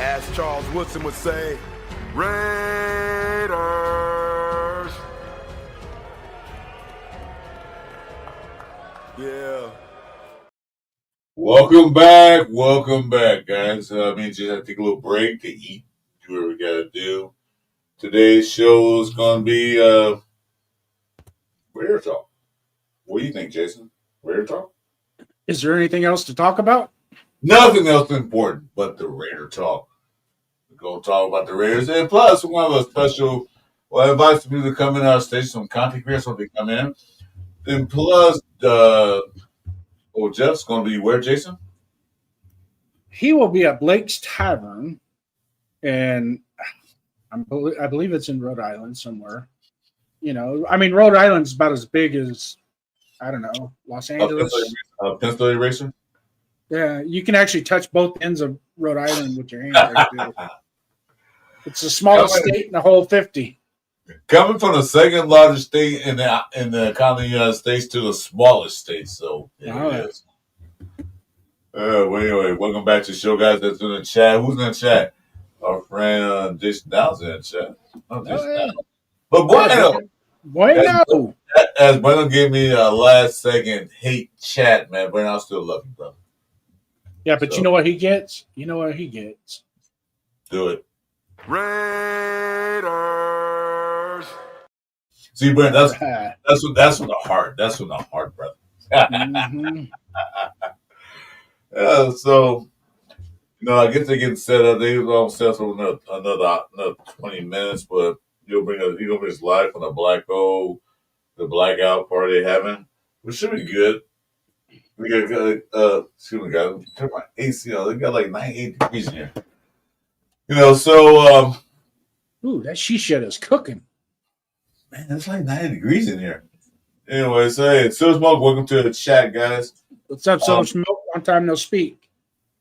As Charles Woodson would say, Raiders. Yeah. Welcome back, guys. Just have to take a little break to eat, do what we gotta do. Today's show is gonna be Raider Talk. What do you think, Jason? Raider Talk? Is there anything else to talk about? Nothing else important but the Raider Talk. We're gonna talk about the Raiders, and plus one of a special. Well, I invite some people to come in our station, some content creators when they come in, and plus Jeff's gonna be where, Jason? He will be at Blake's Tavern, and I believe it's in Rhode Island somewhere. Rhode Island's about as big as, I don't know, Los Angeles. Pennsylvania Racer? Yeah, you can actually touch both ends of Rhode Island with your hands right there. It's the smallest state in the whole 50. Coming from the second largest state in the economy of the United States to the smallest state, so it is. Well, anyway, welcome back to the show, guys. That's in the chat. Who's in the chat? Our friend Jason Downs in the chat. But Bueno, as Bueno gave me a last second hate chat, man. Bueno, I still love you, brother. Yeah, but you know what he gets? Do it. Raiders. See, Brent, that's from the heart. That's from the heart, brother. Mm-hmm. So, I guess they're getting set up. They were all set up for another 20 minutes, but he'll bring us live from the Blackout Party they're having, which should be good. We got turn my AC on. They got like 98 degrees in here. Ooh, that shisha is cooking. Man, it's like 90 degrees in here. Anyway, so hey, Silver Smoke, welcome to the chat, guys. What's up, so much milk? Long time no speak.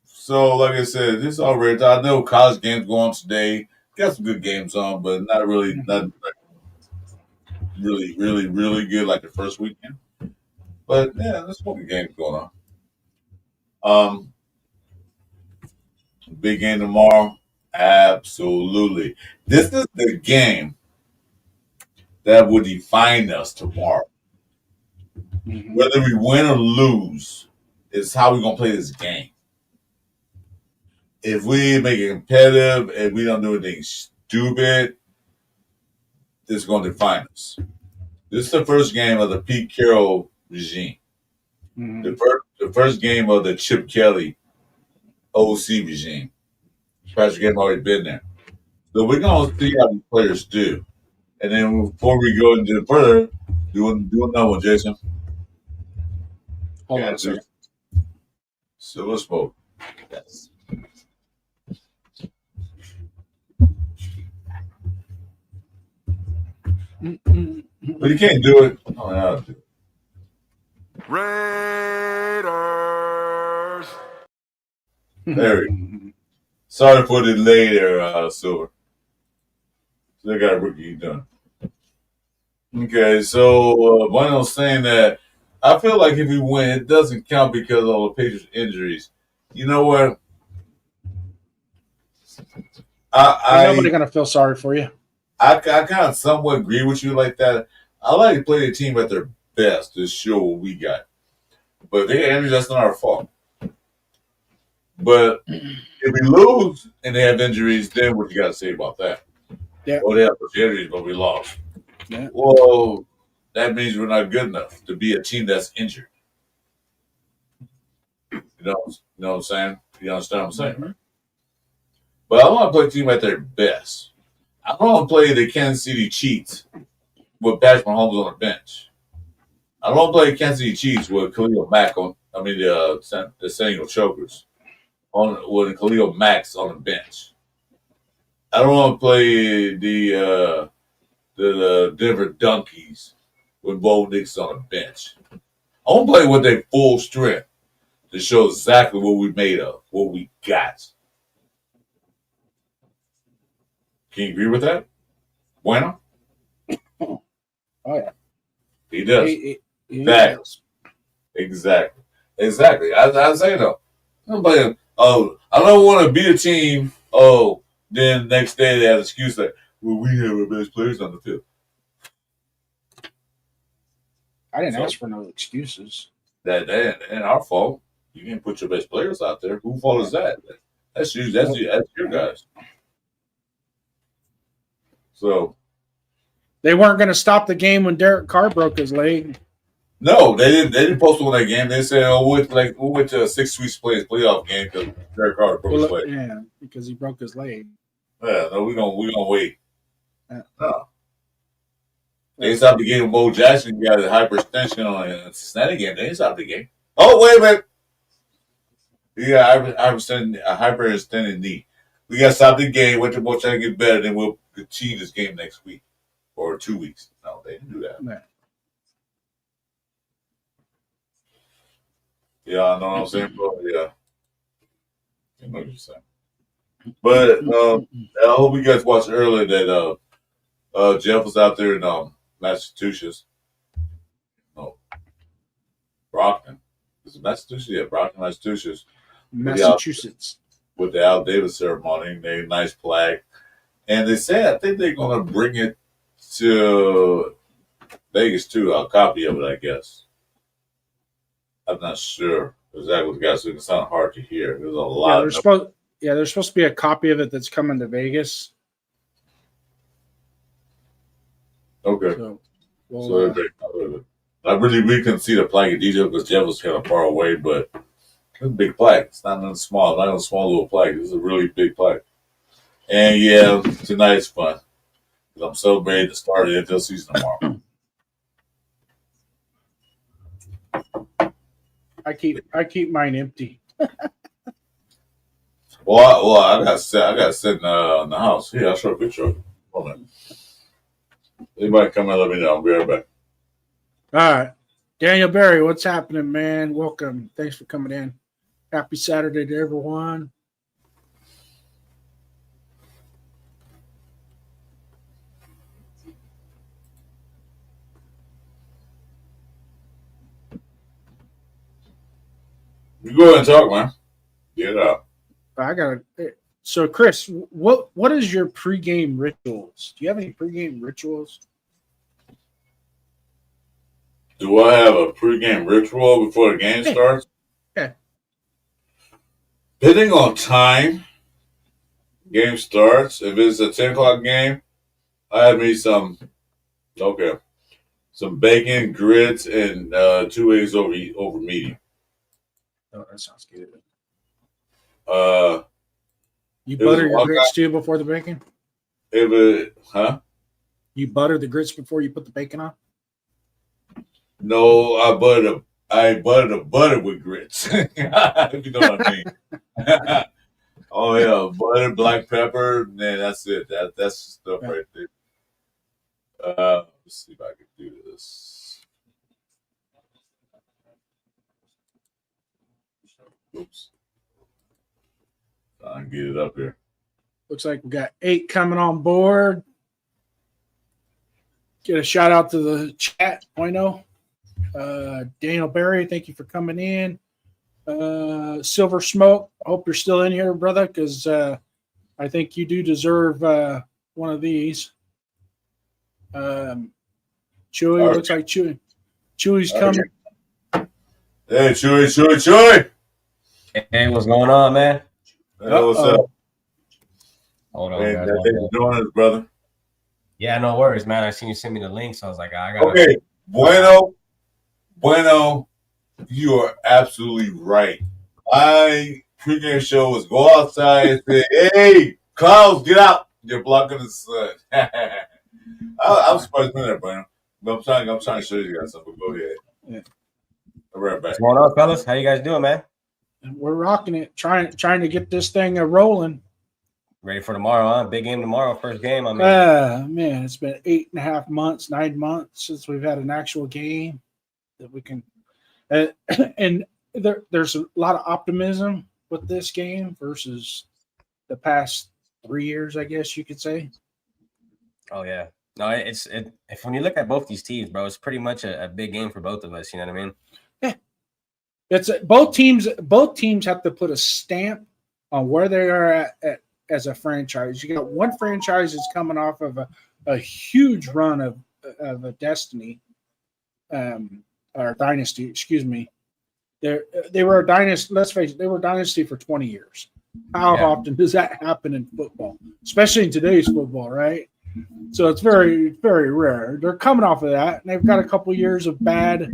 So, like I said, this is all right. I know college games go on today. Got some good games on, but not really good like the first weekend. But yeah, there's some games going on. Big game tomorrow. Absolutely. This is the game that will define us tomorrow. Mm-hmm. Whether we win or lose is how we're going to play this game. If we make it competitive and we don't do anything stupid, this is going to define us. This is the first game of the Pete Carroll regime. Mm-hmm. The first game of the Chip Kelly OC regime. Patrick Game already been there. So we're going to see how these players do. And then before we go into further, do another one, Jason. Hold on a second. Silver Smoke. Yes. But you can't do it. Oh, no, do it. Raiders. There we go. Sorry for the delay there, Silver. Still got a rookie done. Okay, so one was saying that I feel like if we win, it doesn't count because of all the Patriots' injuries. You know what? Nobody's going to feel sorry for you. I kind of somewhat agree with you like that. I like to play the team at their best to show what we got. But if they get injuries, that's not our fault. But if we lose and they have injuries, then what you got to say about that? Yeah. Well, they have injuries, but we lost. Yeah. Well, that means we're not good enough to be a team that's injured. You know what I'm saying? You understand what I'm saying? Mm-hmm. But I want to play a team at their best. I don't want to play the Kansas City Chiefs with Patrick Mahomes on the bench. I don't want to play Kansas City Chiefs with Khalil Mack the San Diego Chokers with Khalil Mack on the bench. I don't want to play the Denver Donkeys with Bo Nix on the bench. I want to play with their full strength to show exactly what we made of, what we got. Can you agree with that? Bueno? Oh, yeah. He does. He does. Exactly. I say though. I don't want to beat a team Oh, then next day they have an excuse like, well, we have our best players on the field. I didn't ask for no excuses. That ain't our fault. You didn't put your best players out there. Whose fault is that? That's you. That's your guys. So they weren't going to stop the game when Derek Carr broke his leg. No, they didn't. They didn't post on that game. They said, "Oh, we'll wait to a 6 weeks playoff game because Derek Carr broke his leg." Yeah, because he broke his leg. Yeah, no, we gonna wait. No. They stopped the game with Bo Jackson. Got a hyperextension on the Cincinnati game. They didn't stop the game. Oh, wait a minute. He got a hyperextended knee. We got to stop the game. Wait till Bo Jackson get better, then we'll continue this game next week or 2 weeks. No, they didn't do that. No. Yeah, I know what I'm saying, bro. Yeah. I know what you're saying. But I hope you guys watched earlier that Jeff was out there in Massachusetts. No. Brockton. Is it Massachusetts? Yeah, Brockton, Massachusetts. Massachusetts. With the Al Davis ceremony. They had a nice flag. And they said, I think they're going to bring it to Vegas, too. A copy of it, I guess. I'm not sure exactly what the guy said. It sounded hard to hear. There's a lot. There's supposed to be a copy of it that's coming to Vegas. Okay. So I we couldn't see the flag in detail because Jeff was kind of far away, but it's a big flag. It's not nothing small. Not a small little flag. This is a really big flag. And yeah, tonight's fun. I'm celebrating the start of the NFL season tomorrow. I keep mine empty. Well, I got set in the house. Here, I'll show a picture of it. Hold on. Anybody come and let me know. I'll be right back. All right. Daniel Berry, what's happening, man? Welcome. Thanks for coming in. Happy Saturday to everyone. You go ahead and talk, man. Get it out. I got it. So, Chris, what is your pregame rituals? Do you have any pregame rituals? Do I have a pregame ritual before the game starts? Yeah. Depending on time, game starts. If it's a 10 o'clock game, I have me some bacon, grits, and 2 eggs over medium. Oh, that sounds good. Uh, You butter your grits too before the bacon? You butter the grits before you put the bacon on? No, I butter the butter with grits. If you know what I mean. Oh yeah, butter, black pepper, man, that's it. That's stuff right there. Let's see if I can do this. Oops. I can get it up here. Looks like we got 8 coming on board. Get a shout out to the chat, Bueno. Daniel Berry, thank you for coming in. Silver Smoke, I hope you're still in here, brother, because I think you do deserve one of these. Chewy, looks like Chewy's coming. Hey, Chewy. Hey, what's going on, man? Hey, what's up? Hold on, Hey, guys. thanks for joining us, brother. Yeah, no worries, man. I seen you send me the link, so I was like, I got Okay, Bueno, you are absolutely right. My pregame show is go outside and say, "Hey, clouds, get out! You're blocking the sun." I'm surprised you're there, Bueno. But I'm trying to show you guys something. Go ahead. Yeah. I'll be right back. What's going on, fellas? How you guys doing, man? We're rocking it, trying to get this thing rolling. Ready for tomorrow, huh? Big game tomorrow, first game. I mean, Man, it's been 8.5 months, 9 months since we've had an actual game that we can. And there's a lot of optimism with this game versus the past 3 years, I guess you could say. oh yeah. No, if when you look at both these teams, bro, it's pretty much a big game for both of us. You know what I mean? Yeah, it's both teams. Both teams have to put a stamp on where they are at as a franchise. You got one franchise that's coming off of a huge run of a destiny, or dynasty. Excuse me. They were a dynasty. Let's face it, they were a dynasty for 20 years. How often does that happen in football, especially in today's football, right? So it's very, very rare. They're coming off of that, and they've got a couple years of bad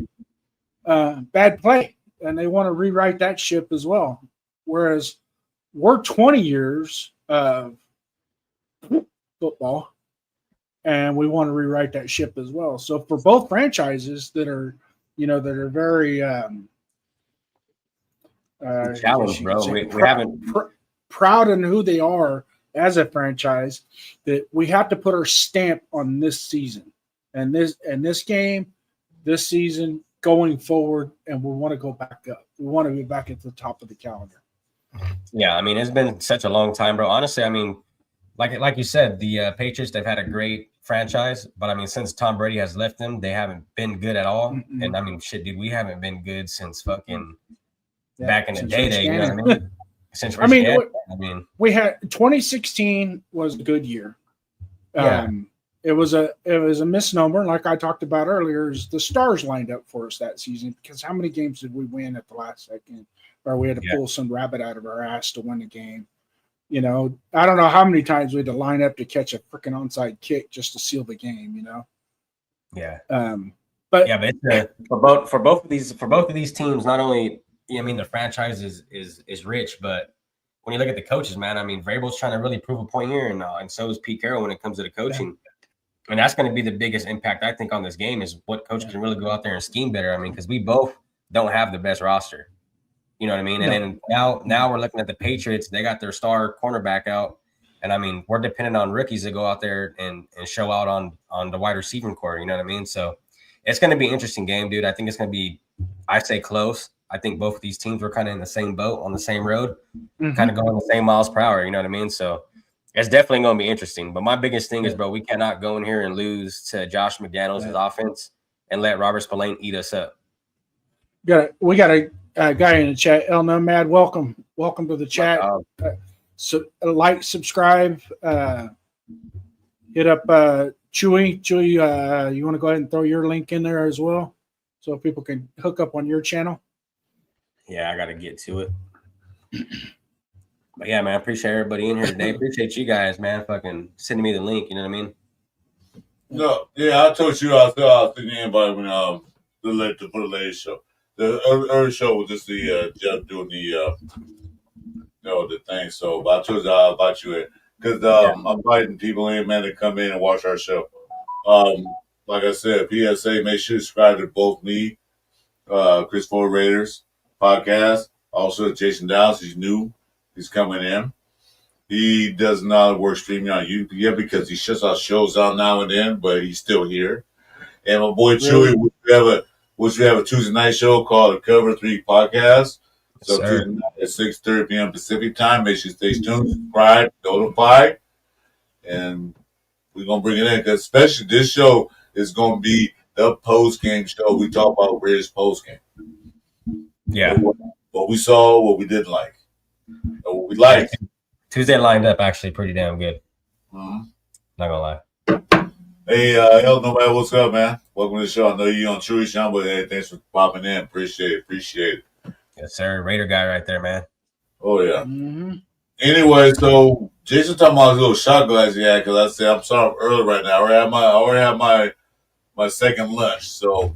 play, and they want to rewrite that ship as well. Whereas we're 20 years of football, and we want to rewrite that ship as well. So for both franchises that are very challenge, bro. We haven't proud in who they are as a franchise, that we have to put our stamp on this season and this game, this season going forward, and we want to go back up. We want to be back at the top of the calendar. Yeah, I mean, it's been such a long time, bro. Honestly, I mean, like you said, the Patriots, they've had a great franchise, but I mean, since Tom Brady has left them, they haven't been good at all. Mm-mm. And I mean, shit, dude, we haven't been good since fucking back in the day. You know what I mean? Since we had 2016 was a good year. It was a misnomer, like I talked about earlier. Is the stars lined up for us that season? Because how many games did we win at the last second, or we had to pull some rabbit out of our ass to win the game? You know, I don't know how many times we had to line up to catch a freaking onside kick just to seal the game. You know. Yeah. But for both of these teams, not only. I mean, the franchise is rich, but when you look at the coaches, man, I mean, Vrabel's trying to really prove a point here, and so is Pete Carroll when it comes to the coaching. Yeah. And that's going to be the biggest impact, I think, on this game is what coach can really go out there and scheme better. I mean, because we both don't have the best roster. You know what I mean? And then now we're looking at the Patriots. They got their star cornerback out. And, I mean, we're dependent on rookies to go out there and show out on the wide receiving core. You know what I mean? So it's going to be an interesting game, dude. I think it's going to be, I say, close. I think both of these teams were kind of in the same boat on the same road, kind of going the same miles per hour. You know what I mean? So it's definitely going to be interesting. But my biggest thing is, bro, we cannot go in here and lose to Josh McDaniels' offense and let Robert Spillane eat us up. We got a guy in the chat, El Nomad. Welcome to the chat. So like, subscribe, hit up Chewy. Chewy, you want to go ahead and throw your link in there as well, so people can hook up on your channel. Yeah, I got to get to it. But yeah, man, I appreciate everybody in here today. Appreciate you guys, man, fucking sending me the link. You know what I mean? No, yeah, I told you I was thinking about when for the latest show. The early show was just the Jeff doing the the thing. So, but I told you I'll invite you in because I'm inviting people in, man, to come in and watch our show. Like I said, PSA, make sure you subscribe to both me, Chris Ford Raiders podcast. Also, Jason Downs, he's new. He's coming in. He does not work streaming on YouTube yet because he shuts out shows out now and then, but he's still here. And my boy Chewy, which we have a Tuesday night show called the Cover 3 Podcast. So Tuesday night at 6:30 p.m. Pacific time. Make sure you stay tuned, subscribe, notify, and we're gonna bring it in because especially this show is gonna be the post game show. We talk about Raiders post game. Yeah, what we saw, what we didn't like, and what we liked. Tuesday lined up actually pretty damn good. Mm-hmm. Not gonna lie. Hey, El Nomad, what's up, man? Welcome to the show. I know you on Chewy Sean, but hey, thanks for popping in. Appreciate it. Yes, sir. Raider guy right there, man. Oh yeah. Mm-hmm. Anyway, so Jason talking about his little shot glass he had because I said I'm sorry I'm early right now. I already have my second lunch, so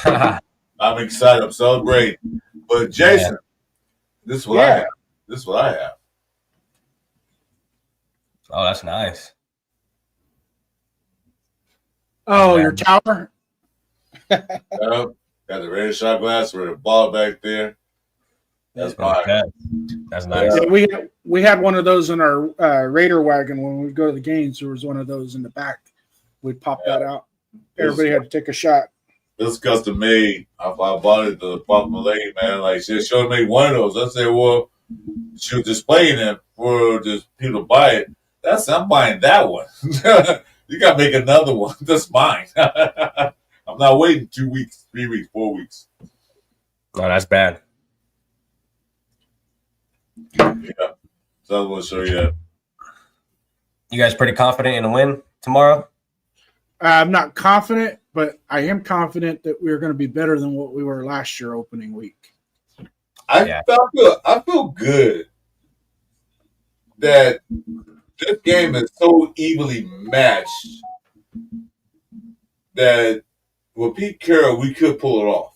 I'm excited. I'm celebrating. But Jason, this is what I have. Oh, that's nice. Oh, your tower? Got the red shot glass with a ball back there. That's fine. That's nice. Yeah, we had one of those in our Raider wagon when we go to the games. There was one of those in the back. We'd pop that out. Everybody had to take a shot. It's custom made. I bought it to pop my leg, man. Like she showed me one of those. I said, well, she was displaying it for just people to buy it. I'm buying that one. You gotta make another one. That's mine. I'm not waiting 2 weeks, 3 weeks, 4 weeks. No, that's bad. Yeah. So I'm gonna show you that. You guys pretty confident in a win tomorrow? I'm not confident, but I am confident that we're going to be better than what we were last year opening week. I feel good that this game is so evenly matched that with Pete Carroll, we could pull it off.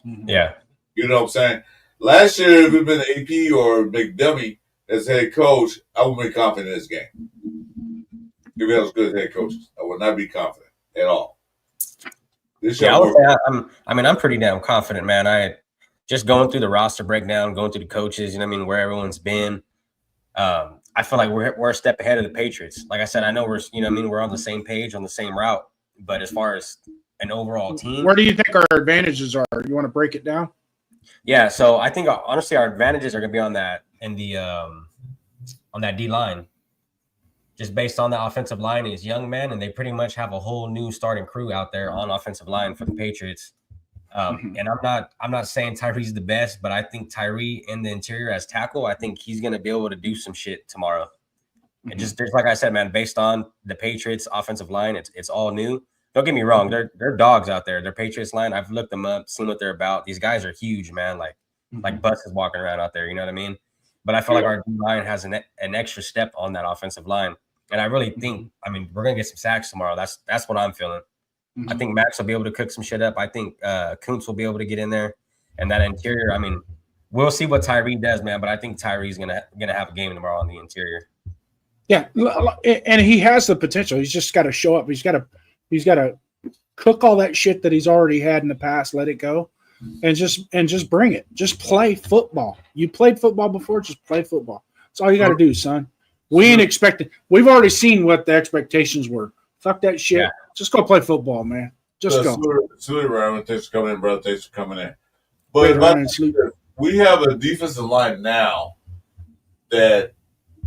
Yeah. You know what I'm saying? Last year, if it had been AP or McDummy as head coach, I would be confident in this game. If he was good as head coaches, I would not be confident at all. Yeah, I'm pretty damn confident, man. I just going through the roster breakdown, going through the coaches, you know what I mean, where everyone's been. I feel like we're a step ahead of the Patriots. Like I said, I know we're on the same page, on the same route. But as far as an overall team, where do you think our advantages are? You want to break it down? Yeah, so I think honestly our advantages are going to be on that on that D line. Just based on the offensive line is young men, and they pretty much have a whole new starting crew out there on offensive line for the Patriots. And I'm not saying Tyree's the best, but I think Tyree in the interior as tackle, I think he's going to be able to do some shit tomorrow. And just like I said, man, based on the Patriots offensive line, it's all new. Don't get me wrong, they're dogs out there. Their Patriots line, I've looked them up, seen what they're about. These guys are huge, man. Like buses walking around out there. You know what I mean? But I feel like our D line has an extra step on that offensive line, and I really think, I mean, we're gonna get some sacks tomorrow. That's what I'm feeling. I think Max will be able to cook some shit up. I think Kuntz will be able to get in there, and that interior. I mean, we'll see what Tyree does, man. But I think Tyree's gonna have a game tomorrow on the interior. Yeah, and he has the potential. He's just got to show up. He's got to cook all that shit that he's already had in the past. Let it go, and just bring it. Just play football. You played football before. Just play football. That's all you got to do, son. We ain't expecting. We've already seen what the expectations were. Fuck that shit. Yeah. Just go play football, man. Just go. Salute, Ryan. Thanks for coming in, brother. Thanks for coming in. But we have a defensive line now that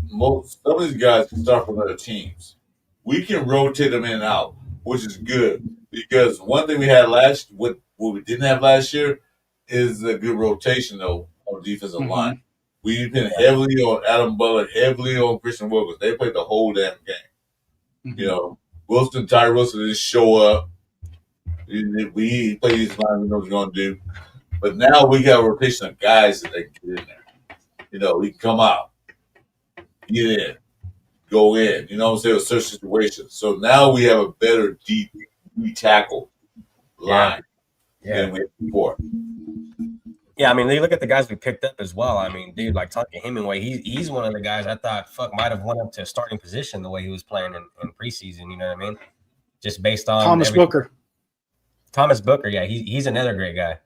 some of these guys can start from other teams. We can rotate them in and out, which is good, because one thing we had what we didn't have last year is a good rotation though on the defensive line. We depend heavily on Adam Butler, heavily on Christian Wilkins. They played the whole damn game. You know, Tyree Wilson didn't show up. We play these lines, we know what we're going to do. But now we got a rotation of guys that they can get in there. You know, we can come out, get in, go in. You know what I'm saying? With certain situations. So now we have a better deep tackle line than we had before. Yeah, I mean, you look at the guys we picked up as well. I mean, dude, like Tucker Hemingway, he's one of the guys I thought might have went up to a starting position the way he was playing in preseason. You know what I mean? Just based on Thomas Booker, yeah, he's another great guy.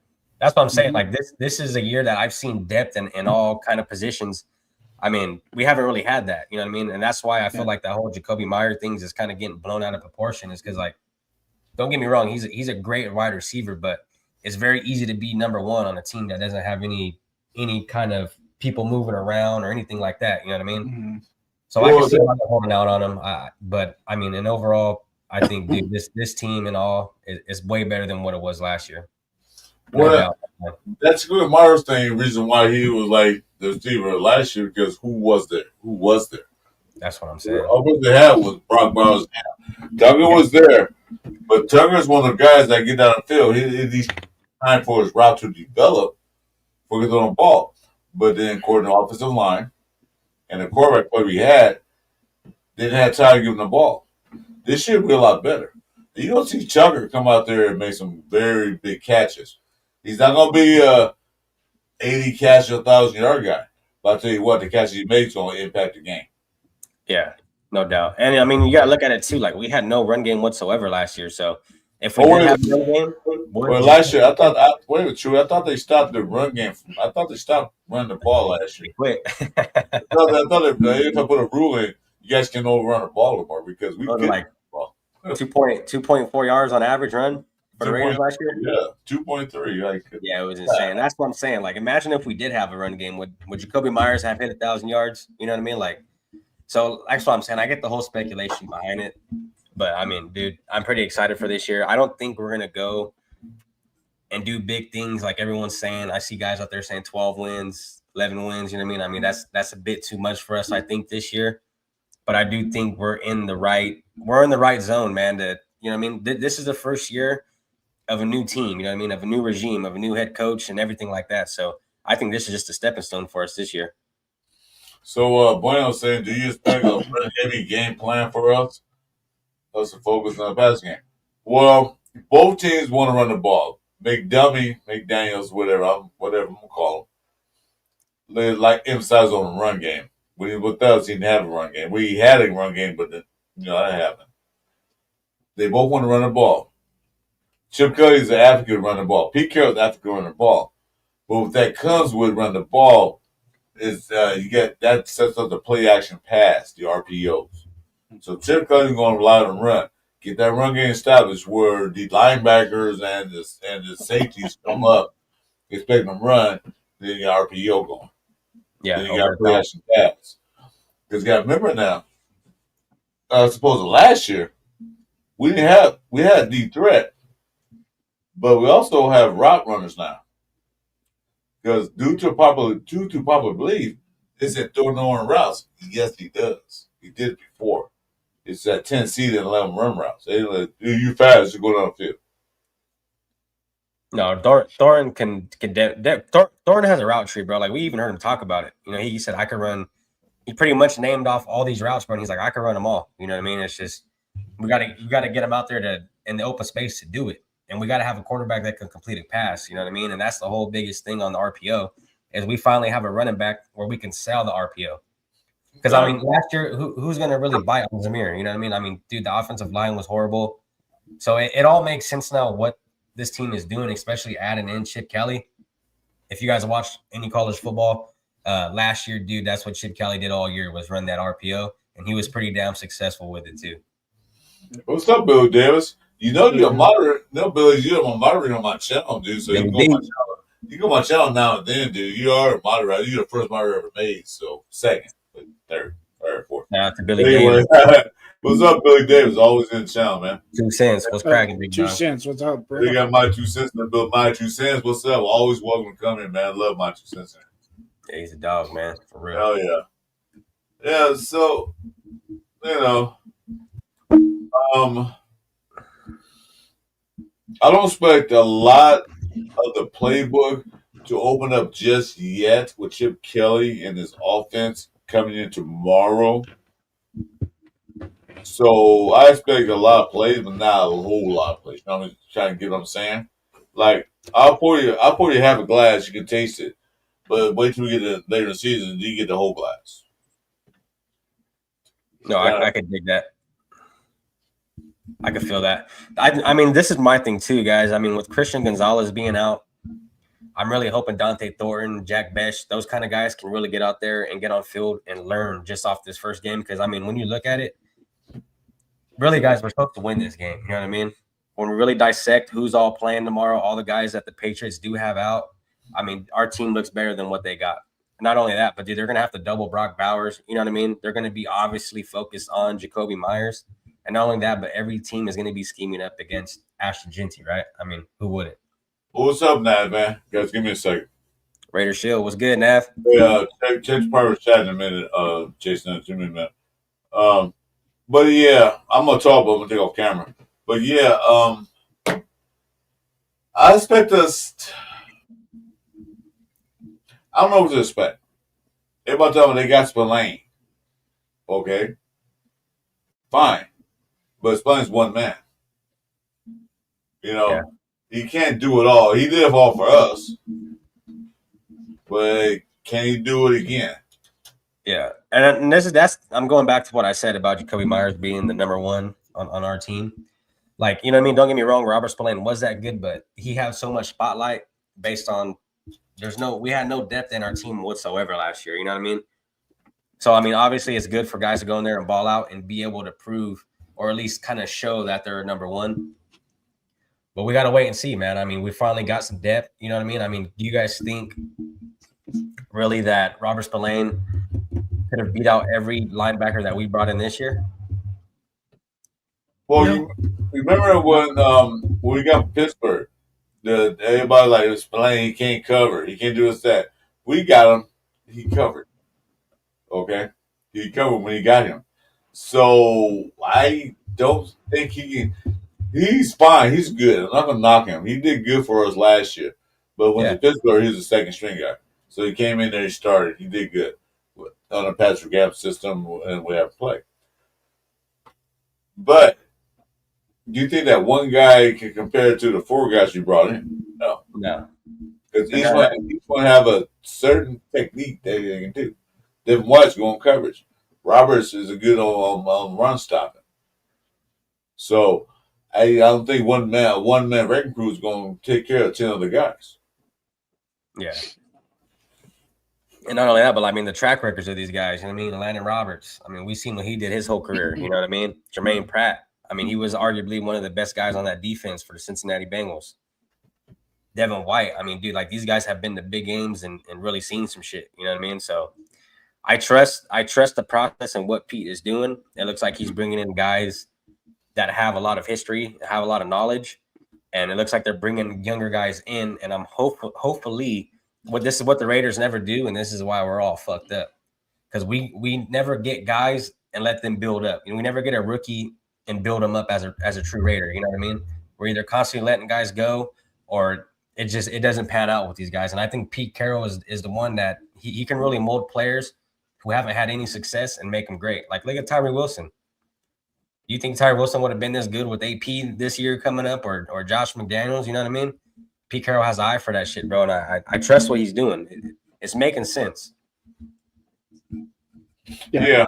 That's what I'm saying. Like this is a year that I've seen depth in all kind of positions. I mean, we haven't really had that. You know what I mean? And that's why I feel like the whole Jacoby Meyer things is kind of getting blown out of proportion. Is because, like, don't get me wrong, he's a great wide receiver, but it's very easy to be number one on a team that doesn't have any kind of people moving around or anything like that. You know what I mean? So I can see why they're holding out on him. But I mean, in overall, I think dude, this team and all is way better than what it was last year. Well, that's good. Meyer's thing. Reason why he was like the receiver last year, because who was there? That's what I'm saying. All they had was Brock Bowers. Tucker was there, but Tucker's one of the guys that get down the field. He's time for his route to develop, focus on the ball. But then, according to the offensive line and the quarterback play we had, didn't have time to give him the ball. This should be a lot better. You don't see Tucker come out there and make some very big catches. He's not going to be a 80 catch or 1,000-yard guy. But I'll tell you what, the catches he makes going to impact the game. Yeah, no doubt. And I mean, you got to look at it too. Like, we had no run game whatsoever last year. So if we did have a run game, last year I thought they stopped the run game. I thought they stopped running the ball last year. Quit. I thought they put a rule in, you guys can overrun the ball anymore because we couldn't like 2.4 yards on average run for the Raiders last year. Yeah, 2.3. Yeah, it was insane. That's what I'm saying. Like, imagine if we did have a run game. Would Jacoby Myers have hit 1,000 yards? You know what I mean? Like, so that's what I'm saying. I get the whole speculation behind it, but I mean, dude, I'm pretty excited for this year. I don't think we're gonna go and do big things like everyone's saying. I see guys out there saying 12 wins, 11 wins. You know what I mean? I mean that's a bit too much for us, I think, this year. but I do think we're in the right zone, man. That you know what I mean. This is the first year of a new team, you know what I mean, of a new regime, of a new head coach, and everything like that. So I think this is just a stepping stone for us this year. So, Bueno saying, do you expect a heavy game plan for us? Us to focus on the passing game. Well, both teams want to run the ball. McDaniels, whatever I'm gonna call him. They like emphasize on the run game. With us, he didn't have a run game. We had a run game, but that happened. They both want to run the ball. Chip Kelly's an advocate of running the ball. Pete Carroll's an advocate of running the ball. But what that comes with running the ball is you get that sets up the play action pass, the RPOs. So Chip Kelly's going to rely on the run. Get that run game established where the linebackers and the safeties come up, expect them to run, then you got RPO going. Yeah, then you got play action pass. Because you got to remember now, suppose last year, we had a deep threat. But we also have route runners now. Because due to popular belief, is that throwing on routes. Yes, he does. He did it before. It's that 10 seed and 11 run routes. They like, you fast, you go down the field. No, Thorin Thorin has a route tree, bro. Like we even heard him talk about it. You know, he said I could run. He pretty much named off all these routes, bro. And he's like, I could run them all. You know what I mean? It's just you gotta get him out there in the open space to do it. And we got to have a quarterback that can complete a pass. You know what I mean? And that's the whole biggest thing on the RPO is we finally have a running back where we can sell the RPO. Because, I mean, last year, who's going to really bite on Zamir? You know what I mean? I mean, dude, the offensive line was horrible. So it all makes sense now what this team is doing, especially adding in Chip Kelly. If you guys watched any college football last year, dude, that's what Chip Kelly did all year was run that RPO. And he was pretty damn successful with it, too. What's up, Bill Davis? You know you're a moderate. No, Billy, you're a moderate on my channel, dude. So you go on my channel now and then, dude. You are a moderator. You're the first moderator ever made. So second, but third, fourth. Now to Billy anyway, Davis. What's up, Billy Davis? Always in the channel, man. 2 cents. What's cracking, big 2 dog? cents. What's up, bro? They got my 2 cents. Build my 2 cents. What's up? Always welcome to come in, man. Love my 2 cents. Yeah, he's a dog, man. For real. Hell yeah. Yeah. So I don't expect a lot of the playbook to open up just yet with Chip Kelly and his offense coming in tomorrow. So I expect a lot of plays, but not a whole lot of plays. You know, I'm trying to get what I'm saying. Like I'll pour you half a glass, you can taste it, but wait till we get it later in the season, you get the whole glass. No, I could dig that. I could feel that. I mean, this is my thing too, guys. I mean, with Christian Gonzalez being out, I'm really hoping Dante Thornton, Jack Besh, those kind of guys can really get out there and get on field and learn just off this first game. Because, I mean, when you look at it, really, guys, we're supposed to win this game. You know what I mean? When we really dissect who's all playing tomorrow, all the guys that the Patriots do have out, I mean, our team looks better than what they got. Not only that, but, dude, they're going to have to double Brock Bowers. You know what I mean? They're going to be obviously focused on Jacoby Myers. And not only that, but every team is going to be scheming up against Ashton Genty, right? I mean, who wouldn't? What's up, Nav, man? Guys, give me a second. Raider Shield, what's good, Nav? Yeah, check private chat in a minute, Jason. Give me a minute. But yeah, I'm gonna talk, but I'm gonna take off camera. But yeah, I expect us. I don't know what to expect. Everybody tell me they got Spillane. Okay, fine, but Spillane's one man. You know. Yeah. He can't do it all. He did it all for us. But can he do it again? Yeah. And that's I'm going back to what I said about Jacoby Myers being the number one on our team. Like, you know what I mean? Don't get me wrong, Robert Spillane was that good, but he had so much spotlight based on we had no depth in our team whatsoever last year. You know what I mean? So I mean, obviously it's good for guys to go in there and ball out and be able to prove or at least kind of show that they're number one. But we got to wait and see, man. I mean, we finally got some depth. You know what I mean? I mean, do you guys think really that Robert Spillane could have beat out every linebacker that we brought in this year? Well, you remember when we got Pittsburgh, everybody like Spillane, he can't cover. He can't do this, that. We got him. He covered. Okay? He covered when he got him. So I don't think he can. He's fine. He's good. I'm not gonna knock him. He did good for us last year, but when Yeah. the Pittsburgh, he was a second string guy. So he came in there, he started. He did good on a Patrick Gap system, and we have to play. But do you think that one guy can compare to the four guys you brought in? No, No. because The guy- each one have a certain technique that they can do. Devin White's going on coverage. Roberts is a good on run stopping. So I don't think one man wrecking crew is going to take care of 10 other guys. Yeah. And not only that, but I mean the track records of these guys. You know what I mean? Landon Roberts. I mean, we've seen what he did his whole career. You know what I mean? Jermaine Pratt. I mean, he was arguably one of the best guys on that defense for the Cincinnati Bengals. Devin White. I mean, dude, like these guys have been to big games and really seen some shit. You know what I mean? So I trust the process and what Pete is doing. It looks like he's bringing in guys that have a lot of history, have a lot of knowledge, and it looks like they're bringing younger guys in. And I'm hopefully this is what the Raiders never do, and this is why we're all fucked up because we never get guys and let them build up. You know, we never get a rookie and build them up as a true Raider. You know what I mean? We're either constantly letting guys go or it doesn't pan out with these guys. And I think Pete Carroll is the one that he can really mold players who haven't had any success and make them great. Like look at Tyree Wilson. You think Tyree Wilson would have been this good with AP this year coming up or Josh McDaniels? You know what I mean? Pete Carroll has an eye for that shit, bro. And I trust what he's doing. It's making sense. Yeah.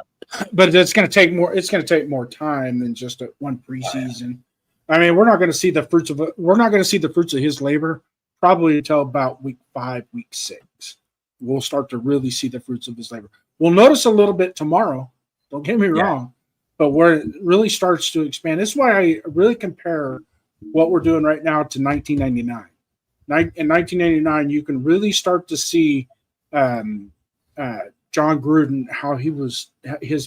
But it's going to take more. It's going to take more time than just one preseason. I mean, we're not going to see the fruits of it. We're not going to see the fruits of his labor probably until about week 5, week 6. We'll start to really see the fruits of his labor. We'll notice a little bit tomorrow. Don't get me wrong, but where it really starts to expand. This is why I really compare what we're doing right now to 1999. In 1999, you can really start to see John Gruden, how his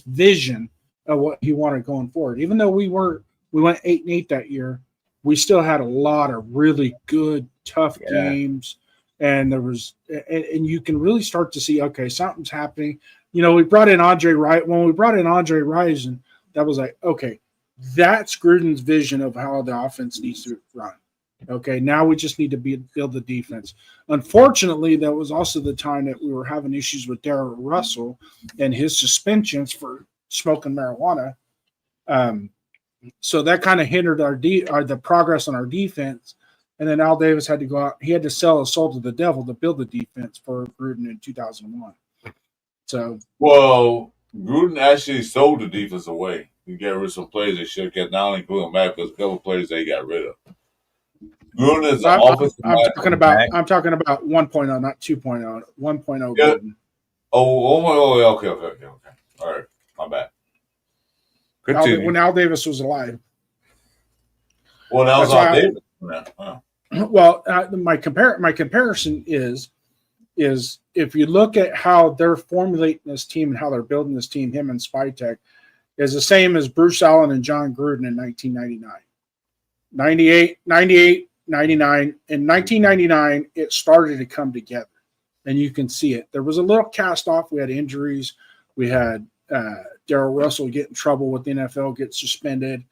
vision of what he wanted going forward. Even though we went 8-8 that year, we still had a lot of really good, tough games, and and you can really start to see, okay, something's happening. You know, we brought in Andre Wright. When we brought in Andre Rison, that was like, okay, that's Gruden's vision of how the offense needs to run. Okay, now we just need to build the defense. Unfortunately, that was also the time that we were having issues with Darrell Russell and his suspensions for smoking marijuana. So that kind of hindered the progress on our defense. And then Al Davis had to go out. He had to sell his soul to the devil to build the defense for Gruden in 2001. So, well, Gruden actually sold the defense away. He got rid of some players they should have kept, not only including Matt, but a couple of players they got rid of. Gruden is an offensive. I'm talking about 1.0, not 2.0. 1.0 Yeah. Gruden. Okay. All right, my bad. Continue. When Al Davis was alive. Well, that was Al Davis. Wow. Well, my comparison is if you look at how they're formulating this team and how they're building this team, him and Spytek, is the same as Bruce Allen and John Gruden in 1999. 98, 99. In 1999, it started to come together, and you can see it. There was a little cast off. We had injuries. We had Darrell Russell get in trouble with the NFL, get suspended.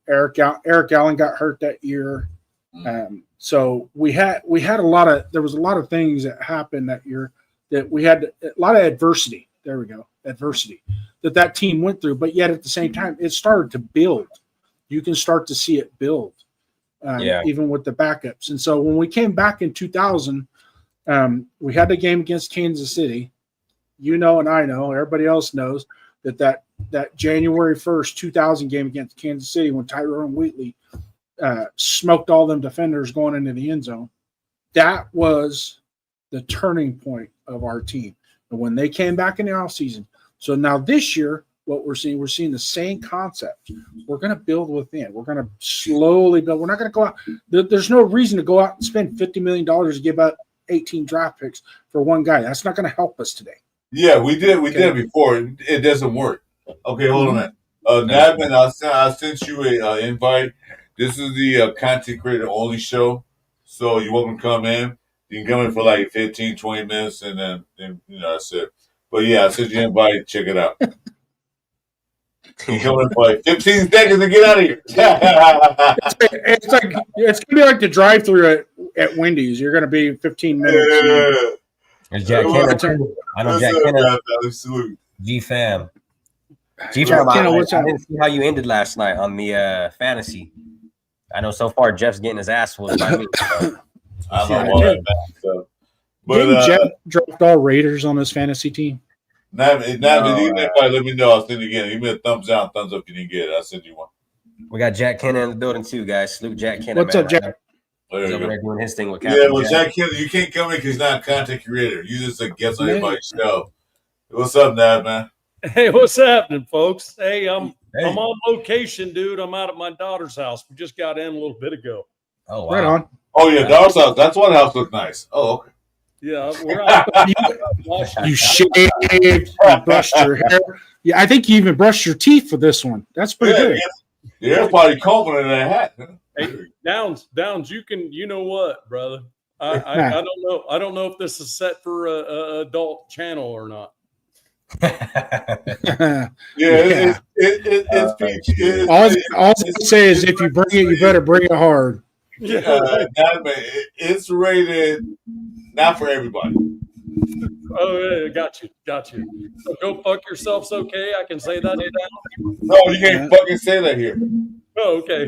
Eric Allen got hurt that year. So we had a lot of, there was a lot of things that happened that year that we had a lot of adversity. There we go. Adversity that team went through. But yet at the same time, it started to build. You can start to see it build, even with the backups. And so when we came back in 2000, we had the game against Kansas City. You know, and I know, everybody else knows that January 1st, 2000 game against Kansas City when Tyrone Wheatley smoked all them defenders going into the end zone. That was the turning point of our team. And when they came back in the offseason. So now this year, what we're seeing the same concept. We're going to build within. We're going to slowly build. We're not going to go out. There's no reason to go out and spend $50 million to give up 18 draft picks for one guy. That's not going to help us today. Yeah, we did it before. It doesn't work. Okay, hold on a minute. Navin, I sent you an invite. This is the content creator only show. So you're welcome to come in. You can come in for like 15, 20 minutes, and then that's it. But yeah, I sent you an invite. Check it out. He's coming for like 15 seconds to get out of here. It's gonna be like the drive-through at Wendy's. You're gonna be 15 minutes. There's Jack Kenner too. I know Jack Kenner. G fam. G fam. I didn't see how you ended last night on the fantasy. I know so far Jeff's getting his ass whooped by me. So. I don't know all that. So. But didn't Jeff draft all Raiders on his fantasy team? Let me know. I'll send it again. Give me a thumbs down, thumbs up. You didn't get it. I'll send you one. We got Jack Kenner in the building too, guys. Salute Jack Kenner. What's up, Jack? He's over there doing his thing with Captain well, Jack Kenner, you can't come in because he's not a content creator. You just a guest on everybody's show. What's up, Nav, man? Hey, what's happening, folks? Hey, I'm on location, dude. I'm out at my daughter's house. We just got in a little bit ago. Oh, wow. Right on. Oh, yeah, daughter's house. That's why the house looks nice. Oh, okay. Yeah, we're out. You shaved, you brushed your hair. Yeah, I think you even brushed your teeth for this one. That's pretty good. Yeah, you're probably confident in that hat. Hey, Downs, you know what, brother? I don't know if this is set for a adult channel or not. It's peachy. All I say is if you bring it, you better bring it hard. It's rated not for everybody. Oh, yeah, got you. So go fuck yourself's okay. I can say that. No, you can't fucking say that here. Oh, okay.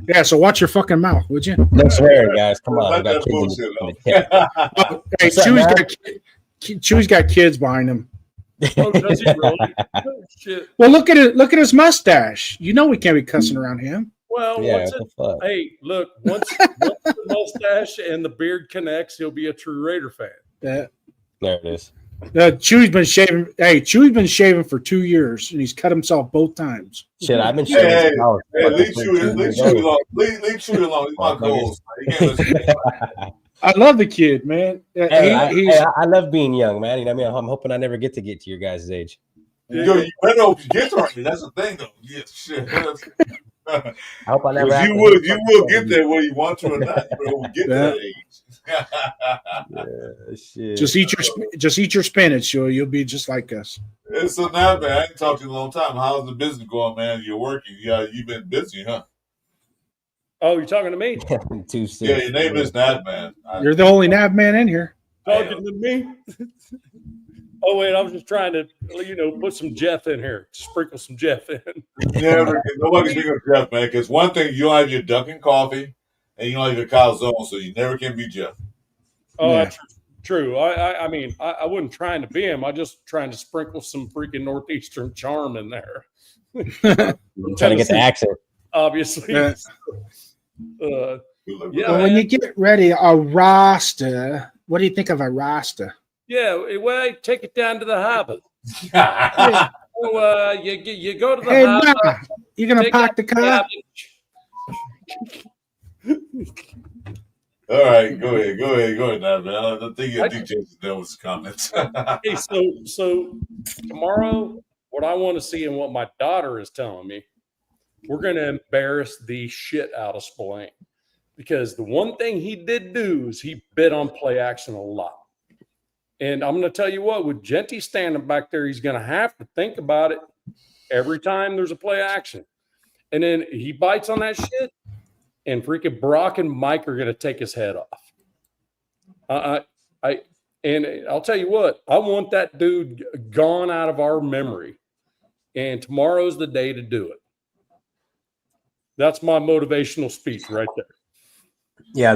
Yeah, so watch your fucking mouth, would you? No swearing, guys. Come on. Hey, Chewy's got kids behind him. Oh, does he really? Oh, shit. Well, look at his mustache. You know we can't be cussing around him. Well, hey, look, once the mustache and the beard connects, he'll be a true Raider fan. Yeah. There it is. Chewy's been shaving. Hey, Chewy's been shaving for 2 years, and he's cut himself both times. Shit, I've been shaving. Leave Chewy alone. He's my goals. I love the kid, man. I love being young, man. You know what I mean? I'm hoping I never get to your guys' age. Yo, you better hope you get to right. That's the thing, though. Yeah, shit. I hope I never. You will get there whether you want to or not. You will get to that age. Shit. Just eat your spinach, you'll be just like us. It's so now, man. I ain't talked to you in a long time. How's the business going, man? You're working. Yeah, you've been busy, huh? Oh, you're talking to me? Too soon. Yeah, your name is Nav Man. You're the only Nav Man in here. Talking to me? Oh, wait, I was just trying to, put some Jeff in here. Sprinkle some Jeff in. Nobody can bring up Jeff, man, because one thing, you don't have your Dunkin' coffee, and you don't have your calzone, so you never can be Jeff. Oh, that's true. I mean, I wasn't trying to be him. I just trying to sprinkle some freaking Northeastern charm in there. I'm trying to get the accent. Obviously. When you get ready, a Rasta, what do you think of a Rasta? Yeah, well, take it down to the harbor. So, you go to the harbor. Nah, you gonna park the car? All right, go ahead now, man. I think you think Jason's done with his comments. Okay, so tomorrow, what I want to see and what my daughter is telling me, we're going to embarrass the shit out of Spillane, because the one thing he did do is he bid on play action a lot. And I'm going to tell you what, with Genty standing back there, he's going to have to think about it every time there's a play action. And then he bites on that shit, and freaking Brock and Mike are going to take his head off. And I'll tell you what, I want that dude gone out of our memory. And tomorrow's the day to do it. That's my motivational speech right there. Yeah,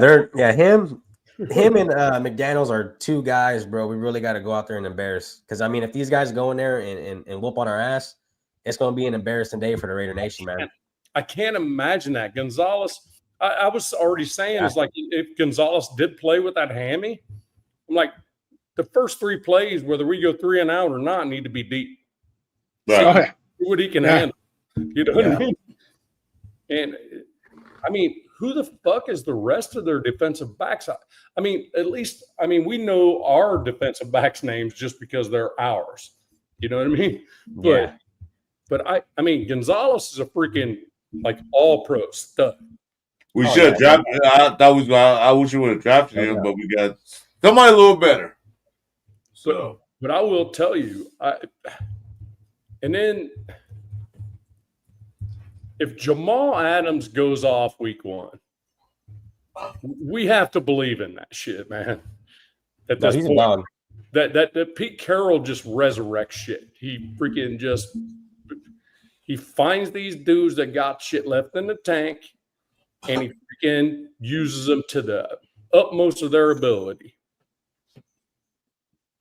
him and McDaniels are two guys, bro. We really got to go out there and embarrass. Because, I mean, if these guys go in there and whoop on our ass, it's going to be an embarrassing day for the Raider Nation, man. I can't imagine that. Gonzalez, I was already saying, it's like if Gonzalez did play with that hammy, I'm like, the first three plays, whether we go 3 and out or not, need to be deep. Right. See what he can handle. You know what I mean? And, I mean, who the fuck is the rest of their defensive backs? I mean, we know our defensive backs' names just because they're ours. You know what I mean? But I mean, Gonzalez is a freaking all-pro stud. We should have drafted. I wish we would have drafted him, but we got somebody a little better. So, but I will tell you, and then if Jamal Adams goes off week 1, we have to believe in that shit, man. At No, this he's a point, dog. that Pete Carroll just resurrects shit. He freaking just he finds these dudes that got shit left in the tank, and he freaking uses them to the utmost of their ability.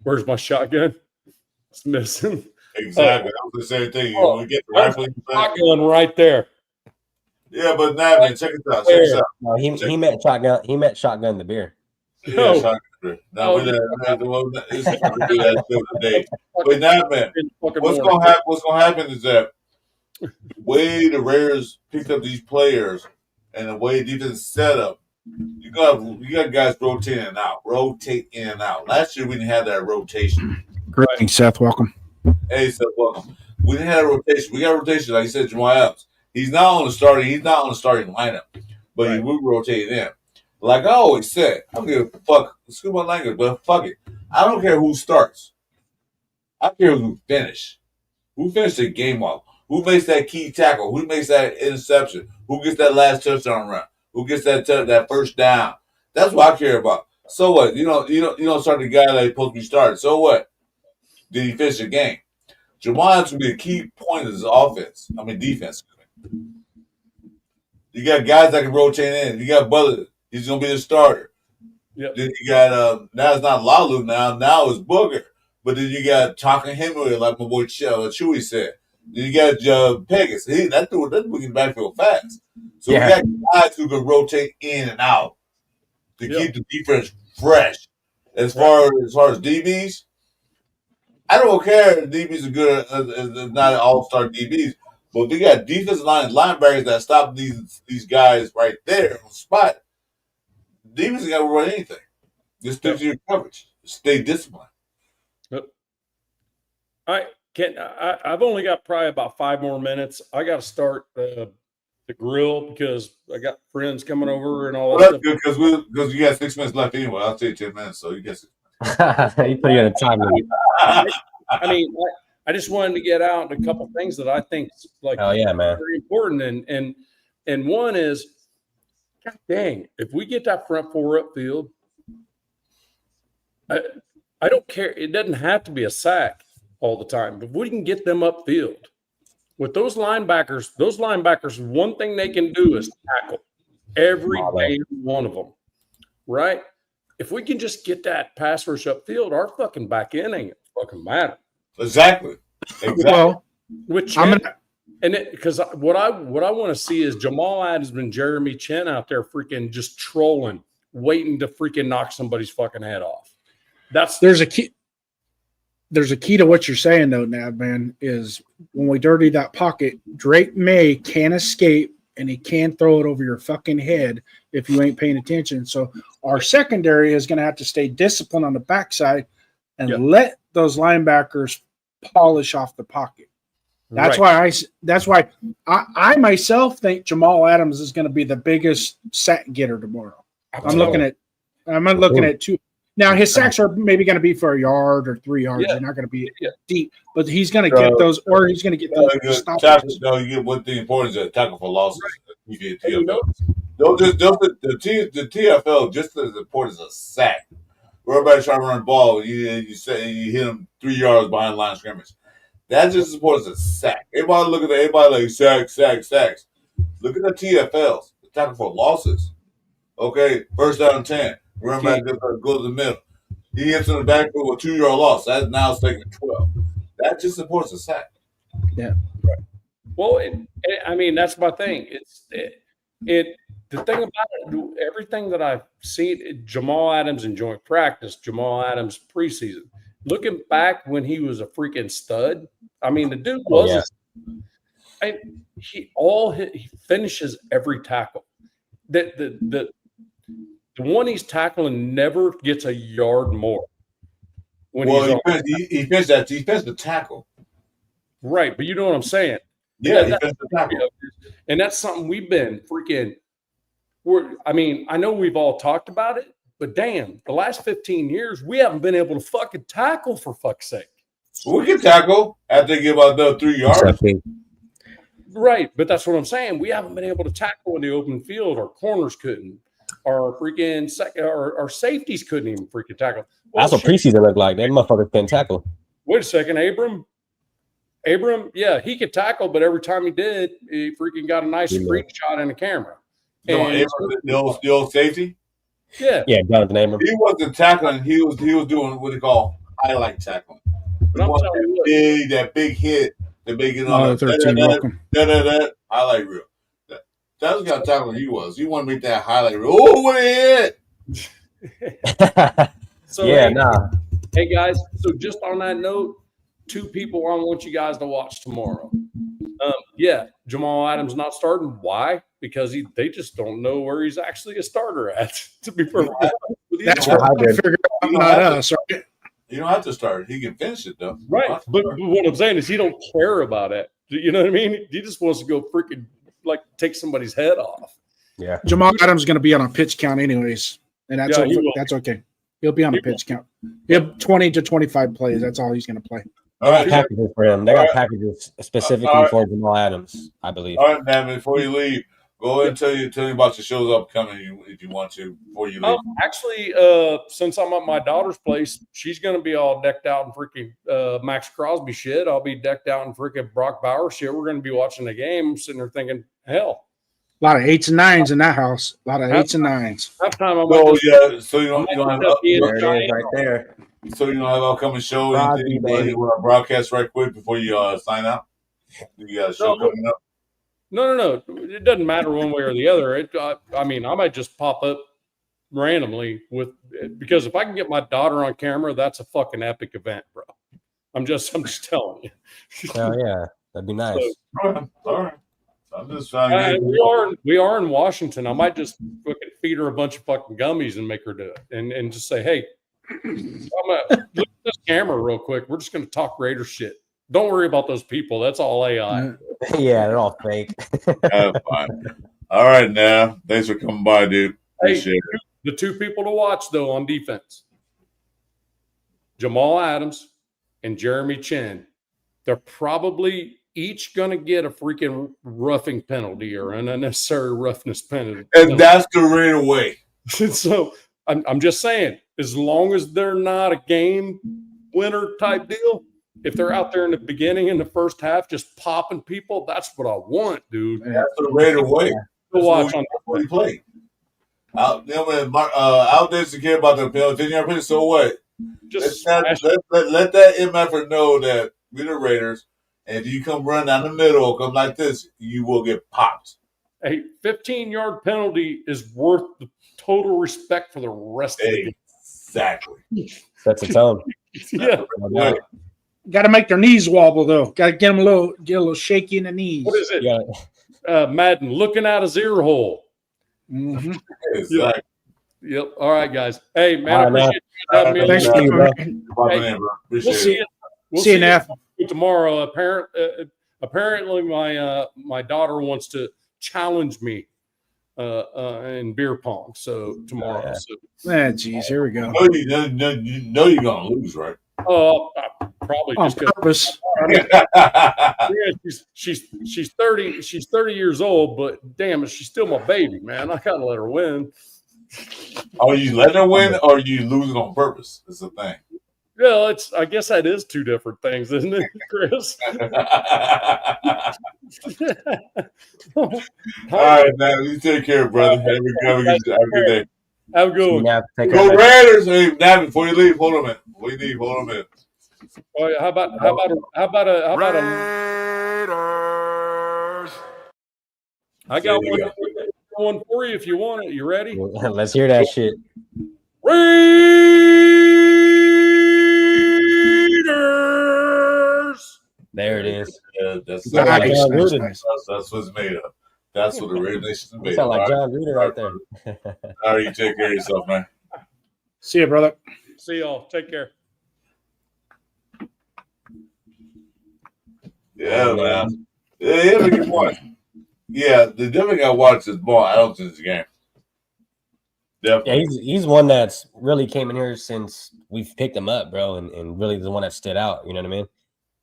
Where's my shotgun? It's missing. Exactly. That was the same thing. Oh, We get the there's rifle. Shotgun right there. Yeah, but now, man, check this out. Check this out. No, he meant shotgun. He meant shotgun the beer. Yeah, No. shotgun. Now, Oh, when it's hard to do that still today. But now, man, what's gonna happen is that the way the Raiders picked up these players and the way defense set up, you got guys rotating in and out. Last year we didn't have that rotation. Great, Seth. Welcome. Hey, Seth, welcome. We didn't have a rotation. We got rotation, like you said, Jamal Adams. He's not on the starting lineup, but he will rotate in. Like I always said, I don't give a fuck. Excuse my language, but fuck it. I don't care who starts. I care who finishes. Who finished the game off? Who makes that key tackle? Who makes that interception? Who gets that last touchdown run? Who gets that first down? That's what I care about. So what? You don't start the guy that supposed to be started. So what? Did he finish the game? Jamal Adams will be a key point of his defense. You got guys that can rotate in. You got Butler. He's gonna be the starter. Yep. Then you got now it's not Lalu now it's Booger. But then you got Tonka Henry, like my boy Chewy said. Then you got Pegasus. That dude can backfield fast. So we got guys who can rotate in and out to keep the defense fresh. As far as DBs, I don't care if DBs are good as not all-star DBs, but they got defensive linebackers that stop these guys right there on the spot. Defense ain't got to run anything. Just stick to your coverage. Stay disciplined. I've only got probably about 5 more minutes. I got to start the grill because I got friends coming over and all that stuff. That's good because you got 6 minutes left anyway. I'll take 10 minutes, so you get 6 minutes. He put you in a time limit. I mean, I just wanted to get out a couple things that I think man, very important, and one is, God dang, if we get that front 4 upfield, I don't care. It doesn't have to be a sack all the time, but we can get them upfield with those linebackers. One thing they can do is tackle every day, one of them, right? If we can just get that pass rush upfield, our fucking back end ain't fucking matter. Exactly. Well, because what I want to see is Jamal Adams and Jeremy Chin out there freaking just trolling, waiting to freaking knock somebody's fucking head off. There's a key to what you're saying though, Nav, man, is when we dirty that pocket, Drake May can escape and he can throw it over your fucking head if you ain't paying attention. So our secondary is going to have to stay disciplined on the backside and let those linebackers polish off the pocket. That's why I myself think Jamal Adams is going to be the biggest sack getter tomorrow. I'm looking at 2. Now his sacks are maybe going to be for a yard or 3 yards. They're not going to be deep, but he's going to get those, or he's going to get those. No, you get what the importance of tackle for losses. The TFL just as important as a sack. Everybody's trying to run the ball. You hit them 3 yards behind the line of scrimmage. That's just as important as a sack. Everybody look at everybody like sacks. Look at the TFLs, the tackle for losses. Okay, first down 10. Run back, go to the middle. He hits in the backfield with 2-yard loss. That's now taking 12. That just supports a sack. Yeah. Right. Well, I mean, that's my thing. The thing about it, everything that I've seen, Jamal Adams in joint practice, Jamal Adams preseason, looking back when he was a freaking stud. I mean, the dude was. He finishes every tackle. The one he's tackling never gets a yard more. He finished the tackle. Right, but you know what I'm saying. Yeah, he finished the tackle. And that's something we've been freaking. I know we've all talked about it, but damn, the last 15 years we haven't been able to fucking tackle for fuck's sake. We can tackle after they give out the 3 yards. Right, but that's what I'm saying. We haven't been able to tackle in the open field. Our corners couldn't. Our freaking our safeties couldn't even freaking tackle. That's what preseason looked like. That motherfucker couldn't tackle. Wait a second, Abram, yeah, he could tackle, but every time he did, he freaking got a nice screenshot in the camera. The old safety? Yeah. Yeah, Jonathan Abram. He wasn't tackling. He was doing what they call highlight tackling. But I'm telling you what, that big hit, the big hit Oh, on 13, welcome. that highlight reel. That was the kind of tackling he was. You want to make that highlight reel. Oh, what a hit! So yeah, hey guys, so just on that note, 2 people I want you guys to watch tomorrow. Yeah, Jamal Adams not starting. Why? Because they just don't know where he's actually a starter at. To be perfectly honest with you. That's what I figured out, not us. Right? You don't have to start. He can finish it though. Right. But what I'm saying is he don't care about it. You know what I mean? He just wants to go freaking like take somebody's head off. Yeah. Jamal Adams is going to be on a pitch count anyways, and that's Yeah, okay. That's okay. He'll be on a pitch count. He'll have 20 to 25 plays. That's all he's going to play. All right. Packages for him. They got packages specifically for Jamal Adams, I believe. All right, man. Before you leave, go ahead and tell you about your shows upcoming if you want to before you leave. Actually, since I'm at my daughter's place, she's going to be all decked out in freaking Max Crosby shit. I'll be decked out in freaking Brock Bauer shit. We're going to be watching the game. I'm sitting there thinking, hell, A lot of 8s and 9s in that house. A lot of 8s and 9s. halftime I So might yeah, so you don't have There it is right there. so you don't have upcoming show. Crosby, Anything baby. you want to broadcast right quick before you sign out? You got a show coming up? No. It doesn't matter one way or the other. I mean, I might just pop up randomly because if I can get my daughter on camera, that's a fucking epic event, bro. I'm just telling you. Hell yeah, that'd be nice. All right. I'm just trying to We are in Washington. I might just fucking feed her a bunch of fucking gummies and make her do it, and just say, hey, look at this camera real quick. We're just going to talk Raider shit. Don't worry about those people. That's all AI. Yeah, they're all fake. fine. All right, now. Thanks for coming by, dude. Appreciate it. The 2 people to watch though on defense: Jamal Adams and Jeremy Chin. They're probably each going to get a freaking roughing penalty or an unnecessary roughness penalty. And that's the Raider way. So I'm just saying, as long as they're not a game winner type deal, if they're out there in the beginning in the first half just popping people, that's what I want, dude. That's the Raider way. To watch on what he played. Out there to care about the penalty. So what? just let that MFer know that we're the Raiders, and if you come run down the middle or come like this, you will get popped. a 15-yard penalty is worth the total respect for the rest of the game. Exactly. That's a tone. Yeah. Got to make their knees wobble though. Got to get them a little shaky in the knees. What is it? Yeah. Madden looking out his ear hole. Mm-hmm. Exactly. Yep. All right, guys. Hey, man, All I right, appreciate you having me on. Thanks, Yeah, Steve. bro. Popping Hey, in, bro. We'll Appreciate see it. you. See you, Neff. Tomorrow. Apparently, my daughter wants to challenge me in beer pong. So tomorrow. Yeah. So, Geez, here we go. You know you're gonna lose, right? probably On just because purpose. she's 30. She's 30 years old, but damn it, she's still my baby, man. I gotta let her win. Are you letting her win, or are you losing on purpose? That's the thing. Well, I guess that is 2 different things, isn't it, Chris? All right, man. You take care, brother. Have a good day. Have a good one. Yeah, take care, Go man. Raiders! Hey, Navin, before you leave, hold on a minute. Hold on a minute. Oh, yeah, how about a Raiders. I got one for you if you want it. You ready? Let's hear that shit. Raiders. There it is. Yeah, that's Nice, John nice, Gruden. nice. that's what's made of. That's what the Raider Nation is made Sound of. like All John Gruden right there. right, you take care of yourself, man. See you, brother. See y'all. Take care. Yeah, man. Yeah, we can watch. Yeah, the definitely got to watch this ball. I don't think it's a game. Yeah, Definitely. he's one that's really came in here since we've picked him up, bro, and really the one that stood out. You know what I mean?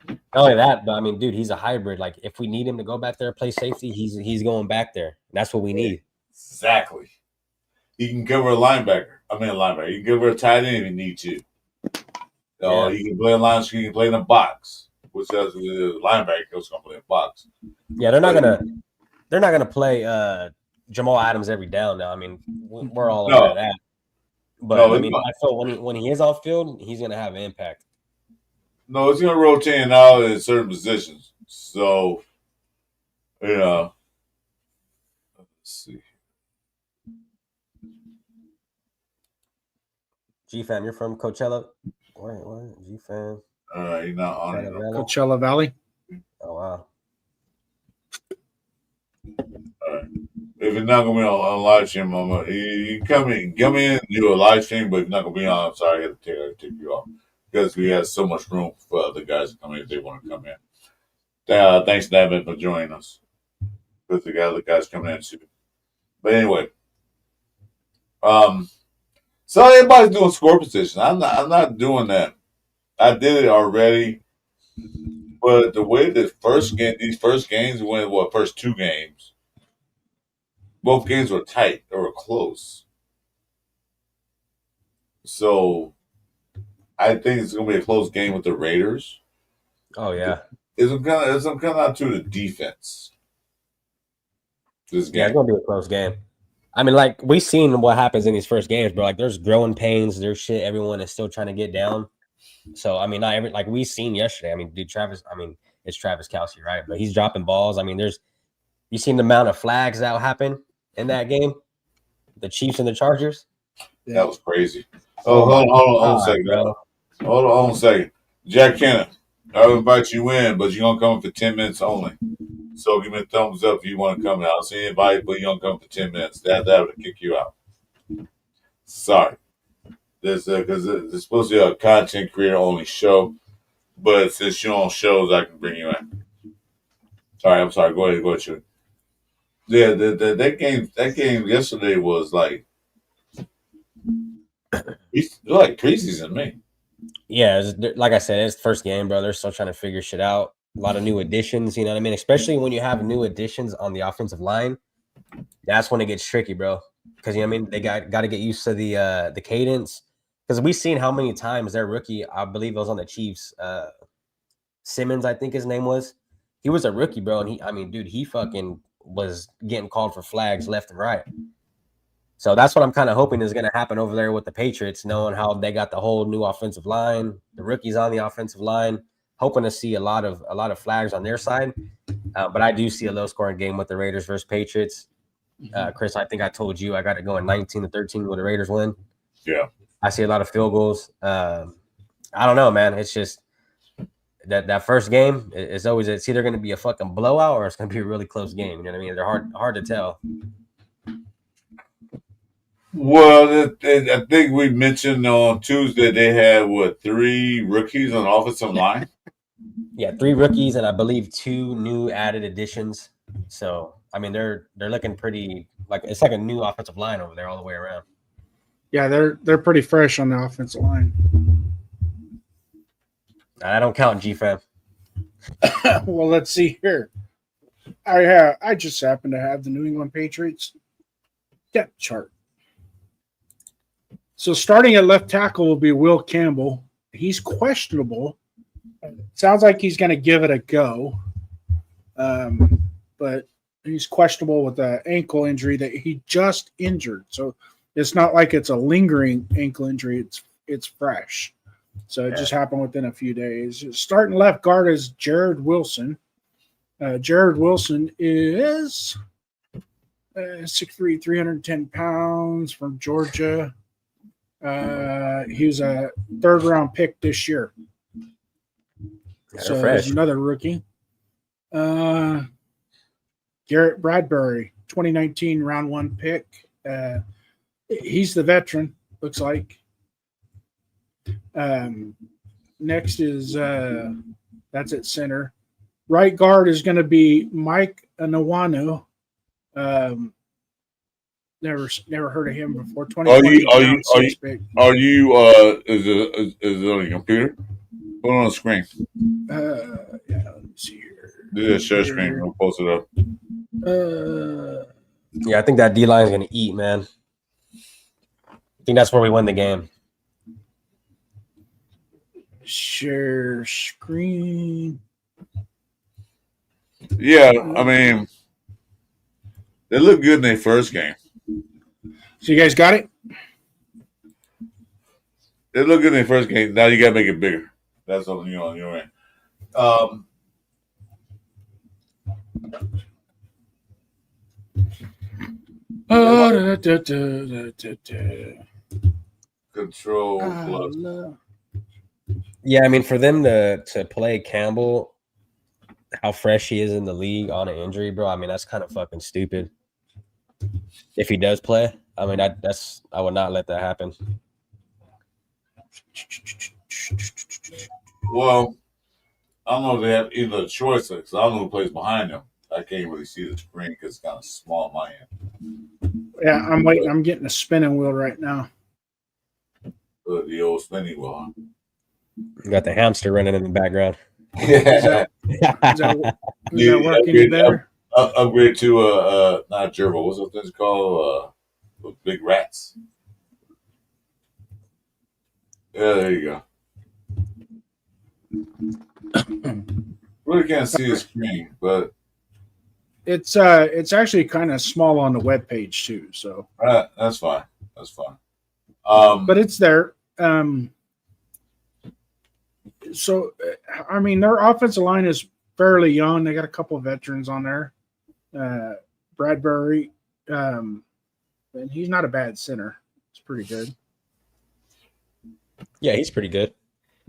Not only that, but I mean, dude, he's a hybrid. Like, if we need him to go back there and play safety, he's going back there. That's what we need. Exactly. He can cover a linebacker. I mean, a linebacker. He can cover a tight end if he needs to. Oh, Yeah. he can play a line. He can play in a box. Which says the linebacker is going to play a box. Yeah, they're not gonna play Jamal Adams every down now. I mean, we're all aware of that. But No, I mean, I feel when he is off field, he's gonna have an impact. No, it's going to rotate out in certain positions. So, you know, let's see. G-Fam, you're from Coachella? What? G-Fam. All right, you're not on it. Coachella Valley. Oh, wow. All right. If it's not going to be on live stream, you come in, do a live stream, but if it's not going to be on, I'm sorry, I got to take you off. Because we have so much room for other guys to come in if they want to come in. Thanks, David, for joining us. Because the other guys coming in too. But anyway, so everybody's doing score position. I'm not doing that. I did it already, but the way these first games went, first two games, both games were tight. They were close. So I think it's going to be a close game with the Raiders. Oh yeah, It's going to come out to the defense. This game. Yeah, it's gonna be a close game. I mean, like, we've seen what happens in these first games, bro. Like, there's growing pains, there's shit. Everyone is still trying to get down. So I mean, like we seen yesterday. I mean, dude, Travis. I mean, it's Travis Kelce, right? But he's dropping balls. I mean, you seen the amount of flags that happen in that game, the Chiefs and the Chargers. That was crazy. Oh, hold on a second, bro. Hold on a second. Jack Kenna, I'll invite you in, but you're gonna come for 10 minutes only. So give me a thumbs up if you want to come in. I'll see you invite, but you're gonna come for 10 minutes. That would kick you out. Sorry. Because it's supposed to be a content creator only show, but since you're on shows, I can bring you in. All right, I'm sorry. Go ahead, Chewy. Yeah, that game yesterday was like preseason to me. Yeah, like I said, it's the first game, bro. They're still trying to figure shit out. A lot of new additions, you know what I mean? Especially when you have new additions on the offensive line, that's when it gets tricky, bro. Because, you know what I mean? They got to get used to the cadence. Because we've seen how many times their rookie, I believe it was on the Chiefs, Simmons, I think his name was. He was a rookie, bro. And he fucking was getting called for flags left and right. So that's what I'm kind of hoping is going to happen over there with the Patriots, knowing how they got the whole new offensive line, the rookies on the offensive line, hoping to see a lot of flags on their side. But I do see a low-scoring game with the Raiders versus Patriots. Chris, I think I told you I got it going 19-13 with the Raiders win. Yeah. I see a lot of field goals. I don't know, man. It's just that first game is always, it's either going to be a fucking blowout or it's going to be a really close game. You know what I mean? They're hard to tell. Well, I think we mentioned on Tuesday they had 3 rookies on the offensive line. Yeah, 3 rookies and I believe 2 new added additions. So I mean, they're looking pretty like it's like a new offensive line over there all the way around. Yeah, they're pretty fresh on the offensive line. I don't count G-Fam. Well, let's see here. I just happen to have the New England Patriots depth chart. So starting at left tackle will be Will Campbell. He's questionable. Sounds like he's going to give it a go. But he's questionable with an ankle injury that he just injured. So it's not like it's a lingering ankle injury. It's fresh. So it just happened within a few days. Starting left guard is Jared Wilson. Jared Wilson is 6'3", 310 pounds from Georgia. He was a third-round pick this year. So there's another rookie. Garrett Bradbury, 2019 round 1 pick. He's the veteran, looks like. Next is that's at center. Right guard is going to be Mike Anawanu. Never heard of him before. Is it on your computer? Put it on the screen. Yeah, let me see here. Do a share screen. We'll post it up. Yeah, I think that D line is gonna eat, man. I think that's where we win the game. Share screen. Yeah, I mean, they look good in their first game. So you guys got it? They look good in their first game. Now you got to make it bigger. That's on your end. Control plus. Yeah, I mean, for them to play Campbell, how fresh he is in the league on an injury, bro. I mean, that's kind of fucking stupid. If he does play, I mean, I would not let that happen. Well, I don't know if they have either choice because I don't know who plays behind them. I can't really see the screen because it's kind of small on my end. Yeah, I'm waiting. I'm getting a spinning wheel right now. The old spinning wheel. Huh? You got the hamster running in the background. Yeah. Is that working better? Upgrade to not a gerbil. What's those things called? Those big rats. Yeah, there you go. Really can't see the screen, but It's actually kind of small on the web page too. So that's fine. That's fine. But it's there. So I mean, their offensive line is fairly young. They got a couple of veterans on there. Bradbury, and he's not a bad center. It's pretty good. Yeah, he's pretty good.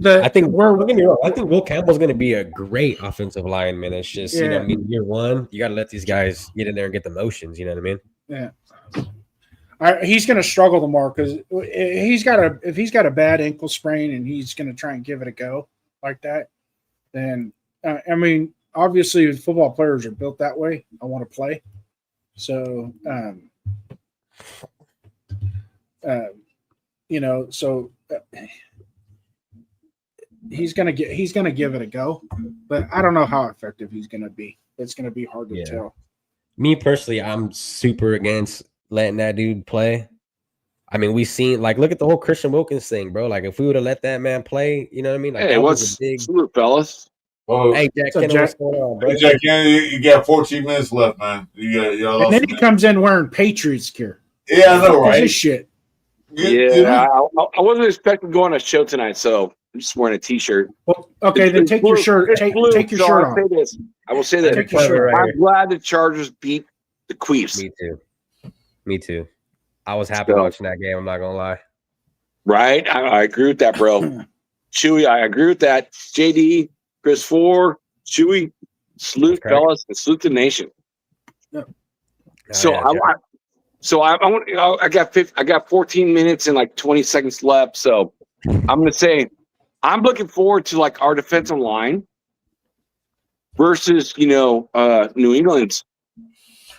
I think I think Will Campbell's going to be a great offensive lineman. It's just Yeah. I mean, year one, you got to let these guys get in there and get the motions. You know what I mean? Yeah. He's going to struggle tomorrow because if he's got a bad ankle sprain and he's going to try and give it a go like that, then I mean, obviously football players are built that way. I want to play, so he's gonna give it a go, but I don't know how effective he's gonna be. It's gonna be hard to tell. Me personally, I'm super against letting that dude play. I mean, we seen look at the whole Christian Wilkins thing, bro. Like if we would have let that man play, you know what I mean? Like, hey, what's salute, fellas? Oh, hey, Jack, what's going on, bro? Hey, Jack, you got 14 minutes left, man. And then he comes in wearing Patriots gear. Yeah, I know, right? This shit. Yeah, I wasn't expecting to go on a show tonight, so I'm just wearing a T-shirt. Well, okay, then take your shirt. Take your shirt off. I will say that. Take your shirt. I'm glad the Chargers beat the Queefs. Me too. I was happy watching that game. I'm not gonna lie. Right, I agree with that, bro. Chewy, I agree with that. JD, Chris Ford, Chewy, salute, fellas, and salute the nation. Yeah. So I got 14 minutes and like 20 seconds left. So I'm going to say I'm looking forward to like our defensive line versus New England's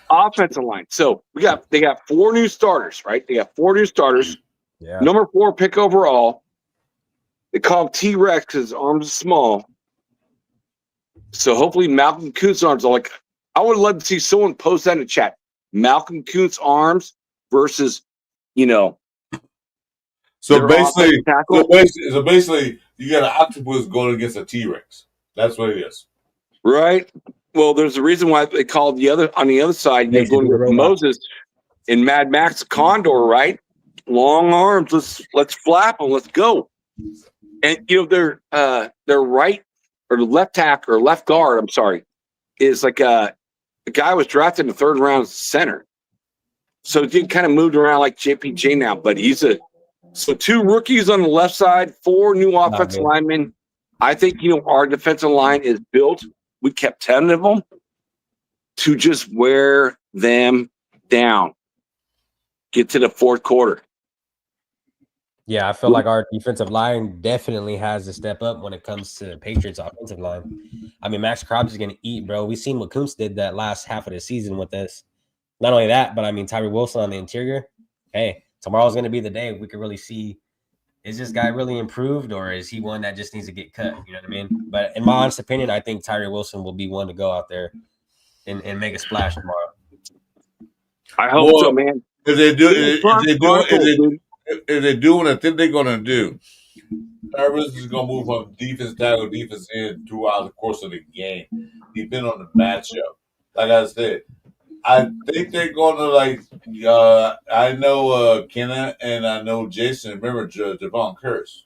offensive line. So they got 4 new starters, right? They got 4 new starters. Yeah. Number 4 pick overall. They call him T-Rex because his arms are small. So hopefully Malcolm Kuntz arms are like. I would love to see someone post that in the chat. Malcolm Kuntz arms versus, So basically, you got an octopus going against a T-Rex. That's what it is. Right. Well, there's a reason why they called on the other side. You're going with Moses in Mad Max Condor, right? Long arms. Let's flap them. Let's go. And their right or left tackle or left guard. I'm sorry, is like the guy was drafted in the 3rd round center. So he kind of moved around like JPJ now, but so 2 rookies on the left side, 4 new offensive linemen. I think, our defensive line is built. We kept 10 of them to just wear them down. Get to the 4th quarter. Yeah, I feel like our defensive line definitely has to step up when it comes to the Patriots' offensive line. I mean, Max Crosby's going to eat, bro. We've seen what Kuntz did that last half of the season with us. Not only that, but I mean, Tyree Wilson on the interior. Hey, tomorrow's going to be the day we can really see is this guy really improved, or is he one that just needs to get cut? You know what I mean? But in my honest opinion, I think Tyree Wilson will be one to go out there and make a splash tomorrow. I hope so, man. If they do, Dude. if they do what I think they're gonna do, Tyree Wilson is gonna move from defense tackle, defense end throughout the course of the game, depending on the matchup. Like I said, I think they're gonna I know Kenna and I know Jason. Remember Javon Curse?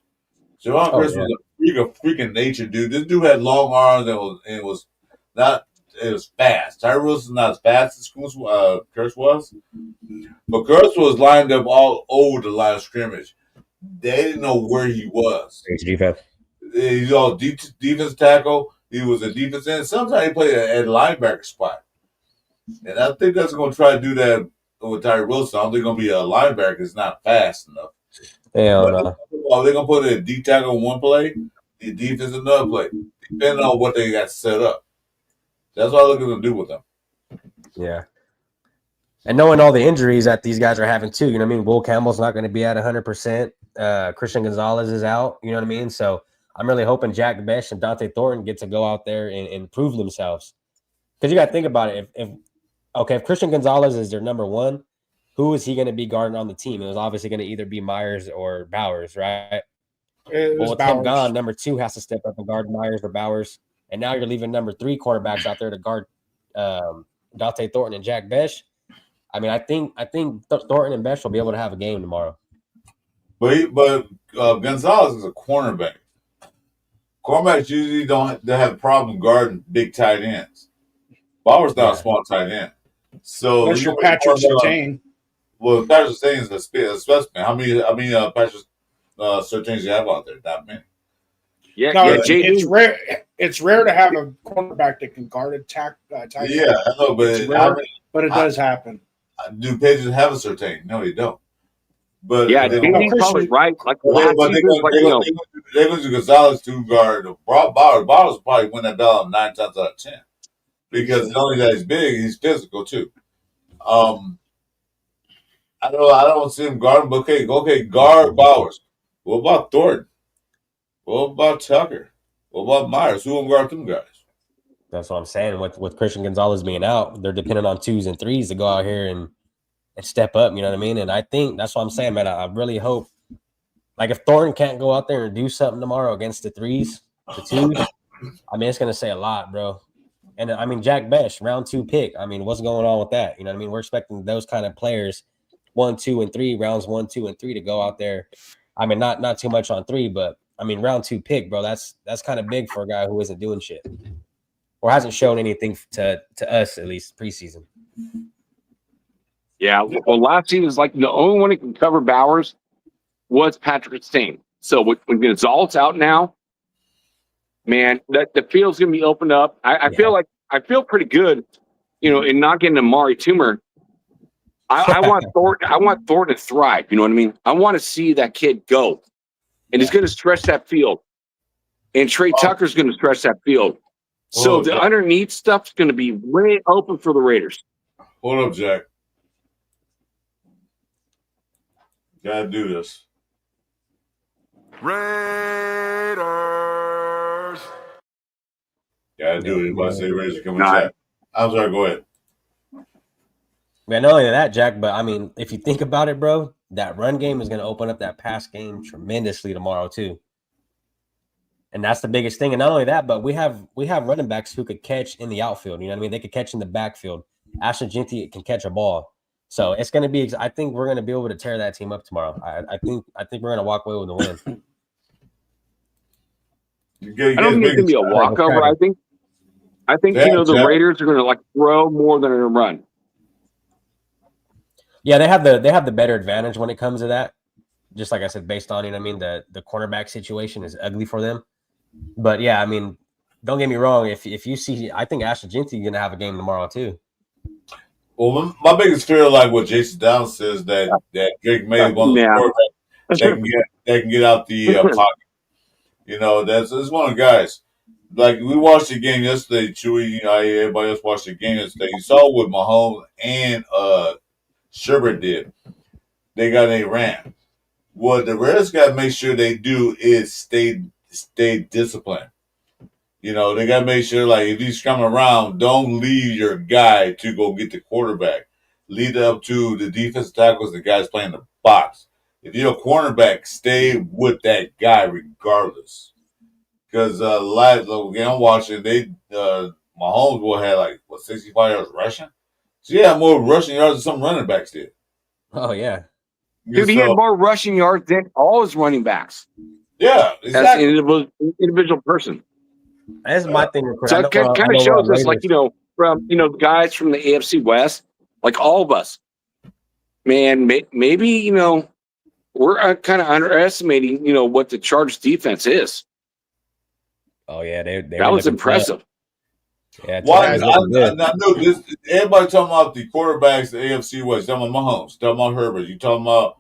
Javon Curse was a freaking nature dude. This dude had long arms and was fast. Tyree Wilson's not as fast as Curse was, but Curse was lined up all over the line of scrimmage. They didn't know where he was. Defense. He's all defense tackle. He was a defense end. Sometimes he played at linebacker spot. And I think that's going to try to do that with Tyree Wilson. I don't think going to be a linebacker. It's not fast enough. Hell no. They're going to put a D tackle in one play, the defense in another play, depending on what they got set up. That's what I'm looking to do with them. Yeah. And knowing all the injuries that these guys are having too, you know what I mean? Will Campbell's not going to be at 100%. Christian Gonzalez is out, you know what I mean? So I'm really hoping Jack Besh and Dante Thornton get to go out there and prove themselves. Because you got to think about it. If Christian Gonzalez is their number one, who is he going to be guarding on the team? It was obviously going to either be Myers or Bowers, right? Well, with him gone, number two has to step up and guard Myers or Bowers. And now you're leaving number three cornerbacks out there to guard Dante Thornton and Jack Besh. I mean, I think Thornton and Besh will be able to have a game tomorrow. But Gonzalez is a cornerback. Cornerbacks usually they have a problem guarding big tight ends. Bauer's not a small tight end. So unless you're Patrick Surtain. Well, Patrick Surtain is a specimen. How many Patrick Surtains you have out there? Not many. Yeah, no, yeah, it's rare. It's rare to have a cornerback that can guard a tight end. Yeah, I know, but it does happen. Do Patriots have a Surtain? No, they don't. But yeah, JD's probably right. Like they're going to do Gonzalez to guard Bauer. Bauer's probably win that battle 9 times out of 10 because not only that he's big, he's physical too. I don't see him guarding. But okay, guard Bowers. What about Thornton? What about Tucker? What about Myers? Who will guard them guys? That's what I'm saying. With Christian Gonzalez being out, they're dependent on 2s and 3s to go out here and step up. You know what I mean? And I think that's what I'm saying, man. I really hope, like, if Thornton can't go out there and do something tomorrow against the 3s, the 2s, I mean, it's going to say a lot, bro. And I mean, Jack Besh, round 2 pick. I mean, what's going on with that? You know what I mean? We're expecting those kind of players, 1, 2, and 3, rounds 1, 2, and 3 to go out there. I mean, not too much on 3, but I mean, round 2 pick, bro. That's kind of big for a guy who isn't doing shit or hasn't shown anything to us, at least preseason. Yeah, well, last season is like the only one that can cover Bowers was Patrick Stain. So when Gonzalez out now, man, that the field's gonna be opened up. I feel pretty good, you know, in not getting Amari Toomer. I want Thornton to thrive. You know what I mean? I want to see that kid go, and he's gonna stretch that field. And Trey Tucker's gonna stretch that field. So the underneath stuff's gonna be way open for the Raiders. Hold up, Jack. Gotta do this. Raiders. Gotta do it. If I say Raiders, come with Jack. I'm sorry, go ahead. Man, not only that, Jack, but I mean, if you think about it, bro, that run game is going to open up that pass game tremendously tomorrow too. And that's the biggest thing. And not only that, but we have running backs who could catch in the outfield. You know what I mean? They could catch in the backfield. Ashton Genty can catch a ball. So it's going to be. I think we're going to be able to tear that team up tomorrow. I think we're going to walk away with a win. I don't think it's going to be a walkover. I think the Raiders are going to like throw more than a run. Yeah, they have the better advantage when it comes to that. Just like I said, based on, you know what I mean, the cornerback situation is ugly for them. But yeah, I mean, don't get me wrong. If you see, I think Ashton Genty is going to have a game tomorrow too. Well, my biggest fear, like what Jason Downs says, that Drake May is one of the quarterbacks that can get out the pocket. You know, that's one of the guys. Like, we watched the game yesterday, Chewy. You know, everybody else watched the game yesterday. You saw what Mahomes and Sherbert did. They ran. what the Raiders got to make sure they do is stay disciplined. You know, they got to make sure, like, if he's coming around, don't leave your guy to go get the quarterback. Lead up to the defensive tackles, the guys playing the box. If you're a cornerback, stay with that guy regardless. Because I'm watching, Mahomes will have 65 yards rushing. So he had more rushing yards than some running backs did. Oh yeah. Dude, he had more rushing yards than all his running backs. Yeah, exactly. As an individual person. That's my thing. So it kind of shows us, from guys from the AFC West, like all of us, man. Maybe we're kind of underestimating, what the Chargers defense is. Oh yeah, that was impressive. Yeah, why? I know this. Everybody talking about the quarterbacks, the AFC West. Talking about Mahomes, talking about Herbert. You talking about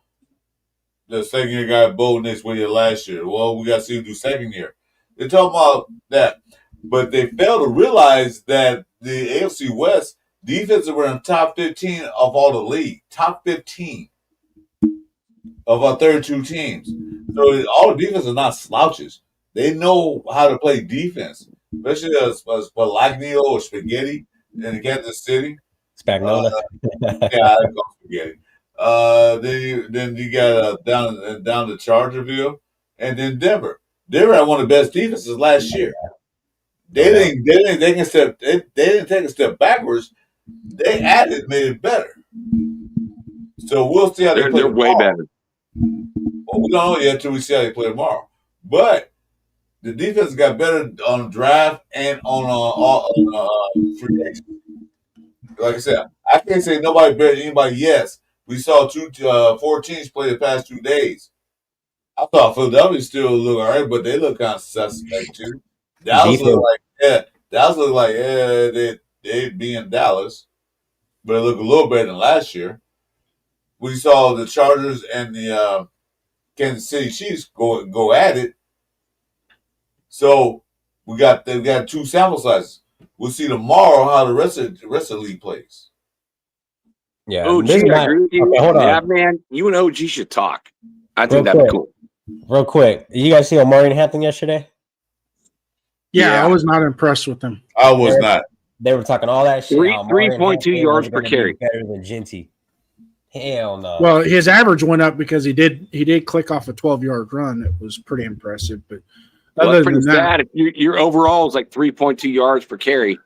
the second year guy Bo Nix with you last year. Well, we got to see him do second year. They're talking about that, but they fail to realize that the AFC West defenses were in the top 15 of all the league. Top 15 of our 32 teams. So all the defenses are not slouches. They know how to play defense, especially as Spaghetti or Spaghetti in Kansas City. Spagnola. Yeah, I call Spaghetti. Then you got down to Chargerville, and then Denver. Denver had one of the best defenses last year. They didn't take a step backwards. They added, made it better. So we'll see how they play. They're way better. Well, we don't know yet until we see how they play tomorrow. But the defense got better on draft and on free agency. Like I said, I can't say nobody better than anybody. Yes, we saw 4 teams play the past 2 days. I thought Philadelphia still look all right, but they look kind of suspect too. Dallas look like they'd be in Dallas, but it looked a little better than last year. We saw the Chargers and the Kansas City Chiefs go at it. So they've got 2 sample sizes. We'll see tomorrow how the rest of the league plays. Yeah. OG, I agree with you. Hold on. Yeah, man, you and OG should talk. I think that'd be cool. Real quick, you guys see Omari Hampton yesterday? Yeah, I was not impressed with him. I was not. They were talking all that shit. 3.2 yards per carry. Better than Genty. Hell no. Well, his average went up because he did click off a 12-yard run. It was pretty impressive, but that's pretty sad. If your overall is like 3.2 yards per carry,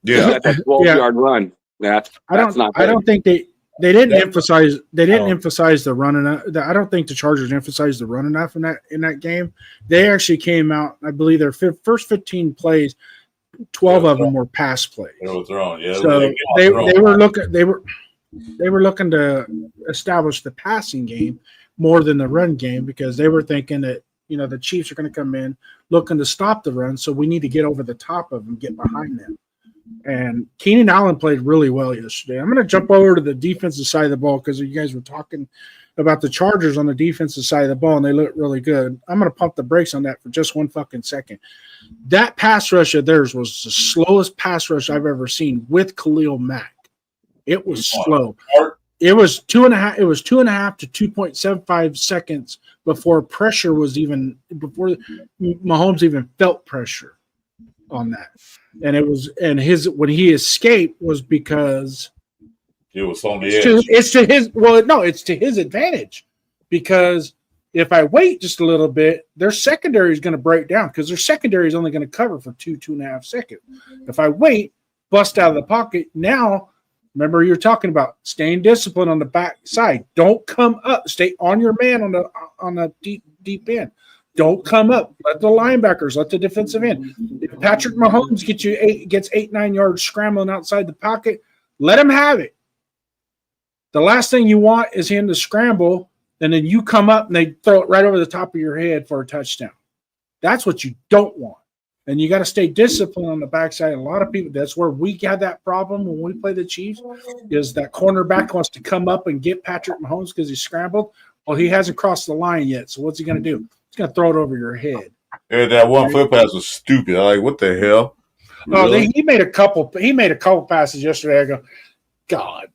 yeah, that's a 12-yard run. I don't think they didn't emphasize the run enough. I don't think the Chargers emphasized the run enough in that game. They actually came out. I believe their first 15 plays, 12 of them were pass plays. They were thrown. Yeah, so they were looking to establish the passing game more than the run game because they were thinking that the Chiefs are going to come in looking to stop the run, so we need to get over the top of them, get behind them. And Keenan Allen played really well yesterday. I'm going to jump over to the defensive side of the ball because you guys were talking about the Chargers on the defensive side of the ball, and they look really good. I'm going to pump the brakes on that for just one fucking second. That pass rush of theirs was the slowest pass rush I've ever seen with Khalil Mack. It was slow. It was 2.5. It was 2.5 to 2.75 seconds before Mahomes even felt pressure on that. And when he escaped was because he was on the edge. It's to his advantage because if I wait just a little bit, their secondary is going to break down because their secondary is only going to cover for 2.5 seconds. If I wait, bust out of the pocket now. Remember, you're talking about staying disciplined on the back side. Don't come up. Stay on your man on the deep end. Don't come up. Let the linebackers, let the defensive end. If Patrick Mahomes gets 8-9 yards scrambling outside the pocket, let him have it. The last thing you want is him to scramble, and then you come up and they throw it right over the top of your head for a touchdown. That's what you don't want. And you got to stay disciplined on the backside. A lot of people, that's where we had that problem when we play the Chiefs, is that cornerback wants to come up and get Patrick Mahomes because he scrambled. Well, he hasn't crossed the line yet. So what's he going to do? He's going to throw it over your head. Yeah, that one foot pass was stupid. I'm like, what the hell? Oh, really? He made a couple passes yesterday. I go, God.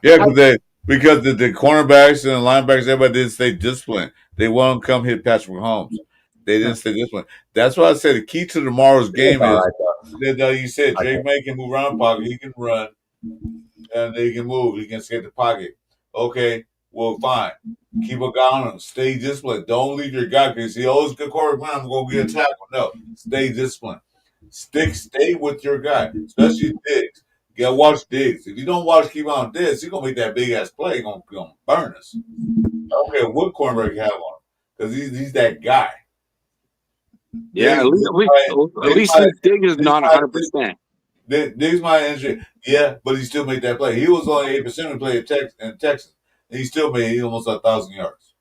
Because Because the cornerbacks and the linebackers, everybody didn't stay disciplined. They won't come hit Patrick Mahomes. They didn't stay disciplined. That's why I said the key to tomorrow's game is that you said Drake May can move around the pocket. He can run, and he can move. He can escape the pocket. Okay, well, fine. Keep a guy on him. Stay disciplined. Don't leave your guy because he always good quarterback. I'm going to get a tackle. No, stay disciplined. Stay with your guy, especially Diggs. You gotta watch Diggs. If you don't watch keep on Diggs, he's gonna make that big ass play. He's gonna burn us. I don't care what cornerback you have on him because he's that guy. Yeah, at least Diggs is not 100%. Diggs might injury, yeah, but he still made that play. He was only 8% when he played in Texas, and he still made almost 1,000 yards.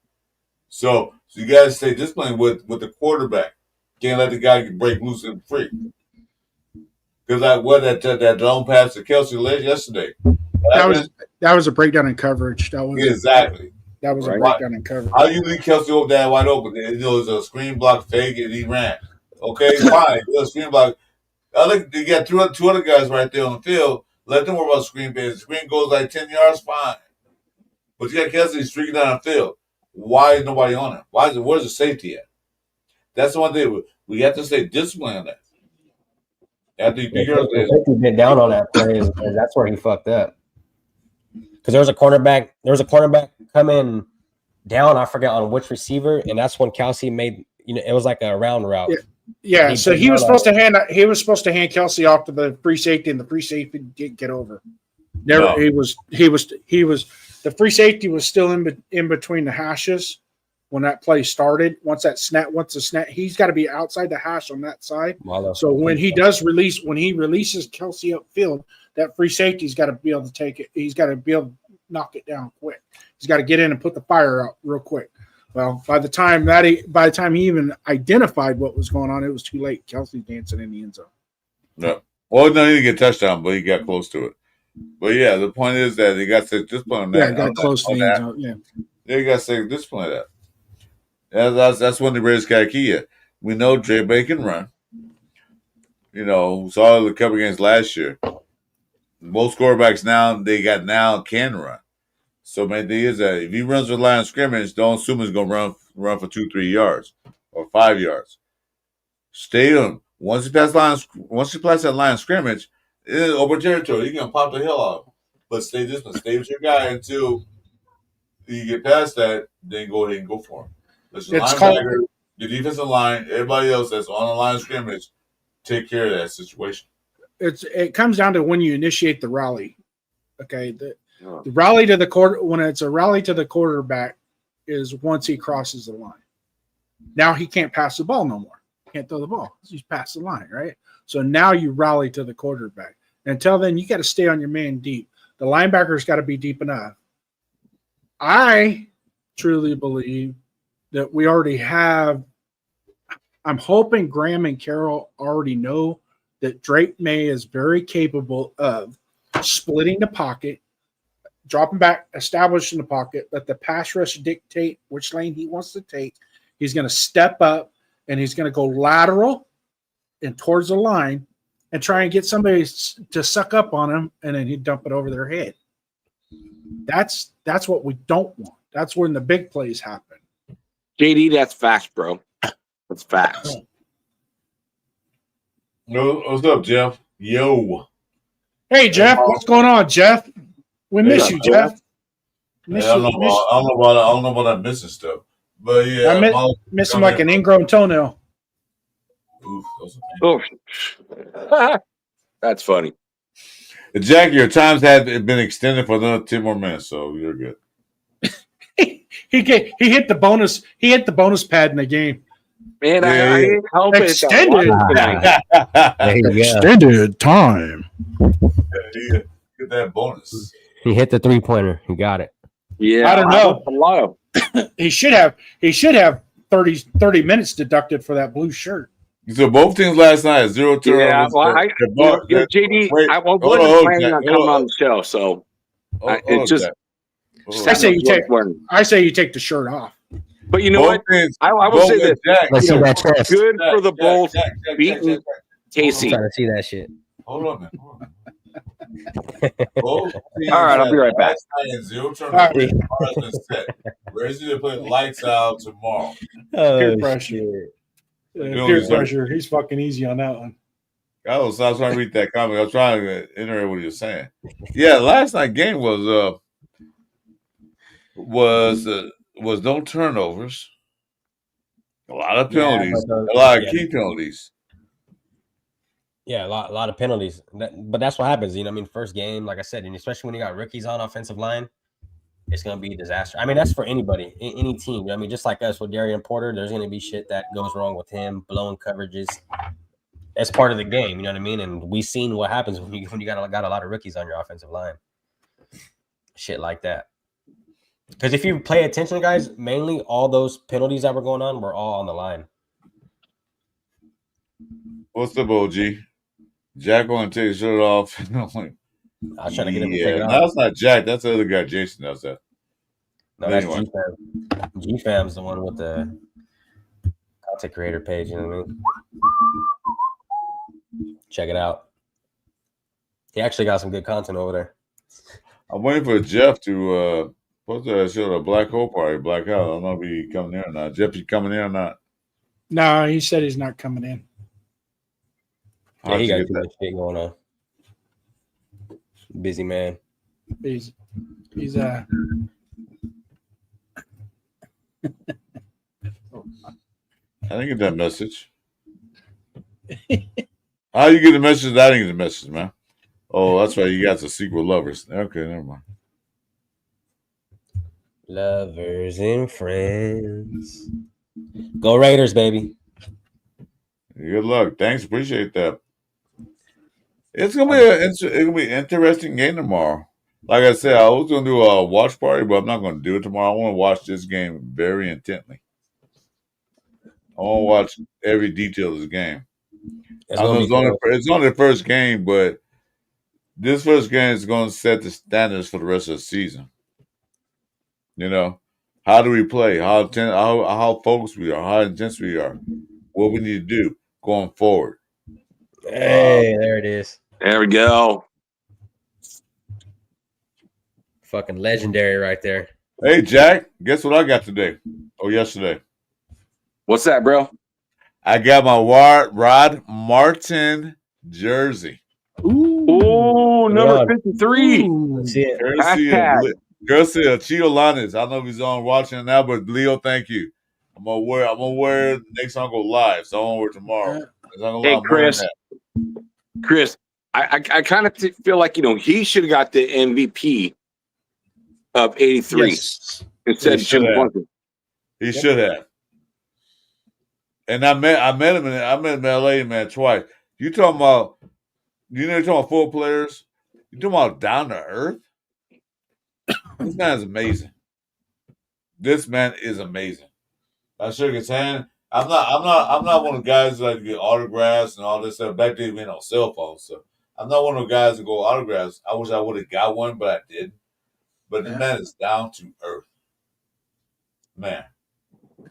So you gotta stay disciplined with the quarterback. Can't let the guy break loose and free. Because that long pass to Kelsey yesterday. That was a breakdown in coverage. That was exactly. That was a breakdown in coverage. How you leave Kelsey over that wide open? It was a screen block fake and he ran. Okay, fine. It was a screen block. You got two other guys right there on the field. Let them worry about screen base. The screen goes like 10 yards, fine. But you got Kelsey streaking down the field. Why is nobody on him? Where's the safety at? That's the one thing we have to stay disciplined on that. After you been down on that play, and that's where he fucked up. Because there was a cornerback coming down. I forget on which receiver, and that's when Kelsey made. It was like a round route. Yeah. So he was supposed to hand Kelsey off to the free safety, and the free safety didn't get over. He was. The free safety was still in between the hashes when that play started. Once the snap, he's got to be outside the hash on that side. So when he releases Kelsey upfield, that free safety's got to be able to take it. He's got to be able to knock it down quick. He's got to get in and put the fire out real quick. Well, by the time he even identified what was going on, it was too late. Kelsey's dancing in the end zone. No. Well, no, he didn't get a touchdown, but he got close to it. But yeah, the point is that he got to discipline on that. Yeah, got close to the end zone. Yeah. You got to say discipline that. That's one of the greatest key. We know Jay Bay can run. We saw the couple games last year. Most quarterbacks now can run. So main thing is that if he runs with line of scrimmage, don't assume he's gonna run for 2-3 yards or 5 yards. Stay on. Once you pass that line of scrimmage, it's open territory. You're gonna pop the hell out. But stay disciplined. Stay with your guy until you get past that, then go ahead and go for him. Listen, linebacker, the defensive line, everybody else that's on the line of scrimmage, take care of that situation. It comes down to when you initiate the rally. Okay, the rally to the quarter, when it's a rally to the quarterback, is once he crosses the line. Now he can't pass the ball no more. Can't throw the ball. He's past the line, right? So now you rally to the quarterback. Until then, you got to stay on your man deep. The linebacker's got to be deep enough. I truly believe that we already have. I'm hoping Graham and Carroll already know that Drake May is very capable of splitting the pocket, dropping back, establishing the pocket, let the pass rush dictate which lane he wants to take. He's going to step up and he's going to go lateral and towards the line and try and get somebody to suck up on him, and then he'd dump it over their head. That's what we don't want. That's when the big plays happen. JD, that's facts, bro. That's facts. What's up, Jeff? Yo. Hey, Jeff. What's going on, Jeff? We miss you, Jeff. I don't know about that missing stuff. But yeah. I miss him like an ingrown toenail. Oof, that's funny. Jack, your times have been extended for another 10 more minutes, so you're good. He hit the bonus. He hit the bonus pad in the game. Man, I didn't help extended. Extended time. Yeah, get that bonus. He hit the 3-pointer. He got it. Yeah, I don't know. A lot of. He should have 30 minutes deducted for that blue shirt. So both teams last night 0 turnovers. Yeah, well, JD, I wasn't planning on coming on the show, so it's just. I say you take the shirt off. But you know what? I will say this. Let's see that chest. Good for the Bulls beating Casey. I'm trying to see that shit. Hold on, man. Both teams All right, I'll be right back. last night and 0 turnovers. Bar has been set. Ready to play lights out tomorrow. Peer Oh, pressure. shit. Peer pressure. He's fucking easy on that one. I was trying to read that comment. I was trying to iterate what he was saying. Yeah, last night game was no turnovers, a lot of penalties, a lot of key penalties. Yeah, a lot of penalties. But that's what happens. You know, I mean, first game, like I said, and especially when you got rookies on offensive line, it's going to be a disaster. I mean, that's for anybody, any team. You know, I mean, just like us with Darian Porter, there's going to be shit that goes wrong with him, blowing coverages. That's part of the game. You know what I mean? And we've seen what happens when you got a lot of rookies on your offensive line. Shit like that. Because if you pay attention, guys, mainly all those penalties that were going on were all on the line. What's up, OG? Jack want to take his shirt off. I was trying to get him to take it off. That's not Jack. That's the other guy. Jason does that. No, that's G-Fam. G-Fam's the one with the content creator page. You know what I mean? Check it out. He actually got some good content over there. I'm waiting for Jeff to post that shit at a Black Hole Party. Blackout. I don't know if he coming in or not. Jeff, you coming in or not? No, he said he's not coming in. Yeah, he got too much shit going on. Busy man. He's I didn't get that message. How you get the message? I didn't get the message, man. Oh, that's right. You got the secret lovers. Okay, never mind. Lovers and friends. Go Raiders, baby. Good luck. Thanks. Appreciate that. It's gonna be an interesting game tomorrow. Like I said, I was gonna do a watch party, but I'm not gonna do it tomorrow. I want to watch this game very intently. I want to watch every detail of this game. It's only the first game, but this first game is going to set the standards for the rest of the season. You know, how do we play? How focused we are? How intense we are? What we need to do going forward. Hey, there it is. There we go. Fucking legendary right there. Hey, Jack, guess what I got today? Or yesterday? What's that, bro? I got my Rod Martin jersey. Ooh, number 53. Let's see it. Courtesy of Chio Lanes. I don't know if he's on watching now, but Leo, thank you. I'm gonna wear it next time I go live, so I'm gonna wear it tomorrow. Hey, Chris, I kind of feel like, you know, he should have got the MVP of 83 instead of Jim Bunker. He should have. And I met him in LA, man, twice. You're talking about full players. You're talking about down to earth. This man is amazing. This man is amazing. I shook his hand. I'm not one of the guys that get autographs and all this stuff. Back then, we had no cell phones, so I'm not one of the guys that go autographs. I wish I would have got one, but I didn't. But the man is down to earth, man.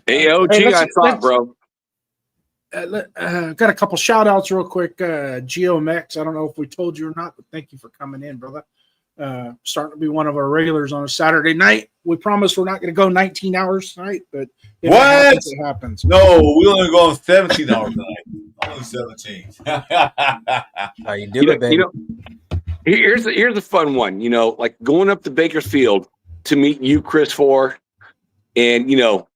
Hey, OG, I thought, bro. Got a couple shout outs real quick. GeoMex, I don't know if we told you or not, but thank you for coming in, brother. Starting to be one of our regulars on a Saturday night. We promise we're not going to go 19 hours tonight, but if it happens. No, we only go 17 hours tonight. Only 17. How you doing, baby? You know, here's a fun one. You know, like going up to Bakersfield to meet you, Chris, and you know,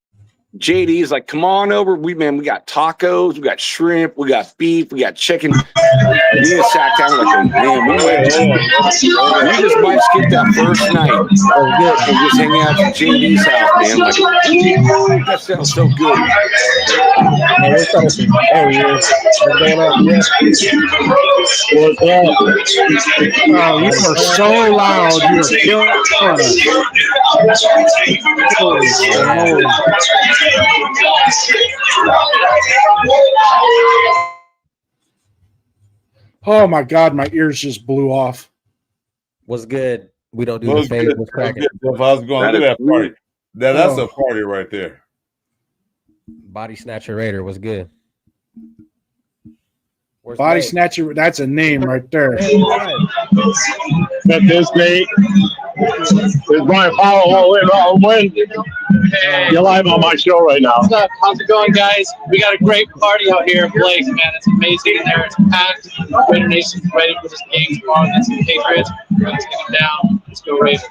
JD's like, come on over. We got tacos, we got shrimp, we got beef, we got chicken. We just sat down like, man, we just might skip that first night and just hang out at JD's house, man. Like, that sounds so good. Oh, you are so loud. You're killing Oh my God, my ears just blew off. What's good? We don't do the face. What's cracking? How's it going? Look at that party. That's a party right there. Body Snatcher Raider was good. Body Snatcher, that's a name right there. Got this, Nate. There's Brian Powell all in on win. You're live on my show right now. What's up? How's it going, guys? We got a great party out here in Blaze, man. It's amazing in there. It's packed. Raider Nation's ready for this game tomorrow against the Patriots. Let's get them down. Let's go Raiders.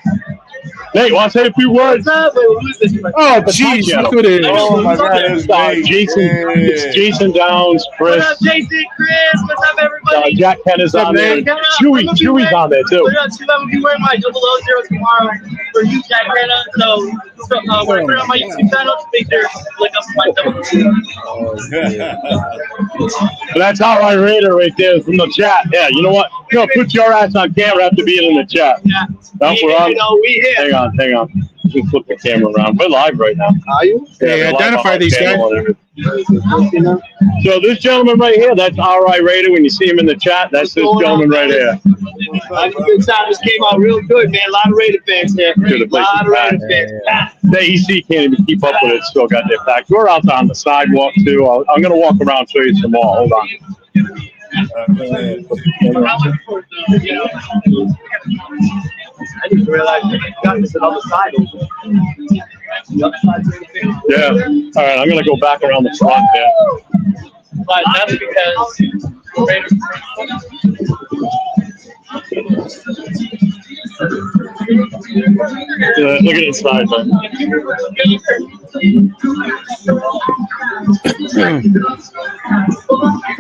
Nate, want to say a few words? Oh, jeez, look who it is. Oh, my God. It's Jason Downs, Chris. What's up, Jason, Chris? What's up, everybody? Jack Pennis on there. Chewy's on there, too. I'm going to be wearing my 000 tomorrow for you, Jack Penna. So when I put it on my YouTube channel, make sure to look up my 000. That's all right, Raider right there from the chat. Yeah, you know what? Put your ass on camera after being in the chat. Yeah. We're on. We hit. Hang on. Just flip the camera around. We're live right now. Are you? Hey, identify these guys. So this gentleman right here, that's R.I. Raider. When you see him in the chat, that's this gentleman right here. Good time. This came out real good, man. A lot of Raider fans here. A lot of Raider fans. The EC can't even keep up with it. Still got their packed. We're out on the sidewalk too. I'm going to walk around and show you some more. Hold on. I didn't realize you got this on the side. Yeah. All right. I'm going to go back around the front there. But that's because Raiders. Look at inside, man.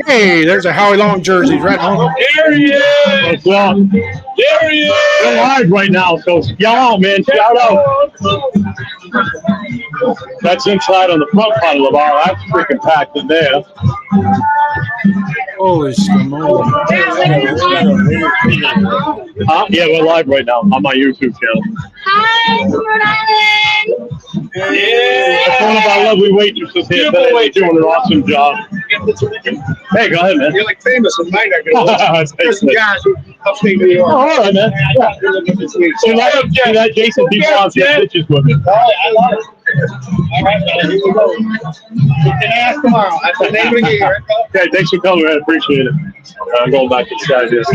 Hey, there's a Howie Long jersey right on. There he is! What's up? There he is! We're live right now, so yell out, man. Shout out. That's inside on the front part of the bar. That's freaking packed in there. Holy smoke. Yeah, we're live right now on my YouTube channel. Hi, Rhode Island. That's one of our lovely waitresses here today. They're doing an awesome job. Hey, go ahead, man. You're like famous in my neck. Thanks, man. Upstate New York. Oh, all right, man. Yeah. See that Jason people wants to get pictures with me. I love it. All right, man. Here we go. You can ask tomorrow. That's the name of the year. Okay, thanks for coming, man. Appreciate it. I'm going back inside here. This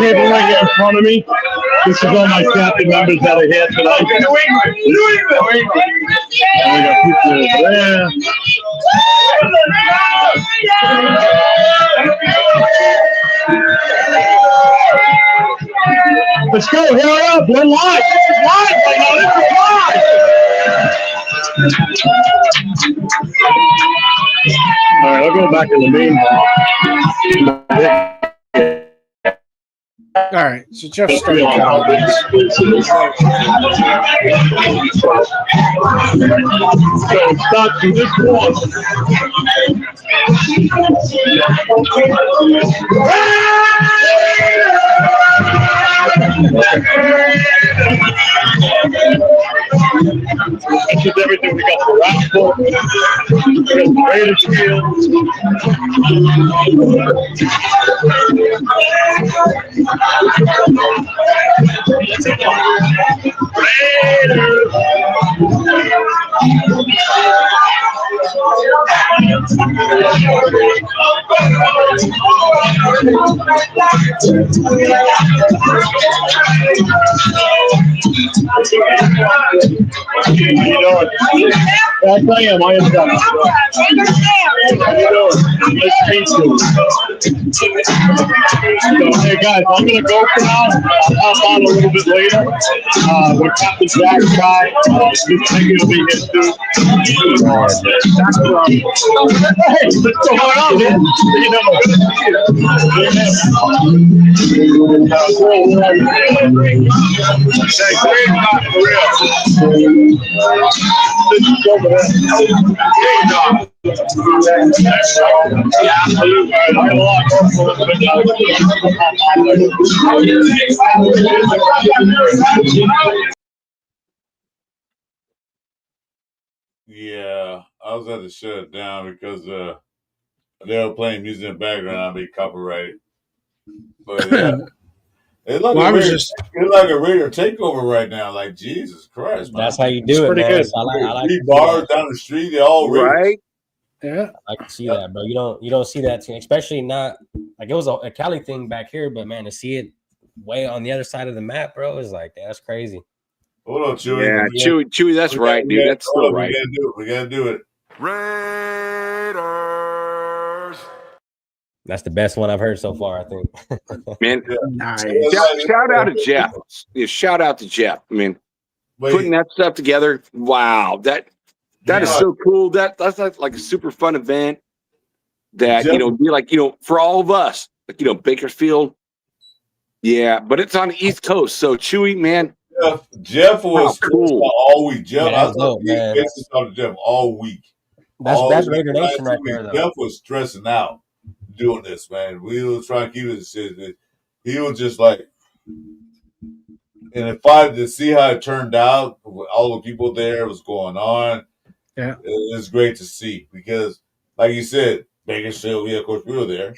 table right here in front of me, this is all my family members that are here tonight. New England. And we got people over there. Let's go, hurry up, we're live. This is live right now, this is live. All right, I'll go back in the main hall. All right, so Jeff started counting. So it starts from this one. This is everything. We got the raffle. We got the Raiders field. How you doing? Yes, I am. I am done. How you doing? Nice to meet you. So, hey guys, I'm gonna go for now. I'll hop on a little bit later. When Captain Jack's guy, this thing will be here too. Hey, what's going on, man? You know, Yeah, I was had to shut it down because they were playing music in the background. I'd be copyrighted. But yeah, it's like, like a Raider takeover right now. Like Jesus Christ, man. That's how you do it, pretty man. good. I like Three bars down the street. They all Raiders. Right? Yeah. I can see that, bro. You don't see that, especially not like it was a Cali thing back here, but man, to see it way on the other side of the map, bro, is like that's crazy. Hold on, Chewy. Yeah, Chewy, that's right, dude. That's still right. We gotta do it. Raiders. That's the best one I've heard so far, I think. Man, Nice. shout out to Jeff. Yeah, shout out to Jeff. I mean, putting that stuff together. Wow, that is so cool. That's like a super fun event that be like for all of us, like Bakersfield. Yeah, but it's on the East Coast, so Chewy, man. Jeff was cool all week. Jeff, Yeah, I thought talking to Jeff all week. That's Raider Nation right there, though. Jeff was stressing out doing this, man. We were trying to keep it. He was just like, and if I to see how it turned out, all the people there, was going on. Yeah, it was great to see because, like you said, Bakersfield. Yeah, of course we were there.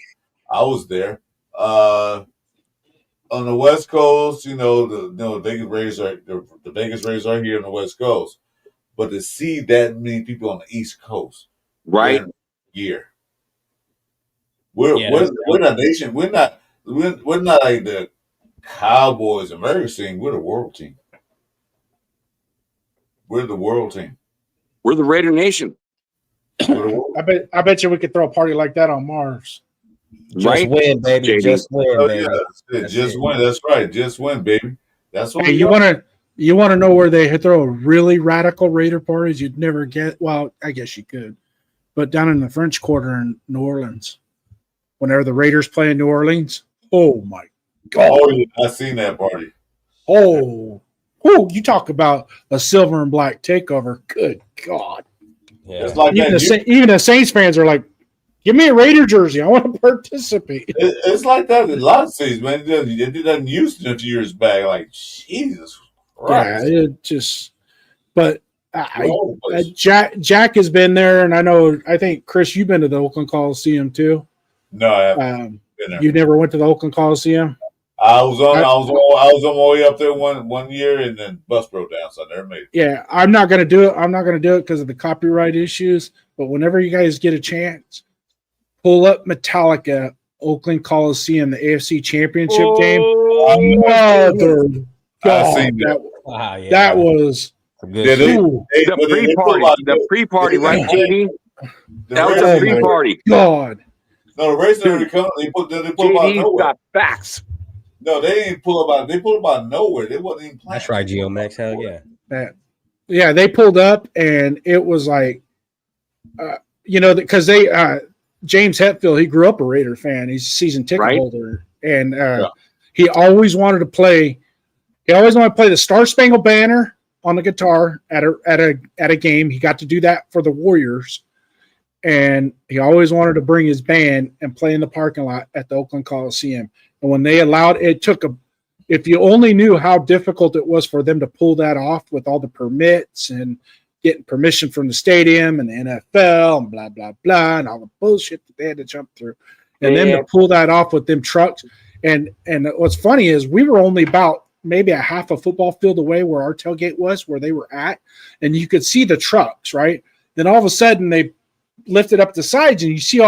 I was there. On the West Coast, the Vegas Raiders are the Vegas Raiders are here on the West Coast, but to see that many people on the East Coast, right? We're not nation. We're not like the Cowboys American team. We're the world team. We're the world team. We're the Raider Nation. I bet you we could throw a party like that on Mars. Just win, baby. JD. Just win, baby. Yeah, just win. That's right. Just win, baby. That's what you want to know where they throw really radical Raider parties you'd never get. Well, I guess you could, but down in the French Quarter in New Orleans, whenever the Raiders play in New Orleans, oh my God! Oh, yeah, I've seen that party. Oh, you talk about a silver and black takeover. Good God! Yeah. It's like even the Saints fans are like, give me a Raider jersey. I want to participate. It's like that in a lot of cities, man. They did that in Houston a few years back. Like, Jesus Christ. Yeah, it just, but Jack has been there, and I think, Chris, you've been to the Oakland Coliseum too. No, I haven't been there. You never went to the Oakland Coliseum? I was on my way up there one year, and then bus broke down, so I never made it. Yeah, I'm not going to do it. I'm not going to do it because of the copyright issues, but whenever you guys get a chance, pull up Metallica, Oakland Coliseum, the AFC Championship game. I seen that. Wow, yeah. That was the pre-party, right, JD? That was a pre-party. God. No, the race never come. They pull up out nowhere. Got facts. No, they didn't pull up out. They pulled up out nowhere. They wasn't even playing. That's right, Geomax. Hell yeah. Yeah, they pulled up, and it was like, because they James Hetfield, he grew up a Raider fan. He's a season ticket holder, and he always wanted to play. He always wanted to play the Star Spangled Banner on the guitar at a game. He got to do that for the Warriors, and he always wanted to bring his band and play in the parking lot at the Oakland Coliseum. And when they allowed, if you only knew how difficult it was for them to pull that off with all the permits and getting permission from the stadium and the NFL and blah, blah, blah, and all the bullshit that they had to jump through. And then to pull that off with them trucks. And what's funny is we were only about maybe a half a football field away where our tailgate was, where they were at. And you could see the trucks, right? Then all of a sudden they lifted up the sides and you see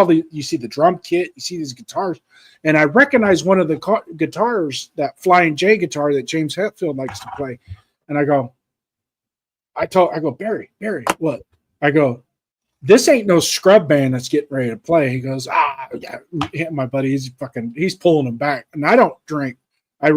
the drum kit, you see these guitars. And I recognize one of the guitars, that Flying J guitar that James Hetfield likes to play. And I go, Barry, what? I go, this ain't no scrub band that's getting ready to play. He goes, yeah, my buddy, he's pulling him back. And I don't drink. I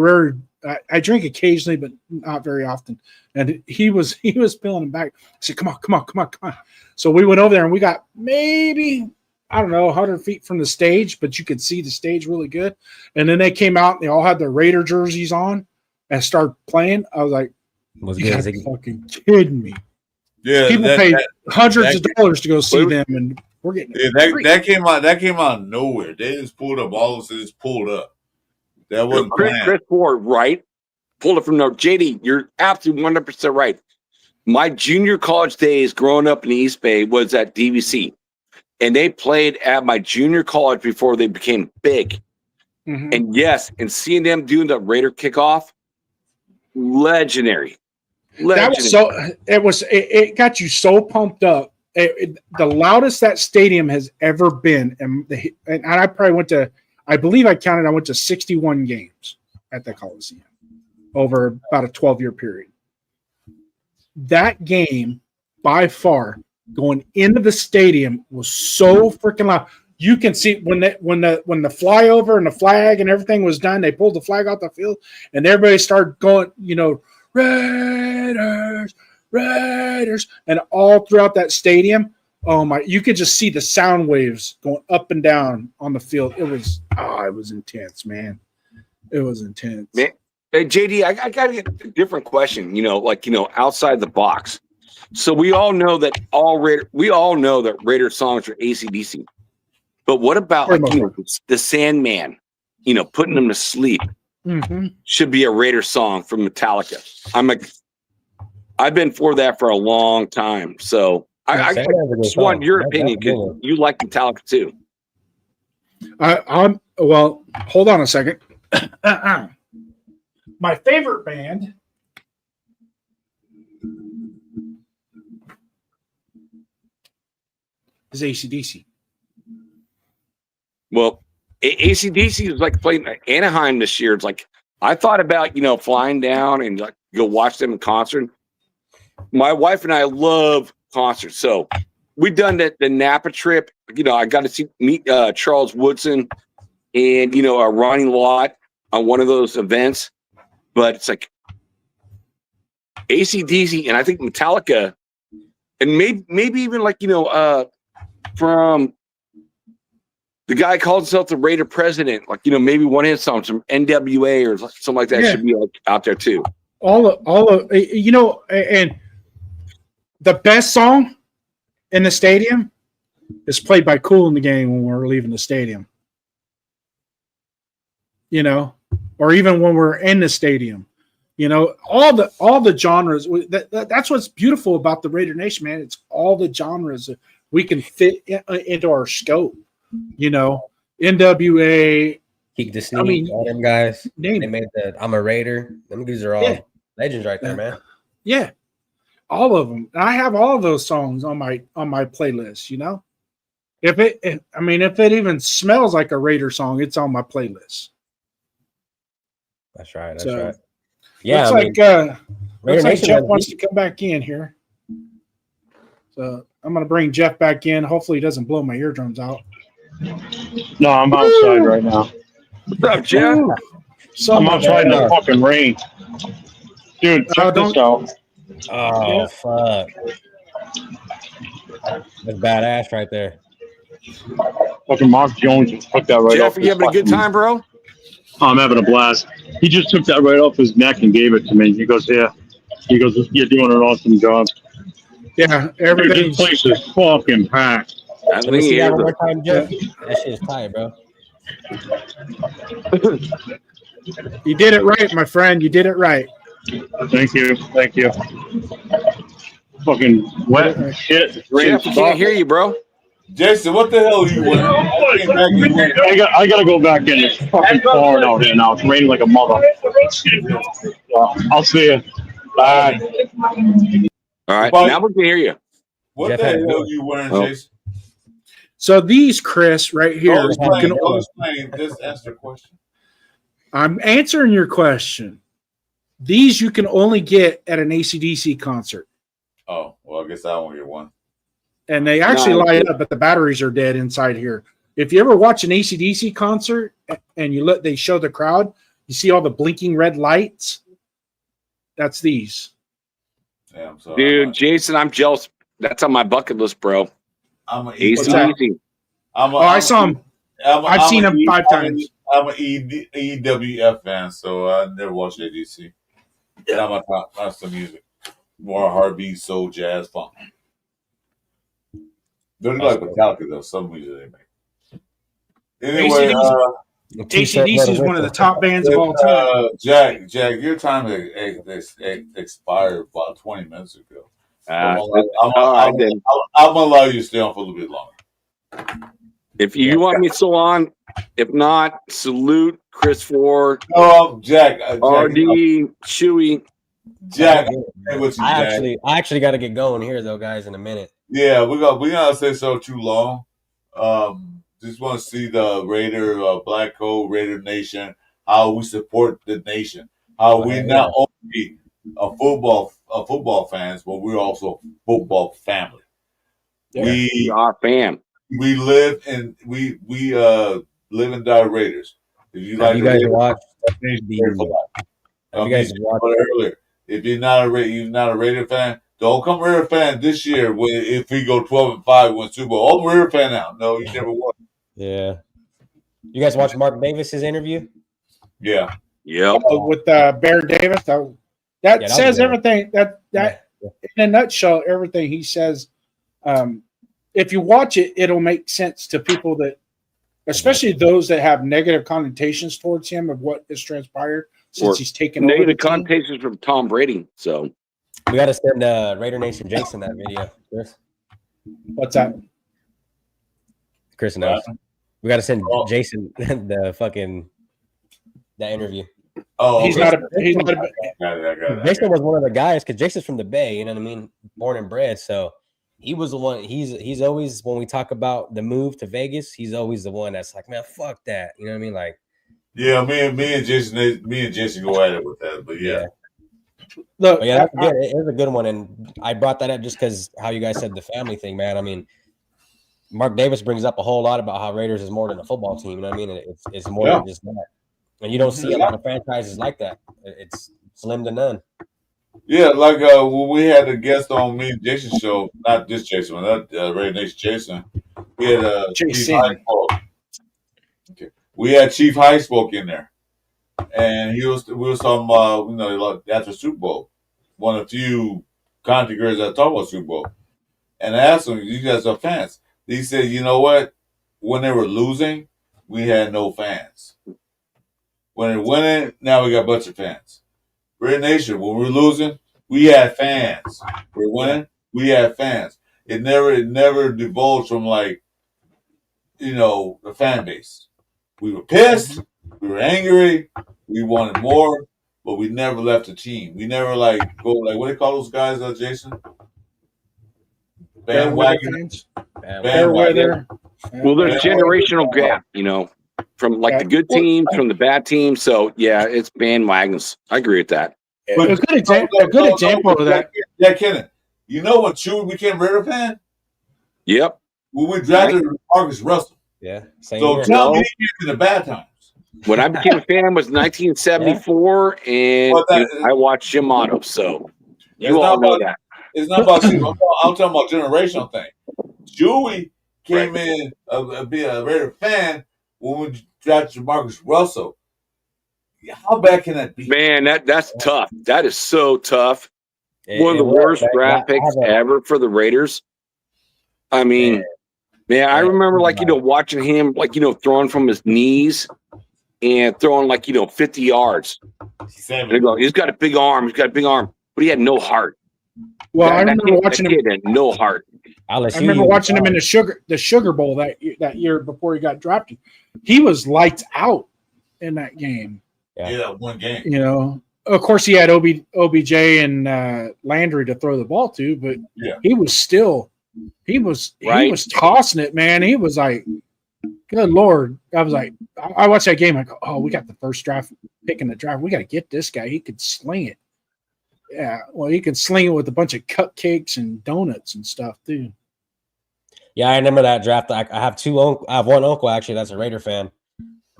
drink occasionally, but not very often. And he was pulling him back. I said, come on. So we went over there and we got maybe, I don't know, 100 feet from the stage, but you could see the stage really good. And then they came out and they all had their Raider jerseys on and started playing. I was like, you gotta be fucking kidding me. Yeah, people paid hundreds of dollars to go see them, and we're getting that came out. That came out of nowhere. They just pulled up. All of us just pulled up. That wasn't Chris Ford, right? Pulled it from there. JD, you're absolutely 100% right. My junior college days growing up in the East Bay was at DVC, and they played at my junior college before they became big. Mm-hmm. And yes, and seeing them doing the Raider kickoff, legendary. That was it got you so pumped up. The loudest that stadium has ever been, and I probably went to, I believe I went to 61 games at the Coliseum over about a 12-year period. That game, by far, going into the stadium was so freaking loud. You can see when the flyover and the flag and everything was done, they pulled the flag off the field, and everybody started going, Raiders, Raiders, and all throughout that stadium. Oh my! You could just see the sound waves going up and down on the field. It was intense, man. It was intense. Man, hey, JD, I got a different question. Outside the box. So we all know that Raider songs are AC/DC. But what about the Sandman? Putting them to sleep should be a Raider song from Metallica. I've been for that for a long time. So I just want your opinion because you like Metallica too. Well, hold on a second. My favorite band is AC/DC. Well, AC/DC is like playing Anaheim this year. It's like I thought about flying down and go watch them in concert. My wife and I love concerts, so we done the Napa trip. I got to meet Charles Woodson and Ronnie Lott on one of those events. But it's like AC/DC, and I think Metallica, and maybe even from the guy called himself the Raider president, maybe one of his songs from NWA or something like that should be out there too. All of and the best song in the stadium is played by Kool in the Gang when we're leaving the stadium. Or even when we're in the stadium. All the genres. That's what's beautiful about the Raider Nation, man. It's all the genres that we can fit into our scope. NWA, Keek the Sneak, all them guys. They made the I'm a Raider. Them dudes are all legends right there, man. Yeah, all of them. I have all of those songs on my playlist. If it even smells like a Raider song, it's on my playlist. That's right. That's right. Yeah, looks like Jeff wants to come back in here. So I'm going to bring Jeff back in. Hopefully he doesn't blow my eardrums out. No, I'm outside right now. What's up, Jeff? I'm outside in the fucking rain. Dude, check this out. Oh, fuck. That's badass right there. Fucking Mark Jones just took that right Jeff, off. are you having a good time, bro? I'm having a blast. He just took that right off his neck and gave it to me. He goes, yeah. He goes, you're doing an awesome job. Yeah, this place is fucking packed. I think he is. That shit is tight, bro. You did it right, my friend. You did it right. Thank you. Thank you. Fucking wet shit. Jeff, I can't hear you, bro. Jason, what the hell are you wearing? I gotta go back in. It's fucking pouring out here now. It's raining like a mother. I'll see you. Bye. All right, now we can hear you. What the hell are you wearing, Jason? So these, Chris, right here. Explain. Just answer the question. I'm answering your question. These you can only get at an AC/DC concert. Oh, well, I guess I won't get one. And they actually light up, but the batteries are dead inside here. If you ever watch an AC/DC concert and they show the crowd, you see all the blinking red lights. That's these. Yeah, I'm sorry. Dude, Jason, I'm jealous. That's on my bucket list, bro. I'm an AC/DC. I saw him. I've seen him 5 times. I'm an EWF fan, so I never watched ADC. Yeah, I'm not some music. More heartbeat, soul, jazz, funk. They're like Metallica, though. Some music they make. Anyway, AC/DC is one of the top bands of all time. Jack, your time expired about 20 minutes ago. I'm gonna allow you to stay on for a little bit longer. If you want me still on, if not, salute Chris Ford. Oh, Jack, RD, Chewy. Jack, I actually got to get going here though, guys, in a minute. Yeah, we gotta say so too long. Just want to see the Black Hole Raider Nation, how we support the nation, how we not only football fans, but we're also a football family. Yeah. We are fam. We live and we live and die Raiders. If you Have like you the guys Raiders, watched change the? the for life. Have you guys watched? Earlier, if you're not a Raider fan, don't come Raider fan this year. If we go 12-5, win Super Bowl, I'm a Raider fan now. No, you never won. Yeah. You guys watch Mark Davis's interview? Yeah. Yep. With Bear Davis, that says everything. That in a nutshell, everything he says. If you watch it, it'll make sense to people that, especially those that have negative connotations towards him of what has transpired since he's taken over. Negative connotations from Tom Brady. So we got to send Raider Nation Jason that video, Chris. What's that? Chris knows. We got to send Jason the that interview. Oh, he's not a. He's not a. Jason was one of the guys because Jason's from the Bay. You know what I mean? Born and bred. So he was the one. He's always, when we talk about the move to Vegas, he's always the one that's like, man, fuck that. You know what I mean? Like, yeah, me and Jason go at it with that. But yeah. Look, yeah, it was a good one, and I brought that up just because how you guys said the family thing, man. I mean, Mark Davis brings up a whole lot about how Raiders is more than a football team. You know what I mean? It's more than just that, and you don't see a lot of franchises like that. It's slim to none. Yeah, like when we had a guest on me and Jason's show, not this Jason, not Raider Nation Jason. We had Chief Highspoke. Okay. We had Chief Highspoke in there, and we was talking about after Super Bowl, one of the few content creators that talk about Super Bowl, and I asked him, "You guys are fans?" He said, "You know what? When they were losing, we had no fans. When they're winning, now we got a bunch of fans." Raider Nation, when we're losing, we had fans. We're winning, we had fans. It never divulged from the fan base. We were pissed, we were angry, we wanted more, but we never left the team. We never what do you call those guys, Jason? Bandwagon. Bandwagon. Well, there's generational gap, from the good teams, from the bad teams. So yeah, it's bandwagons. I agree with that. But a good example of that. Yeah, Kenan. You know when Chewy became Raider fan? Yep. When we drafted Marcus Russell. Yeah. So tell me in the bad times. When I became a fan was 1974, and I watched Jim Otto. So you all know that. It's not about I'm talking about generational thing. Chewy came in be a Raider fan when we drafted Marcus Russell. How bad can that be? Man, that's tough. That is so tough. One of the worst draft picks ever for the Raiders. I mean, man, I remember watching him throwing from his knees and throwing 50 yards. He's got a big arm. But he had no heart. Well, I remember watching him. Had no heart. I remember watching him in the Sugar Bowl that year before he got drafted. He was lights out in that game. Yeah, one game. Of course he had OBJ and Landry to throw the ball to, but he was he was tossing it, man. He was like, good Lord. I was like, I watched that game. I go, oh, we got the first draft pick in the draft. We got to get this guy. He could sling it. Yeah, well, he could sling it with a bunch of cupcakes and donuts and stuff too. Yeah, I remember that draft. I have one uncle actually that's a Raider fan.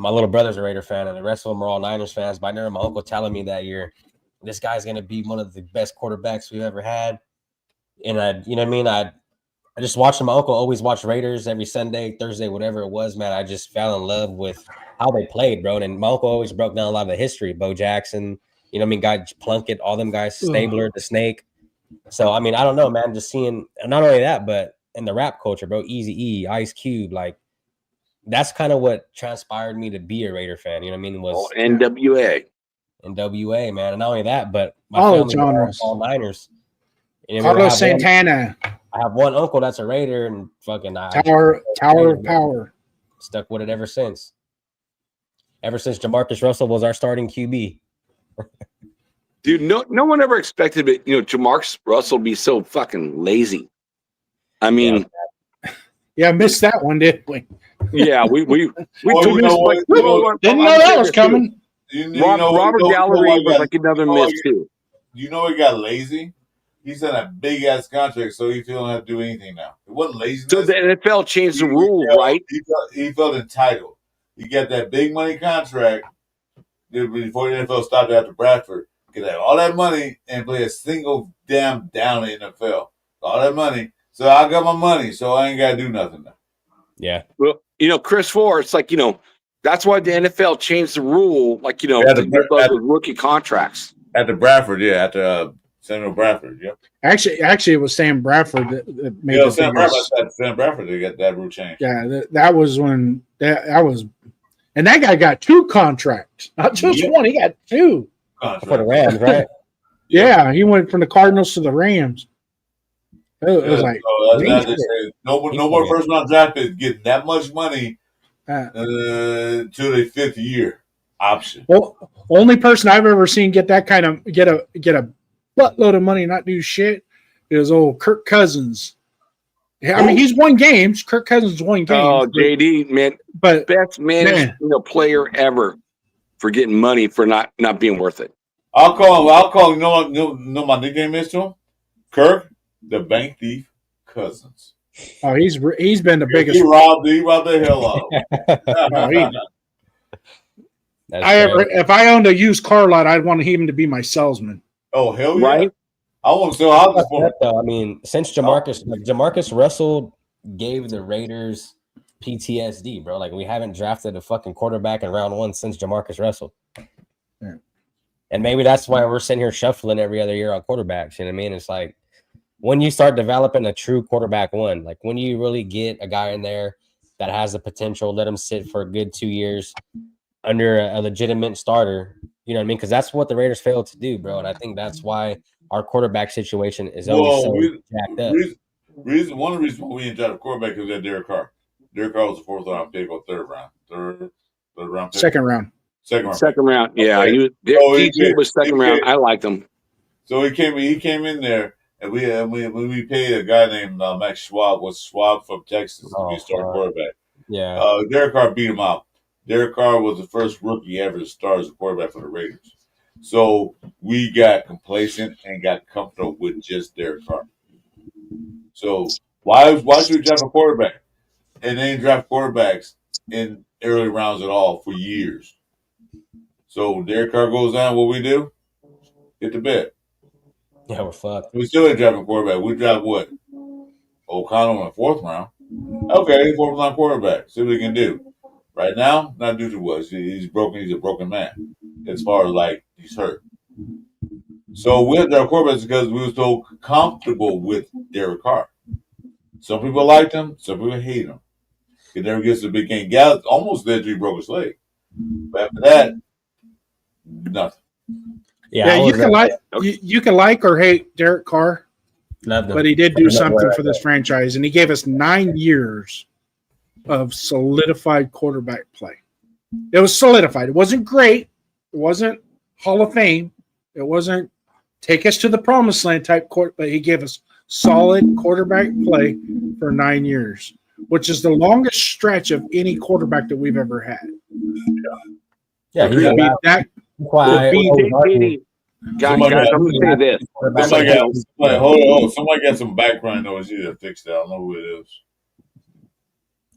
My little brother's a Raider fan, and the rest of them are all Niners fans. But I remember my uncle telling me that year, this guy's going to be one of the best quarterbacks we've ever had. And I just watched my uncle always watch Raiders every Sunday, Thursday, whatever it was, man. I just fell in love with how they played, bro. And my uncle always broke down a lot of the history. Bo Jackson, Guy Plunkett, all them guys, Stabler, the Snake. So, I don't know, man, just seeing, and not only that, but in the rap culture, bro, Eazy-E, Ice Cube, that's kind of what transpired me to be a Raider fan. You know what I mean? Was NWA, man. And not only that, but my family genres. All Niners. Carlos Santana. I have one uncle that's a Raider, and fucking Tower of Power. Stuck with it ever since. Ever since Jamarcus Russell was our starting QB. Dude, no one ever expected it. Jamarcus Russell be so fucking lazy. I mean, Yeah, missed that one, didn't we? yeah, we Well, took you know this. what? Didn't know that was coming. Robert Gallery was like another miss too. You know he got lazy. He's in a big ass contract, so he don't have to do anything now. It wasn't laziness. So the NFL changed the rule, right? He felt entitled. He got that big money contract before the NFL stopped after Bradford. Get that all that money and play a single damn down in the NFL. All that money. So I got my money, so I ain't got to do nothing now. Yeah. Well, Chris Ford, it's like, that's why the NFL changed the rule, like, to give those rookie contracts. After Bradford, yeah, after Samuel Bradford, yeah. Actually, it was Sam Bradford that made the Sam Bradford to get that rule changed. Yeah, that was when that was, and that guy got 2 contracts, not just one. He got 2 for the Rams, right? Yeah, he went from the Cardinals to the Rams. It was like no more first round draft picks getting that much money to the 5th year option. Well, only person I've ever seen get that kind of get a buttload of money and not do shit is old Kirk Cousins. Yeah, I mean he's won games. Kirk Cousins won games. Oh, JD, man, but best managed player ever for getting money for not being worth it. I'll call. You know my nickname is to him, Kirk, the bank thief Cousins. Oh, he's been the biggest. He robbed the hell out of him. If I owned a used car lot, I'd want him to be my salesman. Oh hell yeah! Right? I want to sell houses for him. I mean, since Jamarcus Russell gave the Raiders PTSD, bro. Like we haven't drafted a fucking quarterback in round 1 since Jamarcus Russell. Yeah. And maybe that's why we're sitting here shuffling every other year on quarterbacks. You know what I mean? It's like when you start developing a true quarterback one, like when you really get a guy in there that has the potential, let him sit for a good 2 years under a legitimate starter. You know what I mean? Because that's what the Raiders failed to do, bro. And I think that's why our quarterback situation is always jacked up. One of the reasons why we didn't draft a quarterback is that Derek Carr. Derek Carr was a 4th round pick or third round pick. Second round. Yeah, okay. he was second round. I liked him. So he came in there, and we paid a guy named Max Schwab. Was Schwab from Texas to be starting quarterback? Yeah. Derek Carr beat him out. Derek Carr was the first rookie ever to start as a quarterback for the Raiders. So we got complacent and got comfortable with just Derek Carr. So why should we draft a quarterback? And they didn't draft quarterbacks in early rounds at all for years. So Derek Carr goes down, what we do? Get to bed. Yeah, we're fucked. We still ain't drafting a quarterback. We draft what? O'Connell in the 4th round. Okay, 4th round quarterback. See what he can do. Right now, not due to what. He's broken. He's a broken man. As far as like he's hurt. So we had our quarterbacks because we were so comfortable with Derek Carr. Some people liked him. Some people hate him. He never gets a big game. Gallup almost did till he broke his leg. But after that, nothing. Yeah, you can like or hate Derek Carr, but he did do something for this franchise, and he gave us 9 years of solidified quarterback play. It was solidified. It wasn't great. It wasn't Hall of Fame. It wasn't take us to the promised land type court, but he gave us solid quarterback play for 9 years, which is the longest stretch of any quarterback that we've ever had. Yeah, he's that. Guys, I'm going to say this. Somebody got some background noise. You need to fix that. I don't know who it is.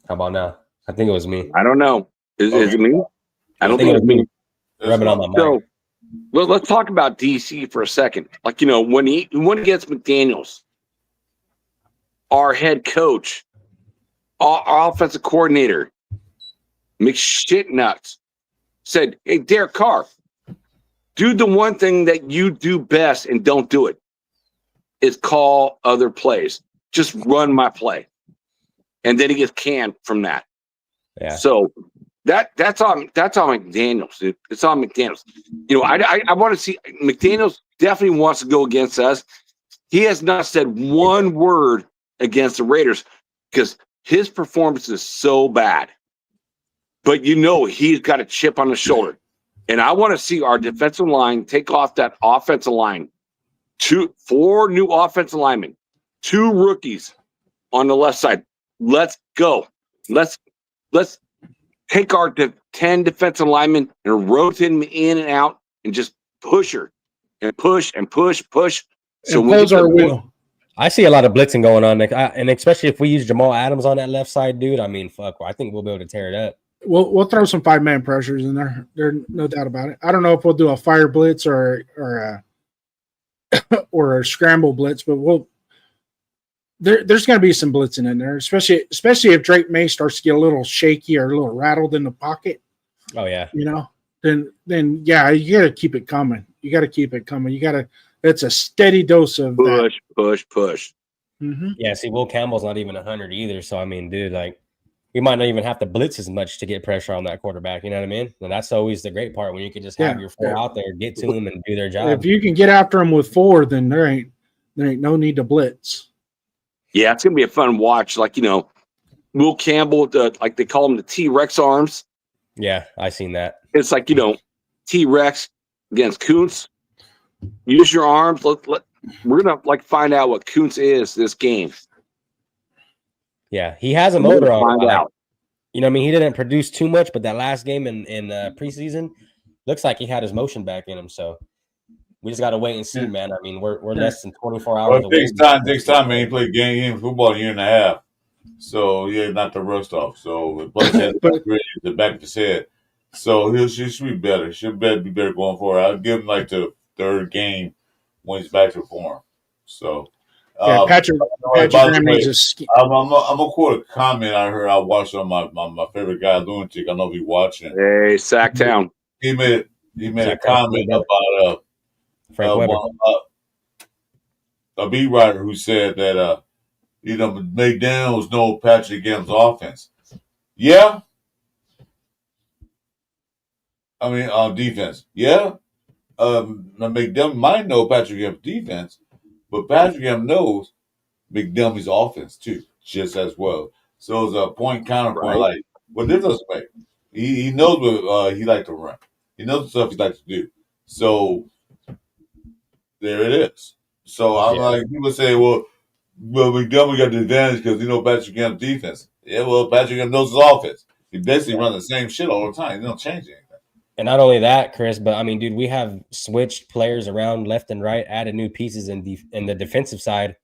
How about now? I think it was me. I don't know. Is it me? I don't think it was me. Rubbing on my mic. So, let's talk about DC for a second. Like, when he went against McDaniels, our head coach, our offensive coordinator, McShitnuts, said, hey, Derek Carr, do the one thing that you do best and don't do it, is call other plays. Just run my play. And then he gets canned from that. Yeah. So that's on McDaniels, dude. It's on McDaniels. I want to see McDaniels definitely wants to go against us. He has not said one word against the Raiders because his performance is so bad. But he's got a chip on his shoulder. And I want to see our defensive line take off that offensive line. 4 new offensive linemen, 2 rookies, on the left side. Let's go. Let's take our 10 defensive linemen and rotate them in and out and just push her and push and push. So close our wheel. I see a lot of blitzing going on, Nick, and especially if we use Jamal Adams on that left side, dude. I mean, fuck, I think we'll be able to tear it up. We'll throw some 5-man pressures in there. There's no doubt about it. I don't know if we'll do a fire blitz or a scramble blitz, but there's going to be some blitzing in there, especially if Drake May starts to get a little shaky or a little rattled in the pocket. Oh yeah, then yeah, you got to keep it coming. You got to keep it coming. It's a steady dose of push. Mm-hmm. Yeah, see, Will Campbell's not even 100 either. So I mean, dude, like we might not even have to blitz as much to get pressure on that quarterback. You know what I mean? And that's always the great part when you can just have your 4 out there, get to them, and do their job. If you can get after them with 4, then there ain't no need to blitz. Yeah, it's gonna be a fun watch. Like Will Campbell, like they call him the T-Rex arms. Yeah, I seen that. It's like T-Rex against Kuntz. Use your arms. We're gonna find out what Kuntz is this game. Yeah, he has a motor on. Find out. You know, what I mean, he didn't produce too much, but that last game in preseason looks like he had his motion back in him. So we just got to wait and see, man. I mean, we're less than 24 hours away. It takes time, man. He played game football a year and a half, so yeah, not the rust off. So the back of his head, so he should be better. Should be better going forward. I'll give him like the 3rd game when he's back to form. So. Yeah, Patrick Graham needs I'm gonna quote a comment I watched on my favorite guy, Lunatic. I don't know if he's watching. Hey, Sacktown. He made a comment about Frank Weber. A beat writer who said that McDaniels know Patrick Graham's offense. Yeah. I mean, defense. Yeah. McDaniels might know Patrick Graham's defense. But Patrick Graham knows McDermott's offense too, just as well. So it's a point counterpoint. Right. Like, what difference does it make? He knows what he likes to run. He knows the stuff he likes to do. So there it is. So I'm like, people say, well, McDermott got the advantage because Patrick Graham's defense. Yeah, well, Patrick Graham knows his offense. He basically runs the same shit all the time. He don't change anything. And not only that, Chris, but I mean, dude, we have switched players around left and right, added new pieces in the defensive side.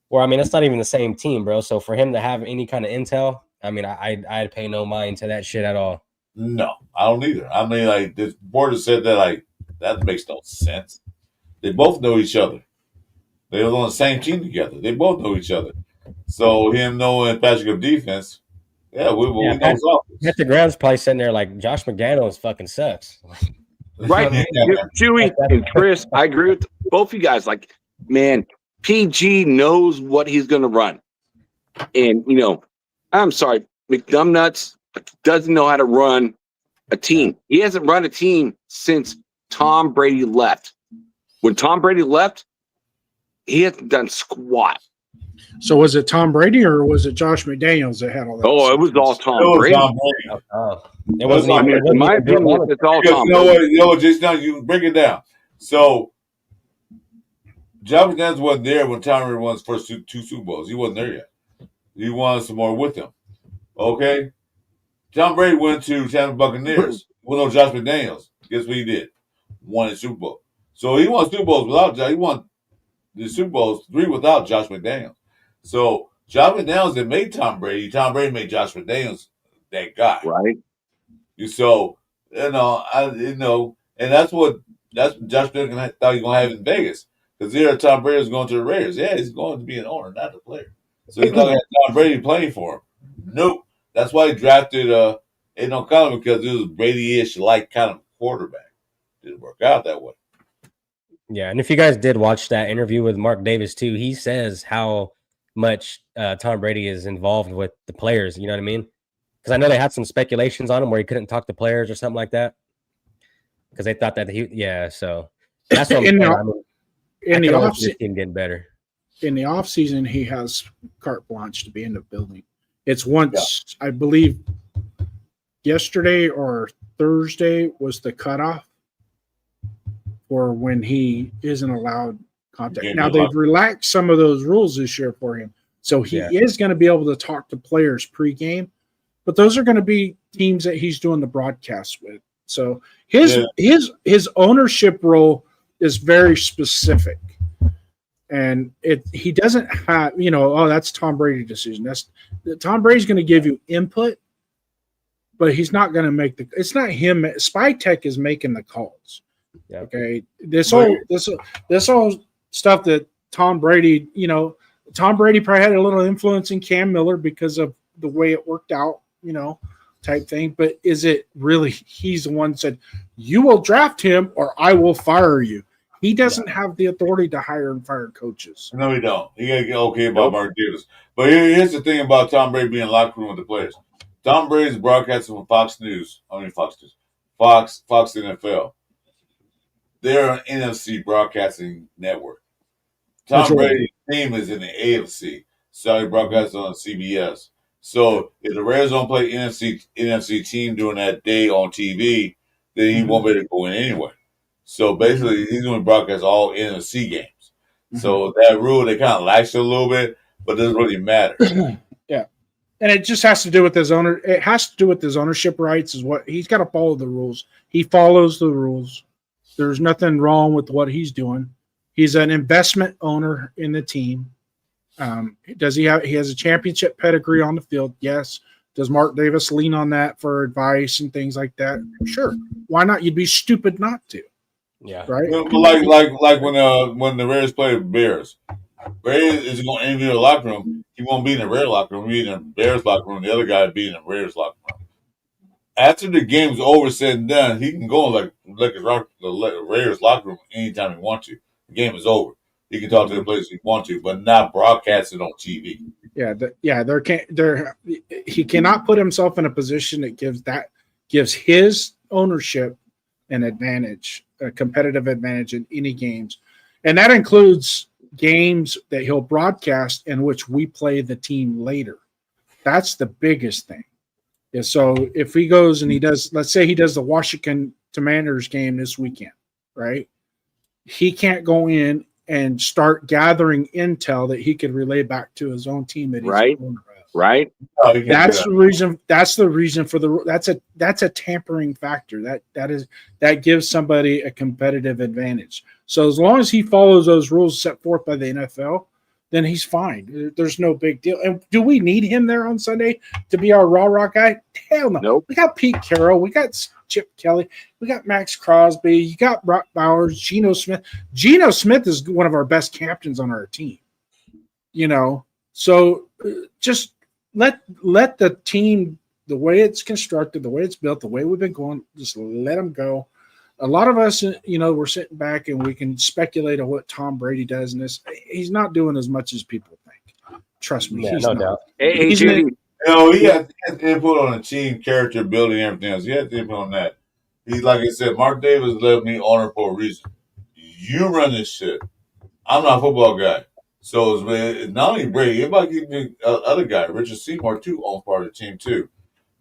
Where I mean, it's not even the same team, bro. So for him to have any kind of intel, I mean, I'd pay no mind to that shit at all. No, I don't either. I mean, like this board has said that, like that makes no sense. They both know each other. They were on the same team together. They both know each other. So him knowing Patrick of defense, yeah, we know his offense. Patrick Graham's probably sitting there like Josh McDaniels fucking sucks. Right. Chewy and Chris, I agree with both you guys. Like, man, PG knows what he's going to run. And, I'm sorry, McDumbnuts doesn't know how to run a team. He hasn't run a team since Tom Brady left. When Tom Brady left, he hasn't done squat. So was it Tom Brady or was it Josh McDaniels that had all that? Oh, it was all Tom Brady. It wasn't even, in my opinion, it's all Tom Brady. Just now you break it down. So Josh McDaniels wasn't there when Tom Brady won his first two Super Bowls. He wasn't there yet. He wanted some more with him. Okay? Tom Brady went to Tampa Buccaneers. Well, no, Josh McDaniels. Guess what he did? Won a Super Bowl. So he won Super Bowls without Josh. He won the Super Bowls 3 without Josh McDaniels. So Josh McDaniels didn't make Tom Brady. Tom Brady made Josh McDaniels that guy. Right. So, and that's what Josh McDaniels thought he was going to have in Vegas. Because there Tom Brady was going to the Raiders. Yeah, he's going to be an owner, not a player. So he thought he had Tom Brady playing for him. Nope. That's why he drafted Aiden O'Connell, because it was Brady-ish like kind of quarterback. Didn't work out that way. Yeah, and if you guys did watch that interview with Mark Davis too, he says how much Tom Brady is involved with the players. You know what I mean? Because I know they had some speculations on him where he couldn't talk to players or something like that. Because they thought that so that's what I'm saying. In the offseason, getting better. In the offseason, he has carte blanche to be in the building. It's once, I believe, yesterday or Thursday was the cutoff for when he isn't allowed contact. Now, they've relaxed some of those rules this year for him. So he is going to be able to talk to players pregame, but those are going to be teams that he's doing the broadcast with. So his ownership role is very specific, and he doesn't have, that's Tom Brady's decision. Tom Brady's going to give you input, but he's not going to it's not him. Spy Tech is making the calls. Yeah. Okay. This whole stuff that Tom Brady probably had a little influence in Cam Miller because of the way it worked out, type thing. But is it really he's the one that said, you will draft him or I will fire you? He doesn't have the authority to hire and fire coaches. No, he don't. He got to get okay about Mark Davis. But here's the thing about Tom Brady being in the locker room with the players. Tom Brady's broadcasting from Fox NFL. They're an NFC broadcasting network. Tom Brady's team is in the AFC. So he broadcasts on CBS. So if the Raiders don't play NFC team during that day on TV, then he won't be able to go in anyway. So basically, he's going to broadcast all NFC games. So that rule, they kind of lax it a little bit, but it doesn't really matter. Yeah. And it just has to do with his owner. It has to do with his ownership rights. Is what he's got to follow the rules. He follows the rules. There's nothing wrong with what he's doing. He's an investment owner in the team. Does he have? He has a championship pedigree on the field. Yes. Does Mark Davis lean on that for advice and things like that? Sure. Why not? You'd be stupid not to. Yeah. Right. Like when the Raiders play the Bears, Raiders is going to interview the locker room. He won't be in the Raiders locker room. He'll be in the Bears locker room. The other guy will be in the Raiders locker room. After the game's over, said and done, he can go in the Raiders locker room anytime he wants to. The game is over. He can talk to the players if he wants to, but not broadcast it on TV. He cannot put himself in a position that gives his ownership an advantage, a competitive advantage in any games. And that includes games that he'll broadcast in which we play the team later. That's the biggest thing. Yeah, so if he goes and let's say he does the Washington Commanders game this weekend, right? He can't go in and start gathering intel that he could relay back to his own team. Right. That's the reason. That's the reason for that's a tampering factor. That gives somebody a competitive advantage. So as long as he follows those rules set forth by the NFL, then he's fine. There's no big deal. And do we need him there on Sunday to be our rah-rah guy? Hell no. Nope. We got Pete Carroll. We got Chip Kelly. We got Max Crosby. You got Brock Bowers, Geno Smith. Geno Smith is one of our best captains on our team. So just let the team, the way it's constructed, the way it's built, the way we've been going, just let them go. A lot of us, we're sitting back and we can speculate on what Tom Brady does in this. He's not doing as much as people think. Trust me. Yeah, he's no not. doubt. Hey, Judy. He has input on the team, character building, everything else. He has input on that. He's like I said, Mark Davis left me owner for a reason. You run this shit. I'm not a football guy. So it's not only Brady, everybody keep the other guy, Richard Seymour, too, owns part of the team, too.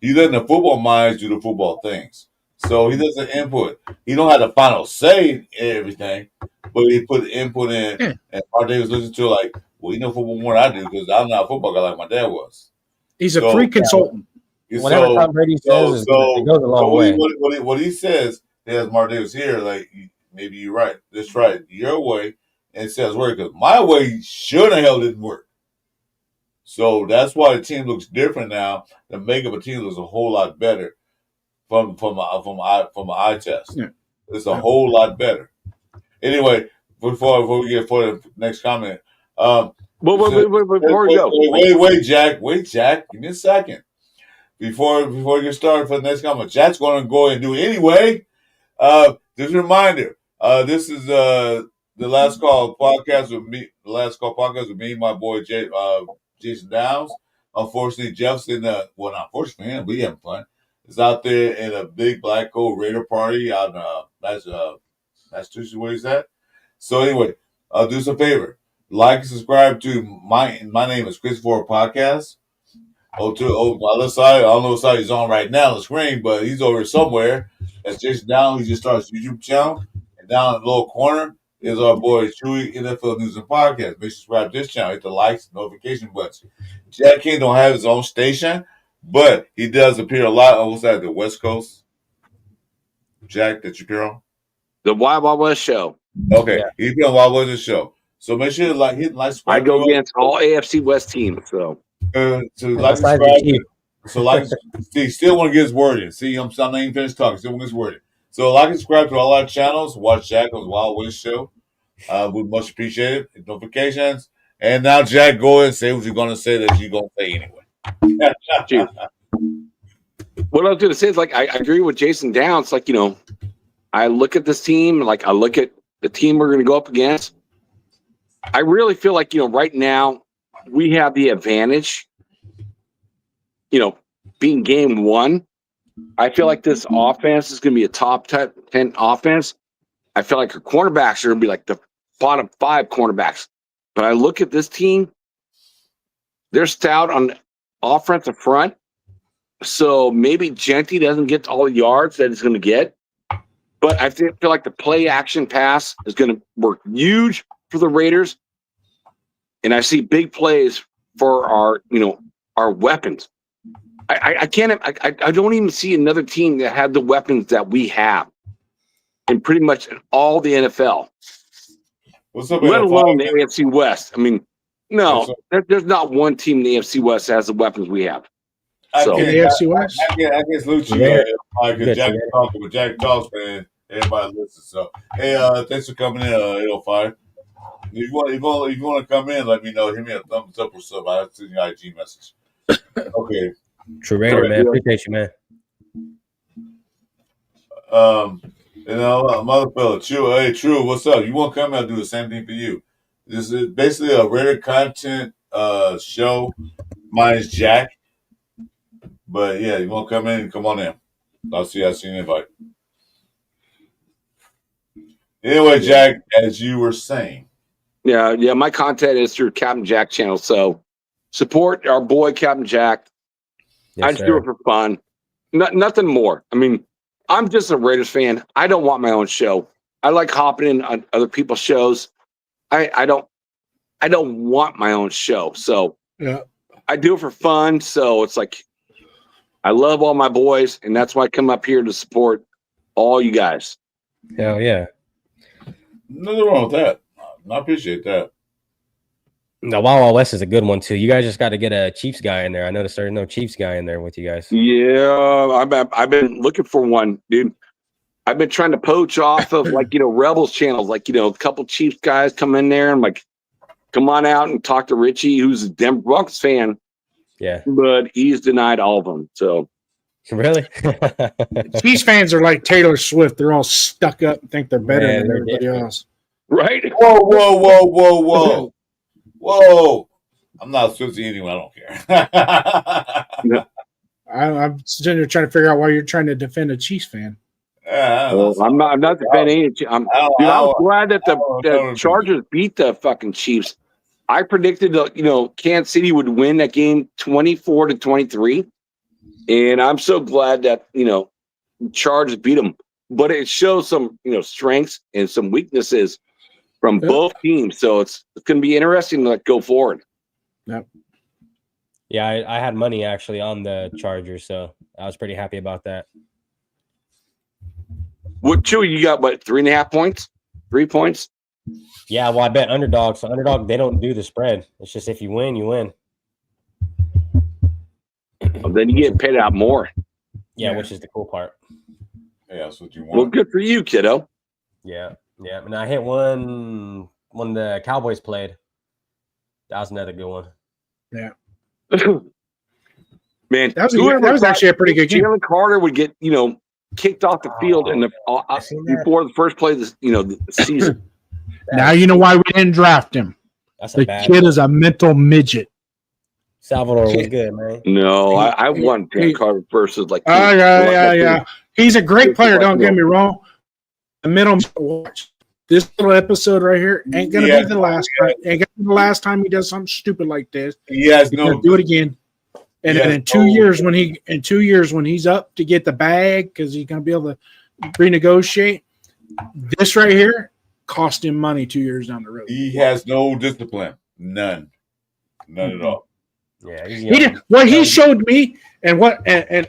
He's letting the football minds do the football things. So he doesn't input. He don't have the final say in everything, but he put input in. And Mark Davis listens to it well, you know football more than I do because I'm not a football guy like my dad was. He's a free consultant. Whatever Tom Brady says, it goes a long way. What he says, he has Mark Davis here, maybe you're right. Let's try it your way and it says work. Because my way sure the hell didn't work. So that's why the team looks different now. The makeup of the team looks a whole lot better from an eye test. Yeah. It's a whole lot better. Anyway, before we get for the next comment, before we go, wait, Jack, give me a second. Before we get started for the next comment, Jack's going to go and do it anyway. Just a reminder, this is the last call podcast with me. The last call podcast with me, my boy Jason Downs. Unfortunately, Jeff's not unfortunately for him, we having fun. Is out there in a big Black Gold Raider party out in Massachusetts, where he's at. So anyway, do us a favor. Like and subscribe to my name is Christopher Podcast. On the other side, I don't know what side he's on right now on the screen, but he's over somewhere. That's Jason Down. He just started his YouTube channel. And down in the lower corner, is our boy Chewy NFL News and Podcast. Make sure to subscribe to this channel. Hit the likes and notification buttons. Jack King don't have his own station, but he does appear a lot on the West Coast. Jack, that you appear on? The Wild Wild West show. Okay, he's been on Wild West show. So make sure to hit like. I go against all AFC West teams. So subscribe. So see, still want to get his word in. See, I'm not even finished talking. Still want to get his word in. So like and subscribe to all our channels. Watch Jack on Wild West show. Would much appreciate it. Notifications. And now Jack, go ahead and say what you're going to say that you're going to say anyway. What I was going to say is I agree with Jason Downs. I look at this team, I look at the team we're going to go up against. I really feel like, right now we have the advantage, being game one. I feel like this offense is going to be a top 10 offense. I feel like our cornerbacks are going to be like the bottom 5 cornerbacks. But I look at this team, they're stout on the offensive front. So maybe Genty doesn't get all the yards that he's going to get. But I feel like the play action pass is going to work huge for the Raiders. And I see big plays for our weapons. I don't even see another team that had the weapons that we have in pretty much all the NFL. What's up, let alone the AFC West. I mean, no, there's not one team in the AFC West that has the weapons we have. So the AFC West? I can salute you. Because Jack talking with Jack talks, man. Everybody listens. So hey, thanks for coming in, 805. If you want to come in, let me know. Hit me a thumbs up or something. I'll send you an IG message. Okay. True Raider, man. Appreciate you, man. Mother fella, True. Hey, True, what's up? You want to come? I'll do the same thing for you. This is basically a Raider content show. Mine's Jack. But yeah, you want to come in? Come on in. I'll see you an invite. Anyway, Jack, as you were saying. Yeah, my content is through Captain Jack channel. So support our boy Captain Jack. Yes, I just do it for fun. Nothing more. I mean, I'm just a Raiders fan. I don't want my own show. I like hopping in on other people's shows. I don't want my own show. So yeah, I do it for fun. So it's I love all my boys, and that's why I come up here to support all you guys. Hell yeah. Nothing wrong with that. I appreciate that. The Wild Wild West is a good one too. You guys just got to get a Chiefs guy in there. I noticed there's no Chiefs guy in there with you guys. Yeah, I've been looking for one, dude. I've been trying to poach off of Rebels channels, a couple Chiefs guys come in there and come on out and talk to Richie, who's a Denver Broncos fan. Yeah, but he's denied all of them. So really, Chiefs fans are like Taylor Swift. They're all stuck up and think they're better than everybody else. Right? Whoa. I'm not Swiftie anyway. I don't care. I'm sitting there trying to figure out why you're trying to defend a Chiefs fan. I'm not defending it. I was glad that the Chargers beat the fucking Chiefs. I predicted Kansas City would win that game 24-23, and I'm so glad that Chargers beat them. But it shows some strengths and some weaknesses from both teams, so it's going to be interesting to go forward. Yep. Yeah, I had money actually on the Chargers, so I was pretty happy about that. What, Chewy, you got, 3.5 points? 3 points? Yeah, well, I bet underdog. So underdog, they don't do the spread. It's just if you win, you win. Well, then you get paid out more. Yeah, which is the cool part. Yeah, that's what you want. Well, good for you, kiddo. Yeah. And I hit one when the Cowboys played. That was another good one. Yeah. Man, that was actually a pretty good game. Jalen Carter would get, kicked off the field before the first play of the season. Now you know why we didn't draft him. The kid is a mental midget. Salvador was good, man. No, I won Jalen Carter versus yeah. He's a great player. Don't get me wrong. The middle watch. This little episode right here ain't gonna be the last time. Ain't gonna be the last time he does something stupid like this. He's gonna do it again. And then in 2 years, when he's up to get the bag, because he's gonna be able to renegotiate, this right here cost him money 2 years down the road. He has no discipline. None at all. Yeah, he's He did what he showed me, and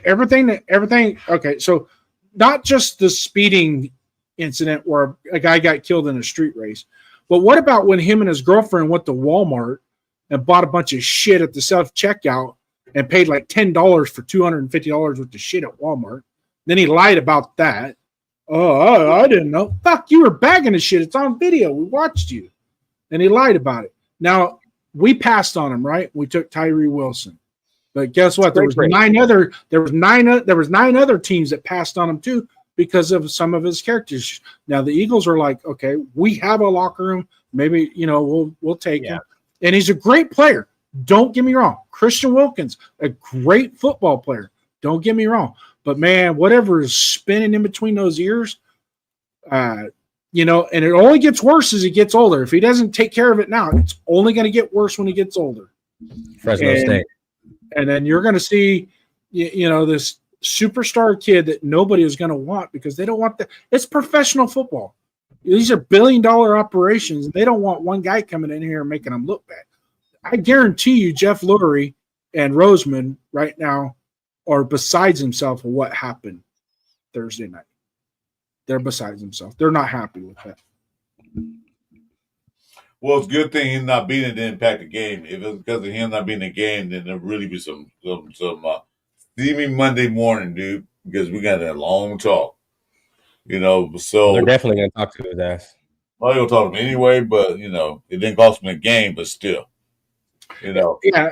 everything. Okay, so not just the speeding incident where a guy got killed in a street race, but what about when him and his girlfriend went to Walmart and bought a bunch of shit at the self checkout and paid like $10 for $250 worth of shit at Walmart? Then he lied about that. Oh, I didn't know. Fuck, you were bagging the shit. It's on video. We watched you. And he lied about it. Now, we passed on him, right? We took Tyree Wilson. But guess what? There was nine other teams that passed on him too because of some of his characters. Now the Eagles are like, okay, we have a locker room. Maybe, we'll take him. And he's a great player. Don't get me wrong. Christian Wilkins, a great football player. Don't get me wrong. But man, whatever is spinning in between those ears, and it only gets worse as he gets older. If he doesn't take care of it now, it's only going to get worse when he gets older. Fresno State. And then you're going to see, this superstar kid that nobody is going to want because they don't want that. It's professional football. These are billion-dollar operations, and they don't want one guy coming in here and making them look bad. I guarantee you Jeff Lurie and Roseman right now are besides himself of what happened Thursday night. They're besides themselves. They're not happy with that. Well, it's a good thing him not being it didn't impact the game. If it was because of him not being in the game, then there'd really be some see me Monday morning, dude, because we got that long talk. So they're definitely gonna talk to his ass. Well, you'll talk to him anyway, but it didn't cost him a game, but still. Yeah,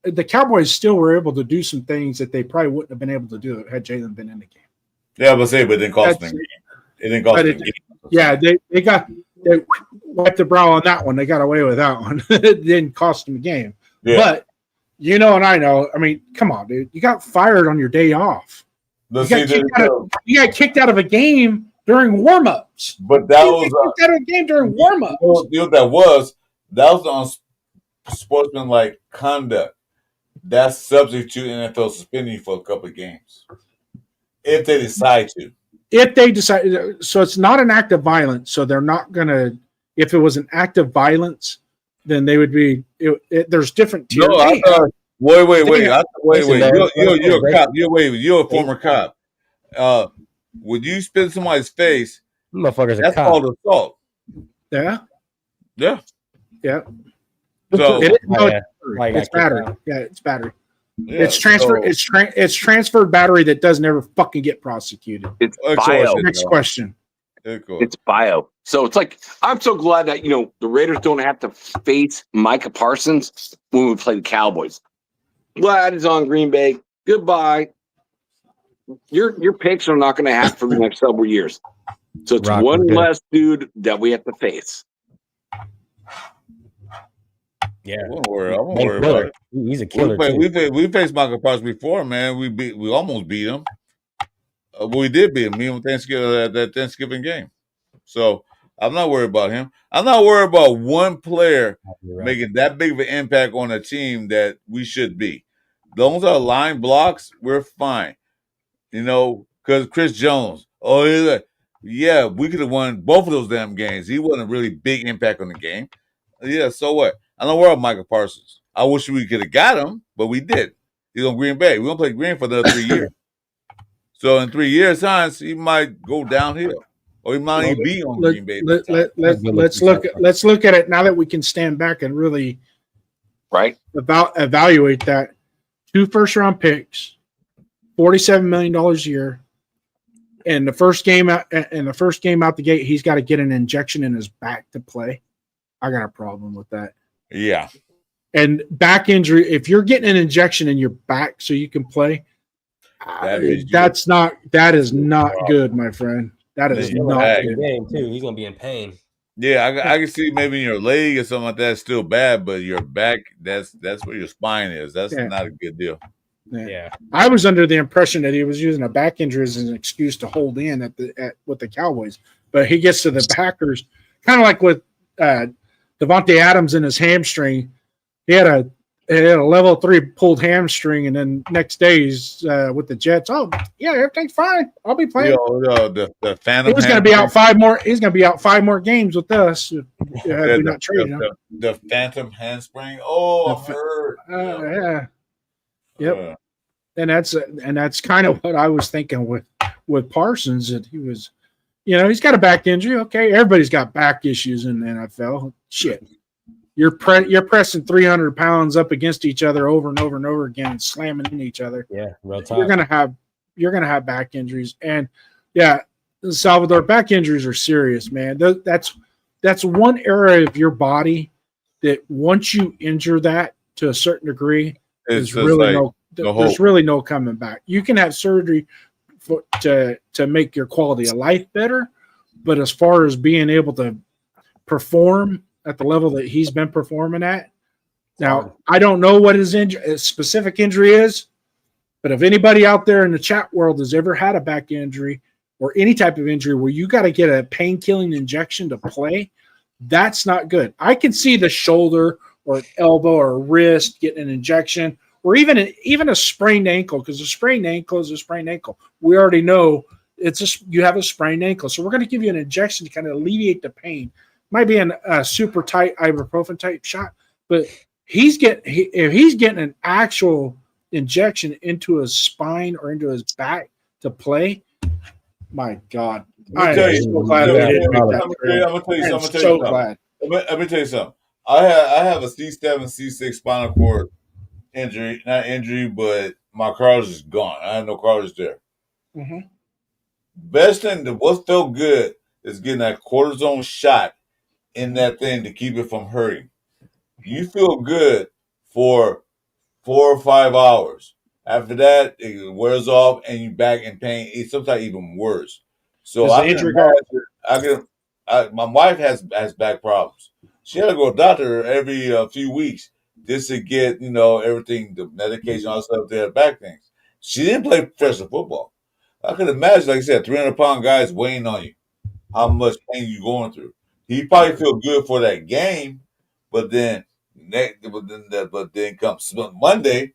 the Cowboys still were able to do some things that they probably wouldn't have been able to do had Jalen been in the game. Yeah, but it didn't cost them. It didn't cost them. Yeah, they wiped the brow on that one. They got away with that one. It didn't cost them a game. Yeah. But and I know. I mean, come on, dude. You got fired on your day off. You got kicked out of a game during warm-ups. But that was kicked out of a game during warm-ups. That was on sportsmanlike conduct. That's subject to NFL suspending you for a couple of games. If they decide to. So it's not an act of violence. So they're not going to, if it was an act of violence, then they would be, there's different tiers. No, I thought, wait. You're a cop. You're a former cop. Would you spit in somebody's face? Motherfucker's that's called assault. Yeah. Yeah. Yeah. So it's battery. Yeah, it's battery. Yeah, it's transfer. It's transferred battery that doesn't ever fucking get prosecuted. It's bio. Next question. It's bio. So it's like I'm so glad that the Raiders don't have to face Micah Parsons when we play the Cowboys. Glad he's on Green Bay. Goodbye. Your picks are not going to happen for the next several years. So it's one less dude that we have to face. Yeah, I won't worry about it. He's a killer. We faced Michael Parsons before, man. We almost beat him. We did beat him. Me on that Thanksgiving game. So I'm not worried about him. I'm not worried about one player making that big of an impact on a team that we should be. Those are line blocks. We're fine. Because Chris Jones. Oh, yeah, we could have won both of those damn games. He wasn't a really big impact on the game. Yeah, so what? I don't worry about Michael Parsons. I wish we could have got him, but we did. He's on Green Bay. We're going to play Green for another 3 years. So in 3 years' time, he might go downhill. Or he might even be on Green Bay. Let's look at it now that we can stand back and really evaluate that. 2 first-round picks, $47 million a year. And the first game out the gate, he's got to get an injection in his back to play. I got a problem with that. Yeah. And back injury, if you're getting an injection in your back so you can play, that is not good, my friend. That is not good. Game too. He's gonna be in pain. Yeah, I can see maybe in your leg or something like that. It's still bad, but your back, that's where your spine is. That's not a good deal. Yeah. I was under the impression that he was using a back injury as an excuse to hold in with the Cowboys, but he gets to the Packers, kind of like with Devontae Adams in his hamstring. He had He had a level 3 pulled hamstring, and then next day he's with the Jets. Oh yeah, everything's fine. I'll be playing. The Phantom. He's going to be out 5 more. He's going to be out 5 more games with us if we not trade him. The Phantom handspring. Oh, hurt. Yeah. Yep. And that's kind of what I was thinking with Parsons, that he was, he's got a back injury. Okay, everybody's got back issues in the NFL. Shit. You're pressing 300 pounds up against each other over and over and over again, and slamming into each other. Yeah, real talk. You're gonna have back injuries, and yeah, Salvador, back injuries are serious, man. That's one area of your body that once you injure that to a certain degree, there's really no coming back. You can have surgery to make your quality of life better, but as far as being able to perform at the level that he's been performing at. Now, I don't know what his specific injury is, but if anybody out there in the chat world has ever had a back injury or any type of injury where you got to get a pain-killing injection to play, that's not good. I can see the shoulder or an elbow or a wrist getting an injection, or even a sprained ankle, because a sprained ankle is a sprained ankle. We already know you have a sprained ankle, so we're going to give you an injection to kind of alleviate the pain. Might be a super tight ibuprofen type shot, but if he's getting an actual injection into his spine or into his back to play, my God. I'm glad we didn't make that. I'm gonna tell you something. I have a C7, C6 spinal cord injury, not injury, but my cartilage is gone. I have no cartilage there. Mm-hmm. Best thing what felt good is getting that cortisone shot in that thing to keep it from hurting. You feel good for 4 or 5 hours. After that, it wears off and you're back in pain. It's sometimes even worse. So my wife has back problems. She had to go to the doctor every few weeks just to get, everything, the medication, all that stuff, their back things. She didn't play professional football. I could imagine, like I said, 300-pound guys weighing on you, how much pain you're going through. He probably feel good for that game, but then comes Monday,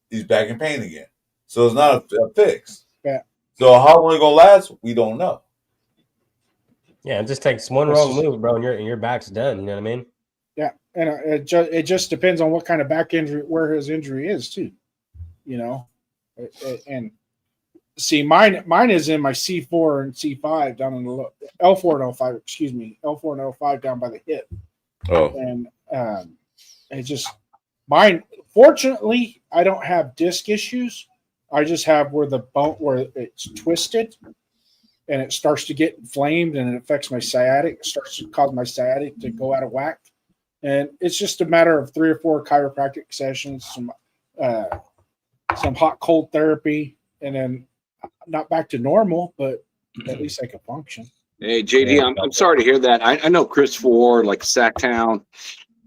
he's back in pain again. So it's not a fix. Yeah. So how long it's gonna last? We don't know. Yeah, it just takes one wrong move, bro, and your back's done. You know what I mean? Yeah, and it just depends on what kind of back injury, where his injury is too. And see, mine is in my C4 and C5 down in the L4 and L5. Excuse me, L4 and L5 down by the hip. Oh, and it just mine. Fortunately, I don't have disc issues. I just have where it's twisted, and it starts to get inflamed, and it affects my sciatic. It starts to cause my sciatic to go out of whack, and it's just a matter of 3 or 4 chiropractic sessions, some hot cold therapy, and then not back to normal, but at least I can function. Hey, JD, I'm sorry to hear that. I know Chris Ford, like Sacktown,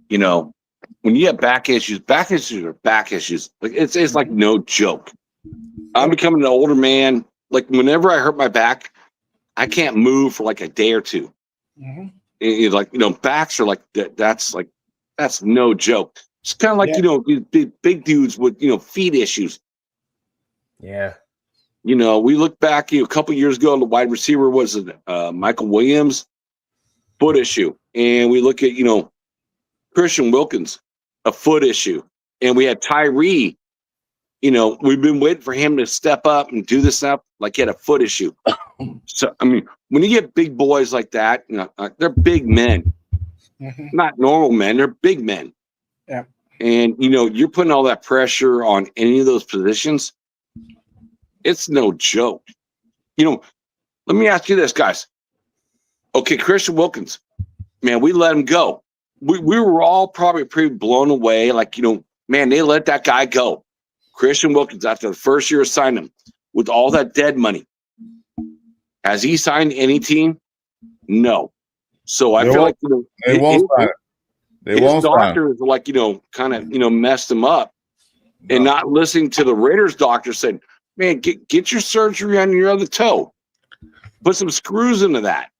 when you have back issues are back issues. Like it's like no joke. I'm becoming an older man. Like whenever I hurt my back, I can't move for like a day or two. Mm-hmm. Backs are like that's no joke. It's kind of like, these big dudes with, feet issues. Yeah. We look back, a couple years ago, the wide receiver was Michael Williams, foot issue. And we look at, Christian Wilkins, a foot issue. And we had Tyree, we've been waiting for him to step up and do this up, like he had a foot issue. So, I mean, when you get big boys like that, they're big men, not normal men, they're big men. Yeah. And, you're putting all that pressure on any of those positions. It's no joke. Let me ask you this, guys. Okay, Christian Wilkins, man, we let him go. We were all probably pretty blown away. Like, man, they let that guy go. Christian Wilkins, after the first year of signing him, with all that dead money. Has he signed any team? No. So I feel like they won't sign it. They won't sign it. Doctors like, kind of, messed him up and not listening to the Raiders doctor said, man, get your surgery on your other toe. Put some screws into that.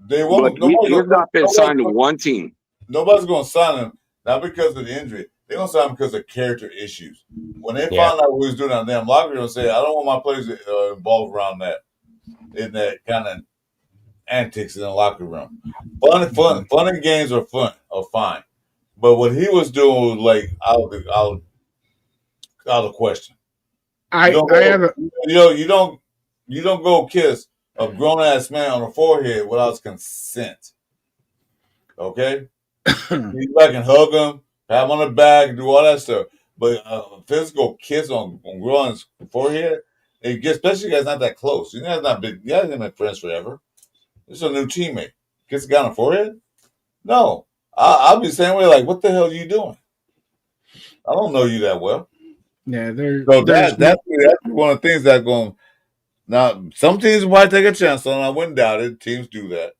They won't. He's not been signed to one team. Nobody's going to sign him, not because of the injury. They're gonna sign him because of character issues. When they Yeah. found out what he was doing on them locker room, say, I don't want my players involved around that in that kind of antics in the locker room. Fun and games are fine. But what he was doing was like out of question. I have a, You don't go kiss a grown ass man on the forehead without his consent. Okay, you like can hug him, pat him on the back, do all that stuff. But a physical kiss on grown forehead, especially you guys not that close. You guys not big. You guys ain't been friends forever. This is a new teammate. Kiss a guy on the forehead? No, I'll be the same way. Like, what the hell are you doing? I don't know you that well. yeah. So that's one of the things that going. Now, some teams might take a chance on. I wouldn't doubt it. Teams do that,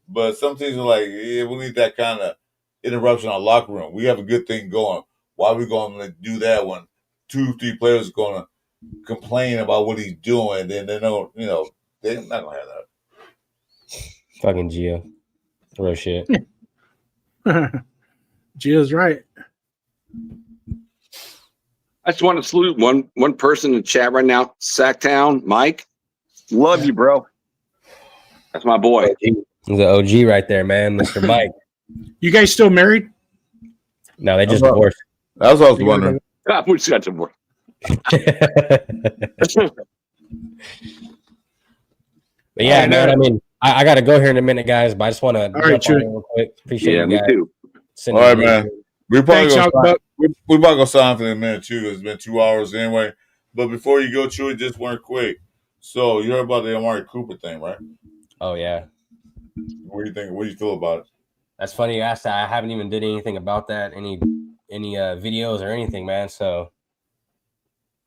but some teams are like, yeah, we need that kind of interruption in our locker room. We have a good thing going. Why are we going to do that when 2-3 players are going to complain about what he's doing? Then they don't, they're not going to have that. Fucking Gio. Real shit. Gio's right. I just want to salute one person in the chat right now. Sacktown, Mike. Love you, bro. That's my boy. The OG right there, man. Mr. Mike. You guys still married? No, they just divorced. That's what I was wondering. We just got some more. But yeah, man. I mean, I got to go here in a minute, guys. But I just want to jump on real quick. Appreciate you guys. Me too. All right, man. We probably gonna sign for a minute too. It's been 2 hours anyway. But before you go, Chewy, just one quick. So you heard about the Amari Cooper thing, right? Oh yeah. What do you think? What do you feel about it? That's funny you asked that. I haven't even did anything about that. Any videos or anything, man. So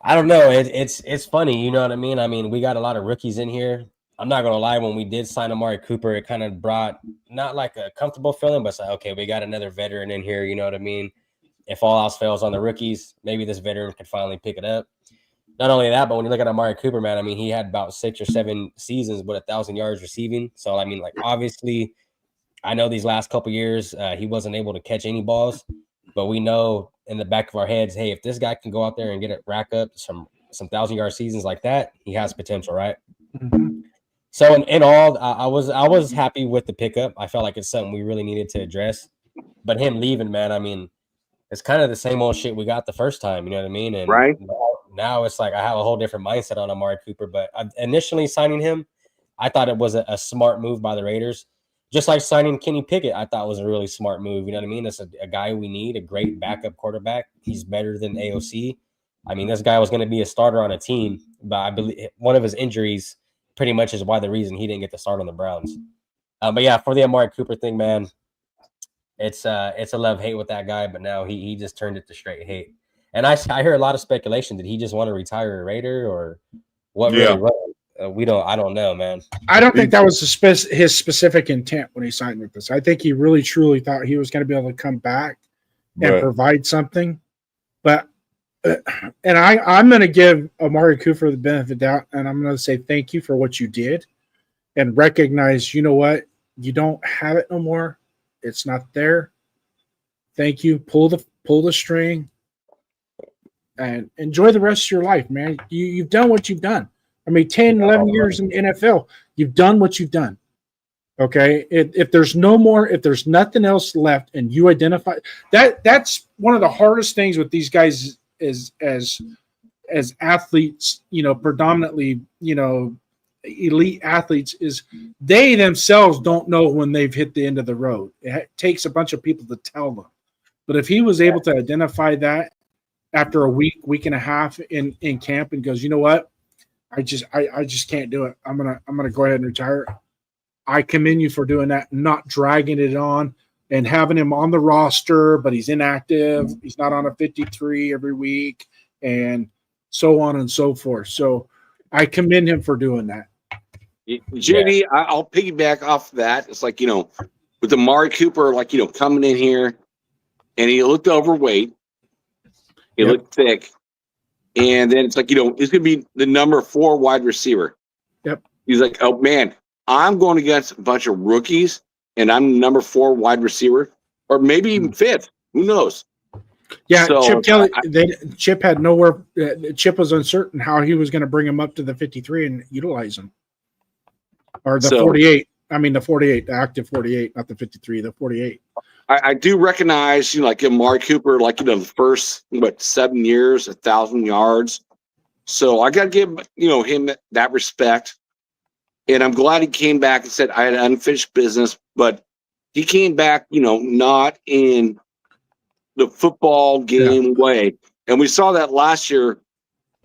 I don't know. It's funny, you know what I mean? I mean, we got a lot of rookies in here. I'm not gonna lie, when we did sign Amari Cooper, it kind of brought not like a comfortable feeling, but it's like, okay, we got another veteran in here, you know what I mean? If all else fails on the rookies, maybe this veteran could finally pick it up. Not only that, but when you look at Amari Cooper, man, I mean, he had about 6 or 7 seasons with 1,000 yards receiving. So I mean, like, obviously, I know these last couple years he wasn't able to catch any balls, but we know in the back of our heads, hey, if this guy can go out there and get it, rack up some 1,000-yard seasons like that, he has potential, right? Mm-hmm. So in all, I was happy with the pickup. I felt like it's something we really needed to address. But him leaving, man, I mean, it's kind of the same old shit we got the first time. You know what I mean? And right now it's like I have a whole different mindset on Amari Cooper. But initially signing him, I thought it was a smart move by the Raiders. Just like signing Kenny Pickett, I thought was a really smart move. You know what I mean? It's a guy we need, a great backup quarterback. He's better than AOC. I mean, this guy was going to be a starter on a team, but I believe one of his injuries pretty much is why the reason he didn't get to start on the Browns. But yeah, for the Amari Cooper thing, man, it's a love-hate with that guy, but now he just turned it to straight hate. And I hear a lot of speculation. Did he just want to retire a Raider or what? Yeah. Really, I don't know, man. I don't think that was his specific intent when he signed with us. I think he really truly thought he was going to be able to come back and provide something. But and I'm going to give Amari Cooper the benefit of the doubt, and I'm going to say thank you for what you did, and recognize, you know what, you don't have it no more. It's not there. Thank you. Pull the string, and enjoy the rest of your life, man. You've done what you've done. I mean, 10, 11 years in the NFL, you've done what you've done. Okay, if there's no more, if there's nothing else left, and you identify that's one of the hardest things with these guys is as athletes, you know, predominantly, you know, elite athletes, is they themselves don't know when they've hit the end of the road. It takes a bunch of people to tell them. But if he was able to identify that after a week and a half in camp and goes, you know what, I just can't do it. I'm gonna go ahead and retire. I commend you for doing that, not dragging it on and having him on the roster, but he's inactive. He's not on a 53 every week, and so on and so forth. So I commend him for doing that. JD, I'll piggyback off that. It's like, you know, with Amari Cooper, like, you know, coming in here, and he looked overweight. He looked thick. And then it's like, you know, he's going to be the number 4 wide receiver. Yep. He's like, oh, man, I'm going against a bunch of rookies, and I'm number 4 wide receiver, or maybe even 5th. Who knows? Yeah, So, Chip Kelly. Chip had nowhere. Chip was uncertain how he was going to bring him up to the 53 and utilize him, or the 48. I mean, the 48, the active 48, not the 53, the 48. I do recognize, like Amari Cooper, the first 7 years, 1,000 yards. So I got to give him that respect, and I'm glad he came back and said I had unfinished business, but he came back, not in the football game way, and we saw that last year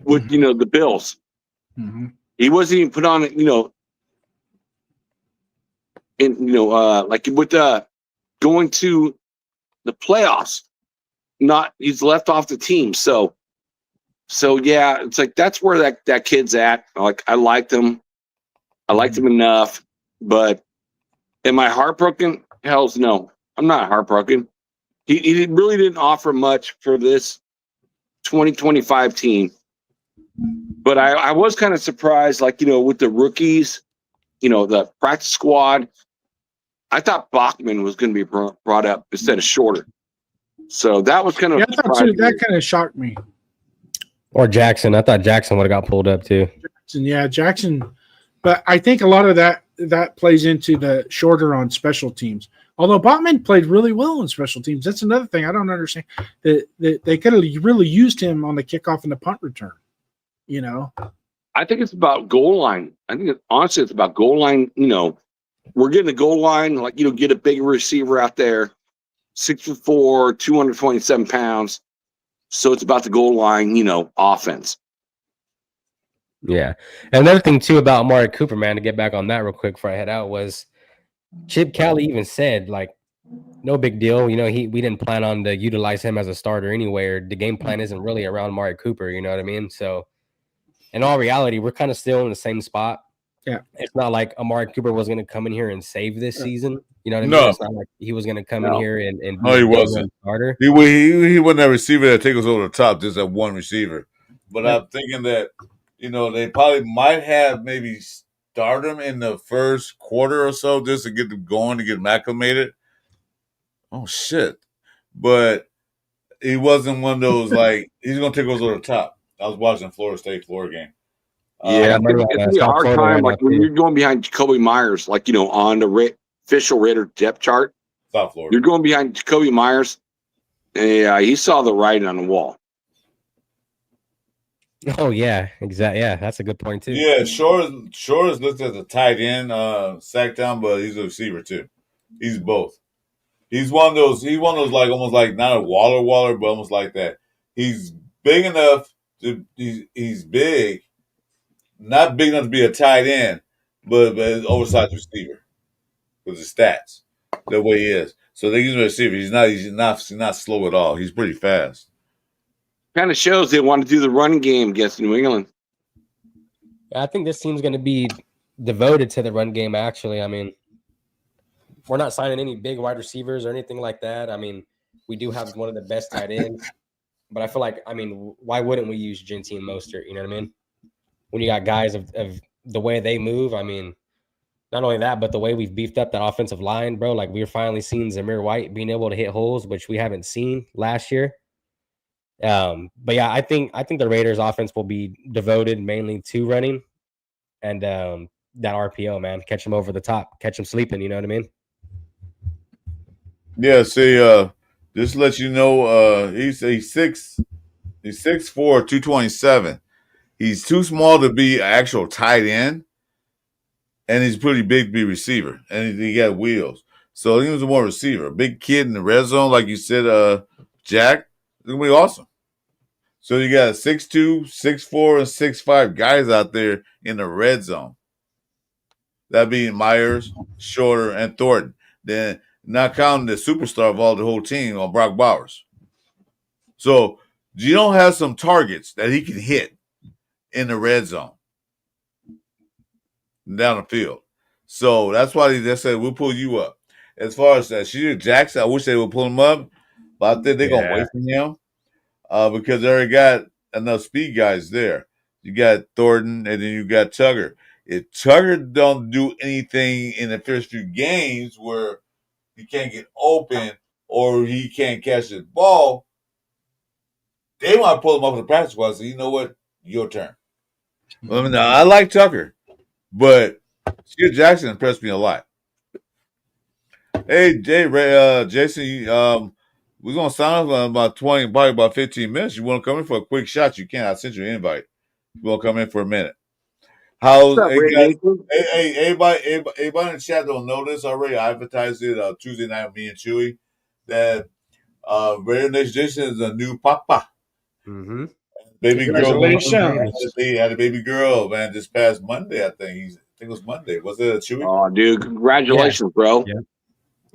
with the Bills. Mm-hmm. He wasn't even put on it, like with going to the playoffs. He's left off the team, so yeah, it's like that's where that kid's at. Like I liked him enough, but am I heartbroken? Hell's no, I'm not heartbroken. He really didn't offer much for this 2025 team, but I was kind of surprised, with the rookies, the practice squad. I thought Bachman was going to be brought up instead of Shorter, so that was kind of I thought too, that kind of shocked me. Or Jackson. I thought Jackson would have got pulled up too. Jackson. But I think a lot of that plays into the Shorter on special teams. Although Bachman played really well on special teams. That's another thing I don't understand. That they could have really used him on the kickoff and the punt return. I think it's about goal line. I think honestly it's about goal line. We're getting a goal line, get a big receiver out there, 6'4", 227 pounds. So it's about the goal line, offense. Yeah. And another thing, too, about Amari Cooper, man, to get back on that real quick before I head out, was Chip Kelly even said, no big deal. We didn't plan on to utilize him as a starter anyway, or the game plan isn't really around Amari Cooper, you know what I mean? So, in all reality, we're kind of still in the same spot. Yeah. It's not like Amari Cooper was going to come in here and save this season. You know what I mean? No. It's not like he was going to come in here and no, he wasn't. Starter. He wasn't a receiver that take us over the top, just that one receiver. But I'm thinking that, they probably might have maybe start him in the first quarter or so just to get them going, to get them acclimated. Oh, shit. But he wasn't one of those, he's going to take us over the top. I was watching Florida game. Yeah, it's going to be a hard time, when you're going behind Jacoby Myers, on the official Raider depth chart. South Florida. You're going behind Jacoby Myers. Yeah, he saw the writing on the wall. Oh, yeah, exactly. Yeah, that's a good point, too. Yeah, Shore is listed as a tight end, sack down, but he's a receiver, too. He's both. He's one of those, almost like not a Waller, but almost like that. He's big enough he's big, not big enough to be a tight end, but an oversized receiver with his stats, the way he is. So they use him as a receiver. He's not slow at all. He's pretty fast. Kind of shows they want to do the run game against New England. I think this team's going to be devoted to the run game, actually. I mean, we're not signing any big wide receivers or anything like that. I mean, we do have one of the best tight ends. But I feel like, why wouldn't we use Genty and Mostert? You know what I mean? When you got guys of the way they move, not only that, but the way we've beefed up that offensive line, bro. We're finally seeing Zamir White being able to hit holes, which we haven't seen last year. But yeah, I think the Raiders offense will be devoted mainly to running and that RPO, man. Catch them over the top, catch them sleeping, you know what I mean? Yeah, see, just to let you know, he's 6'4", 227. He's too small to be an actual tight end, and he's pretty big to be a receiver, and he got wheels. So he was more receiver. A big kid in the red zone, like you said, Jack, it's going to be awesome. So you got 6'2", 6'4", and 6'5" guys out there in the red zone. That being Myers, Shorter, and Thornton. Then not counting the superstar of all the whole team on Brock Bowers. So Gino has some targets that he can hit in the red zone down the field. So that's why they said, we'll pull you up. As far as Sheeter Jackson, I wish they would pull him up, but I think they're going to wait for him because they already got enough speed guys there. You got Thornton, and then you got Tugger. If Tugger don't do anything in the first few games where he can't get open or he can't catch the ball, they want to pull him up in the practice squad. So you know what? Your turn. I mean, I like Tucker, but Skip Jackson impressed me a lot. Hey, Jason, we're gonna sign up in about 20, probably about 15 minutes. You want to come in for a quick shot? You can. I sent you an invite. You want to come in for a minute? How's What's up, hey, Ray guys, Nathan? hey, everybody in the chat don't know this already. I advertised it Tuesday night with me and Chewy that Radio Nation Jason is a new papa. Mm-hmm. Baby girl. Congratulations. They had a baby girl, man, this past Monday, I think. I think it was Monday. Was it a Chewy? Oh, dude, congratulations, bro. Yeah.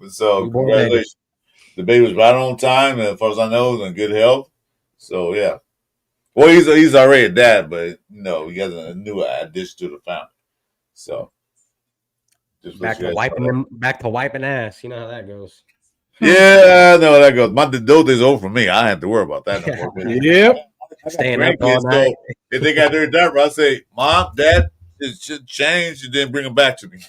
So congratulations. The baby was right on time, and as far as I know, is in good health. So yeah. Well, he's already a dad, but he has a new addition to the family. So just Back to wiping ass. You know how that goes. Yeah, I know how that goes. Those days over for me. I don't have to worry about that no more. Yep. Staying up all night. So if they got their diaper, I say, Mom, Dad, it should change, and then bring them back to me.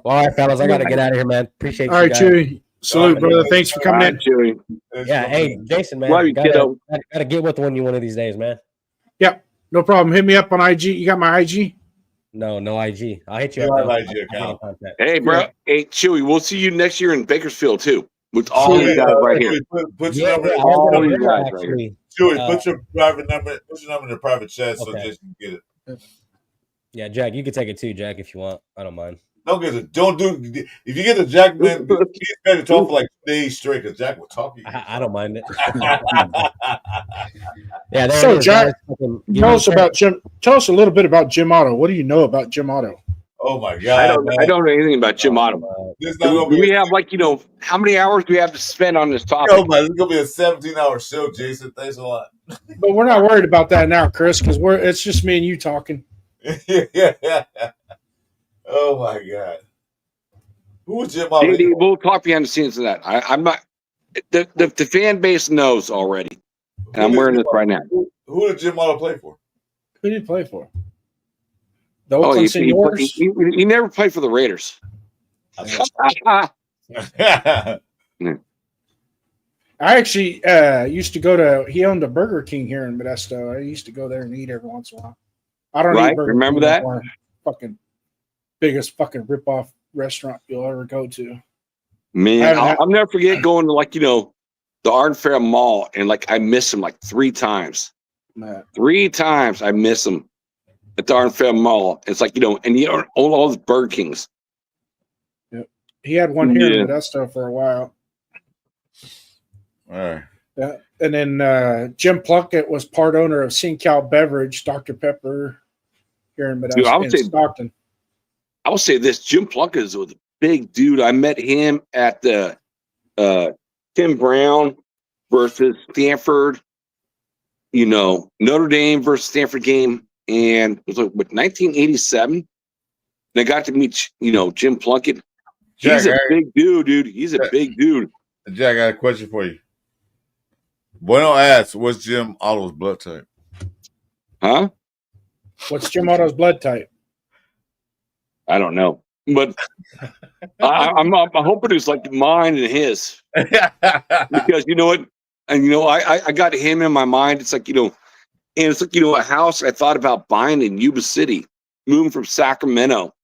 All right, fellas, I got to get out of here, man. Appreciate All you right, guys. Chewy. Salute, brother. Thanks for coming in. Chewy. Yeah, hey, Jason, man. Love you, kiddo. Gotta get with one of these days, man. Yep. No problem. Hit me up on IG. You got my IG? No IG. I'll hit you You up. have though. IG account. I'll contact. Hey, bro. Hey, Chewy, we'll see you next year in Bakersfield, too, with all Chewy, these guys right here. Put your number. I was all gonna these bring her, guys right here. actually. Chewy, put your private number. Put your number in the private chat so Okay. Jason can get it. Yeah, Jack, you can take it too, Jack, if you want. I don't mind. Don't get it. Don't do. If you get the Jack, man, he's better talk for like days straight because Jack will talk to you. I don't mind it. Yeah, there So, it is, Jack, guys. Fucking give Tell me us a about Jim. Tell us a little bit about Jim Otto. What do you know about Jim Otto? Oh my God! I don't know anything about Jim Otto. This is not gonna Do be we have how many hours do we have to spend on this topic? Oh my! This is gonna be a 17-hour show, Jason. Thanks a lot. But we're not worried about that now, Chris, because it's just me and you talking. Yeah. Oh my God! Who was Jim Otto? We'll talk behind the scenes of that. I'm not. The fan base knows already, and I'm wearing this right now. Who did Jim Otto play for? Who did he play for? The Oakland Senators? He never played for the Raiders. I actually used to go to. He owned a Burger King here in Modesto. I used to go there and eat every once in a while. I don't Right? eat Burger Remember King that? anymore. Fucking biggest fucking ripoff restaurant you'll ever go to. Man, I'll never forget going to the Art Fair Mall, and I missed him 3 times. Man. 3 times I miss him at the Art Fair Mall. It's and he owned all those Burger Kings. Yep. He had one here in Modesto for a while. All right. Yeah. And then Jim Plunkett was part owner of SinCal Beverage, Dr. Pepper, here in Modesto. Dude, Stockton. I will say this: Jim Plunkett is a big dude. I met him at the Tim Brown versus Stanford, Notre Dame versus Stanford game, and it was 1987. And I got to meet Jim Plunkett. He's a big dude. He's a big dude. Jack, I got a question for you. Bueno asks, what's Jim Otto's blood type? Huh? What's Jim Otto's blood type? I don't know, but I'm hoping it's like mine and his, because you know what, and I got him in my mind. It's and it's a house I thought about buying in Yuba City, moving from Sacramento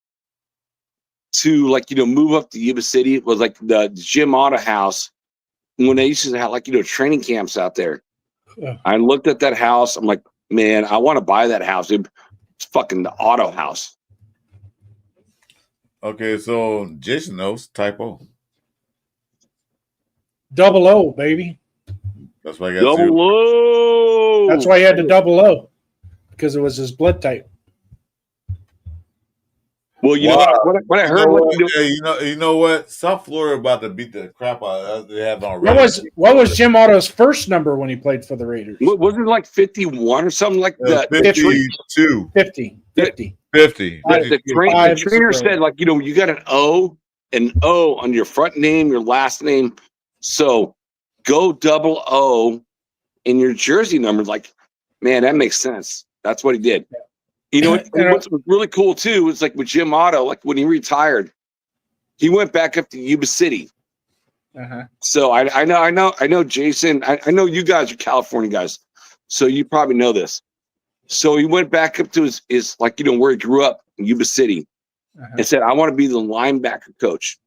to move up to Yuba City. It was the Jim Otto house when they used to have training camps out there. Yeah. I looked at that house. I'm like, man, I want to buy that house. It's fucking the Otto house. Okay, so Jason knows typo. 00, baby. That's why I got 00. That's why he had the 00, because it was his blood type. Well, what I heard. You know what? South Florida about to beat the crap out. They have on. What was Jim Otto's first number when he played for the Raiders? Wasn't it 51 or something like that? 52. 50. The trainer said you got an O on your front name, your last name, so go 00 in your jersey number. Man, that makes sense. That's what he did. What's really cool too is with Jim Otto, when he retired, he went back up to Yuba City Uh-huh. So I know Jason. I know you guys are California guys, so you probably know this. So he went back up to his like where he grew up in Yuba City, Uh-huh. and said, "I want to be the linebacker coach."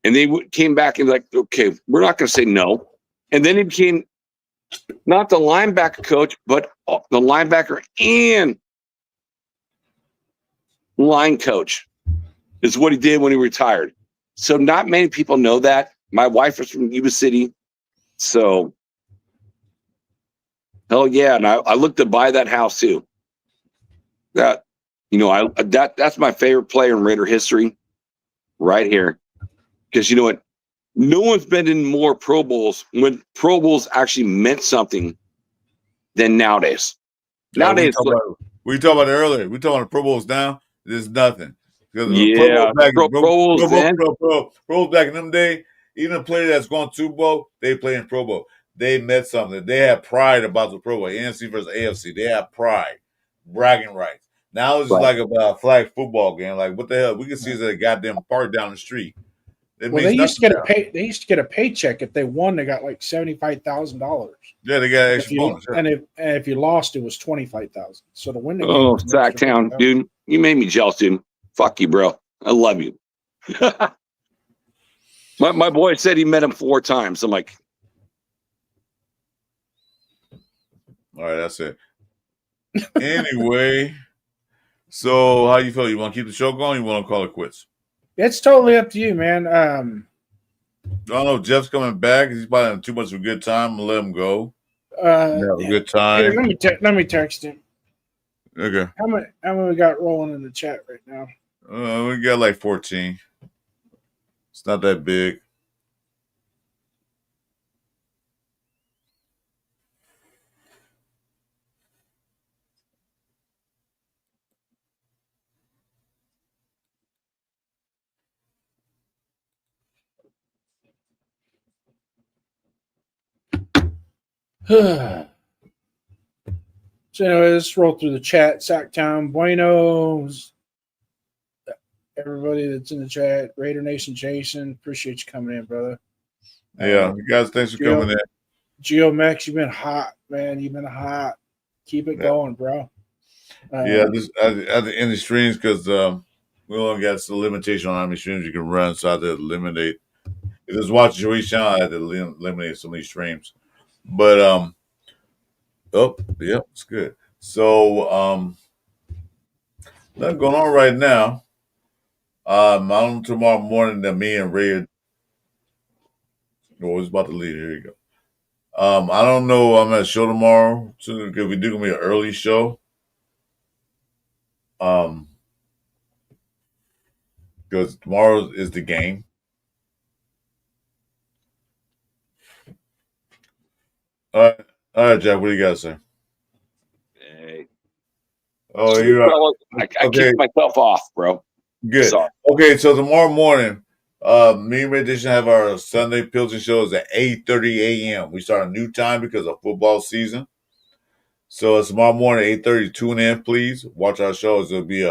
And they came back and like, "Okay, we're not going to say no." And then he became not the linebacker coach, but the linebacker and line coach is what he did when he retired. So not many people know that. My wife is from Yuba City, so hell yeah, and I looked to buy that house too. That that's my favorite player in Raider history, right here. Because you know what, no one's been in more Pro Bowls when Pro Bowls actually meant something than nowadays. Nowadays, we talked about it earlier. We talking about the Pro Bowls now. There's nothing. Because yeah, Pro Bowls then. Pro Bowls back in them day, even a player that's going Super Bowl, they play in Pro Bowl. They meant something. They had pride about the Pro Bowl. NFC versus AFC. They had pride, bragging rights. Now it's just like a flag football game. Like what the hell? We can see it at a goddamn park down the street. Well, they used to get They used to get a paycheck if they won. They got like $75,000. Yeah, they got extra bonus. And if you lost, it was $25,000. So to win the game. Oh, Sacktown, dude, you made me jealous, dude. Fuck you, bro. I love you. my boy said he met him 4 times. I'm like, all right, that's it. Anyway, so how you feel? You want to keep the show going? Or you want to call it quits? It's totally up to you, man. I don't know. Jeff's coming back. He's probably having too much of a good time. I'm gonna let him go. Have a good time. Here, let me text him. Okay. How many we got rolling in the chat right now? We got like 14. It's not that big. So anyway, let's roll through the chat. Sacktown, Buenos, everybody that's in the chat. Raider Nation Jason, appreciate you coming in, brother. Yeah, you guys, thanks for coming in. GeoMex, you've been hot, man. You've been hot. Keep it going, bro. This at the end of streams because we only got a limitation on how many streams you can run, so I had to eliminate. If it's watching your each channel, I had to eliminate some of these streams. But it's good. So nothing going on right now. I don't know tomorrow morning that me and Ray it's about to leave. Here you go. I don't know. I'm at a show tomorrow because we do gonna be an early show. Because tomorrow is the game. All right, Jack. What do you got to say? hey. Oh, you're right. I kicked myself off, bro. Good. Sorry. Okay, so tomorrow morning, me and Red Edition have our Sunday Pilsen shows at 8:30 a.m. We start a new time because of football season. So it's tomorrow morning, 8:30. Tune in, please. Watch our shows. There'll be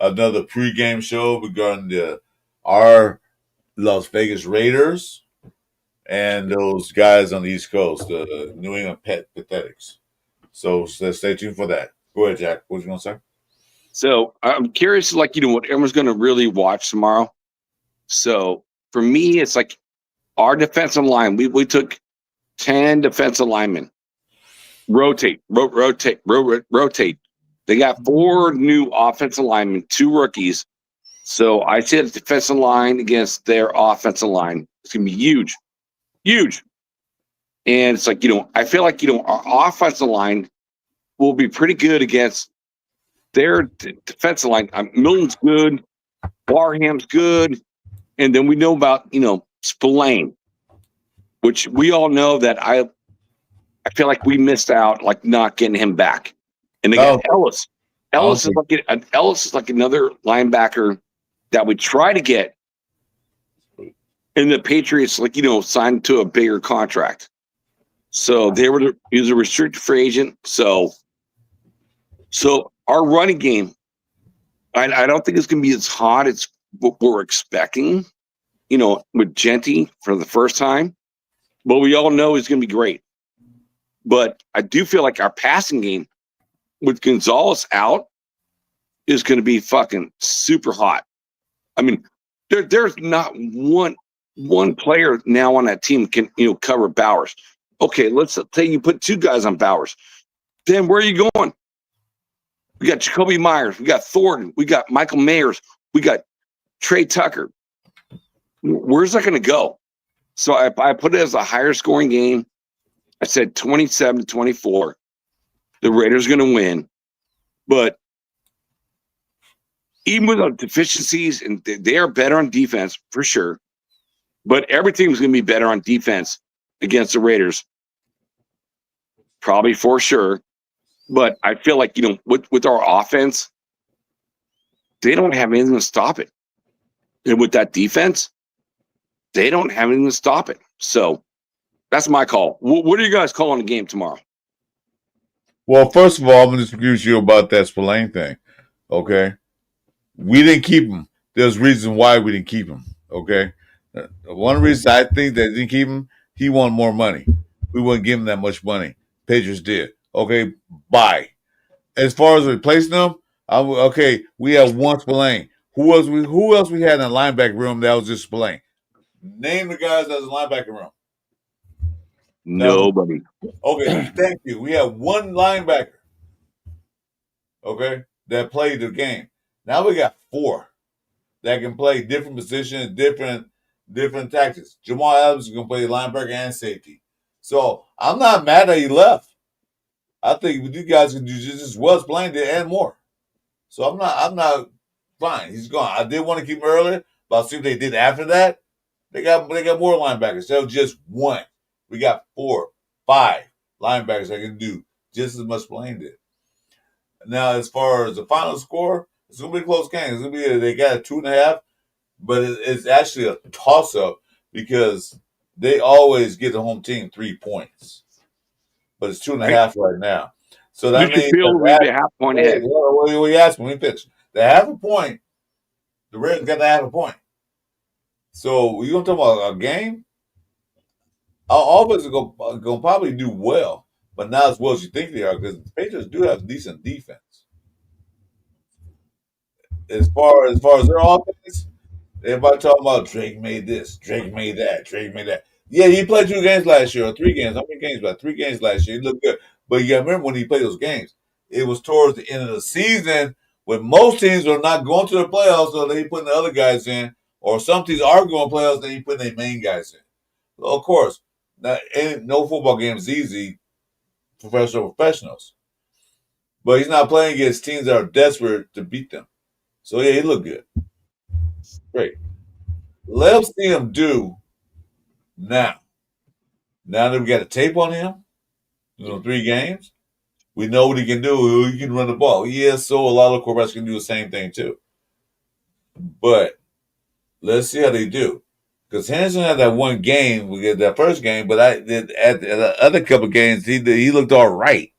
another pregame show regarding our Las Vegas Raiders and those guys on the East Coast, the New England Pathetics. So stay tuned for that. Go ahead, Jack. What you gonna say? So I'm curious, like, what everyone's going to really watch tomorrow. So for me, it's like our defensive line. We took 10 defensive linemen. Rotate. They got 4 new offensive linemen, 2 rookies. So I see the defensive line against their offensive line. It's going to be huge. Huge. And it's like, I feel like, our offensive line will be pretty good against their defensive line. Milton's good. Barham's good. And then we know about, Spillane, which we all know that I feel like we missed out, like not getting him back. And they got Ellis. Ellis is like another linebacker that we try to get. And the Patriots, like, signed to a bigger contract. So he was a restricted free agent. So our running game, I don't think it's going to be as hot as what we're expecting. with Genty for the first time. But we all know he's going to be great. But I do feel like our passing game with Gonzalez out is going to be fucking super hot. I mean, there's not one player now on that team can cover Bowers. Okay, let's say you put 2 guys on Bowers. Then where are you going? We got Jacoby Myers, we got Thornton, we got Michael Mayers, we got Trey Tucker. Where's that going to go? So I put it as a higher scoring game. I said 27-24. The Raiders are going to win. But even with the deficiencies, and they are better on defense for sure, but everything's going to be better on defense against the Raiders. Probably for sure. But I feel like, with our offense, they don't have anything to stop it. And with that defense, they don't have anything to stop it. So that's my call. What are you guys calling the game tomorrow? Well, first of all, I'm going to disagree with you about that Spillane thing. Okay? We didn't keep him. There's reasons why we didn't keep him. Okay? One reason I think that didn't keep him, he wanted more money. We wouldn't give him that much money. Patriots did. Okay? Bye. As far as replacing him, okay, we have one Spillane. Who else we had in the linebacker room that was just Spillane? Name the guys that was in the linebacker room. Nobody. Okay, thank you. We have one linebacker, okay, that played the game. Now we got 4 that can play different positions, different tactics. Jamal Adams is going to play linebacker and safety. So I'm not mad that he left. I think you guys can do just as well as Blaine did and more. So I'm not fine. He's gone. I did want to keep him earlier, but I'll see what they did after that. They got more linebackers. That was just 1. We got 4, 5 linebackers that can do just as much Blaine did. Now, as far as the final score, it's going to be a close game. It's going to be they got a 2.5, but it's actually a toss-up because they always get the home team 3 points. But it's 2.5 right now. So that means we'll be a half point ahead. Well, you asked me, we pitched. The half a point, the Raiders got the half a point. So you're going to talk about a game? Our offense is going to probably do well, but not as well as you think they are because the Patriots do have decent defense. As far as their offense, everybody talking about Drake made this, Drake made that, Drake made that. Yeah, he played 2 games last year, or 3 games. How many games? About 3 games last year. He looked good. But you got to remember when he played those games, it was towards the end of the season when most teams are not going to the playoffs, so they putting the other guys in, or some teams are going to playoffs, they putting their main guys in. Well, of course, no football game is easy for professionals. But he's not playing against teams that are desperate to beat them. So, yeah, he looked good. Great. Let's see him do now. Now that we got a tape on him, 3 games, we know what he can do. He can run the ball. Yes, so a lot of quarterbacks can do the same thing too. But let's see how they do. Because Henderson had that 1 game, we get that first game, but at the other couple games, he looked all right.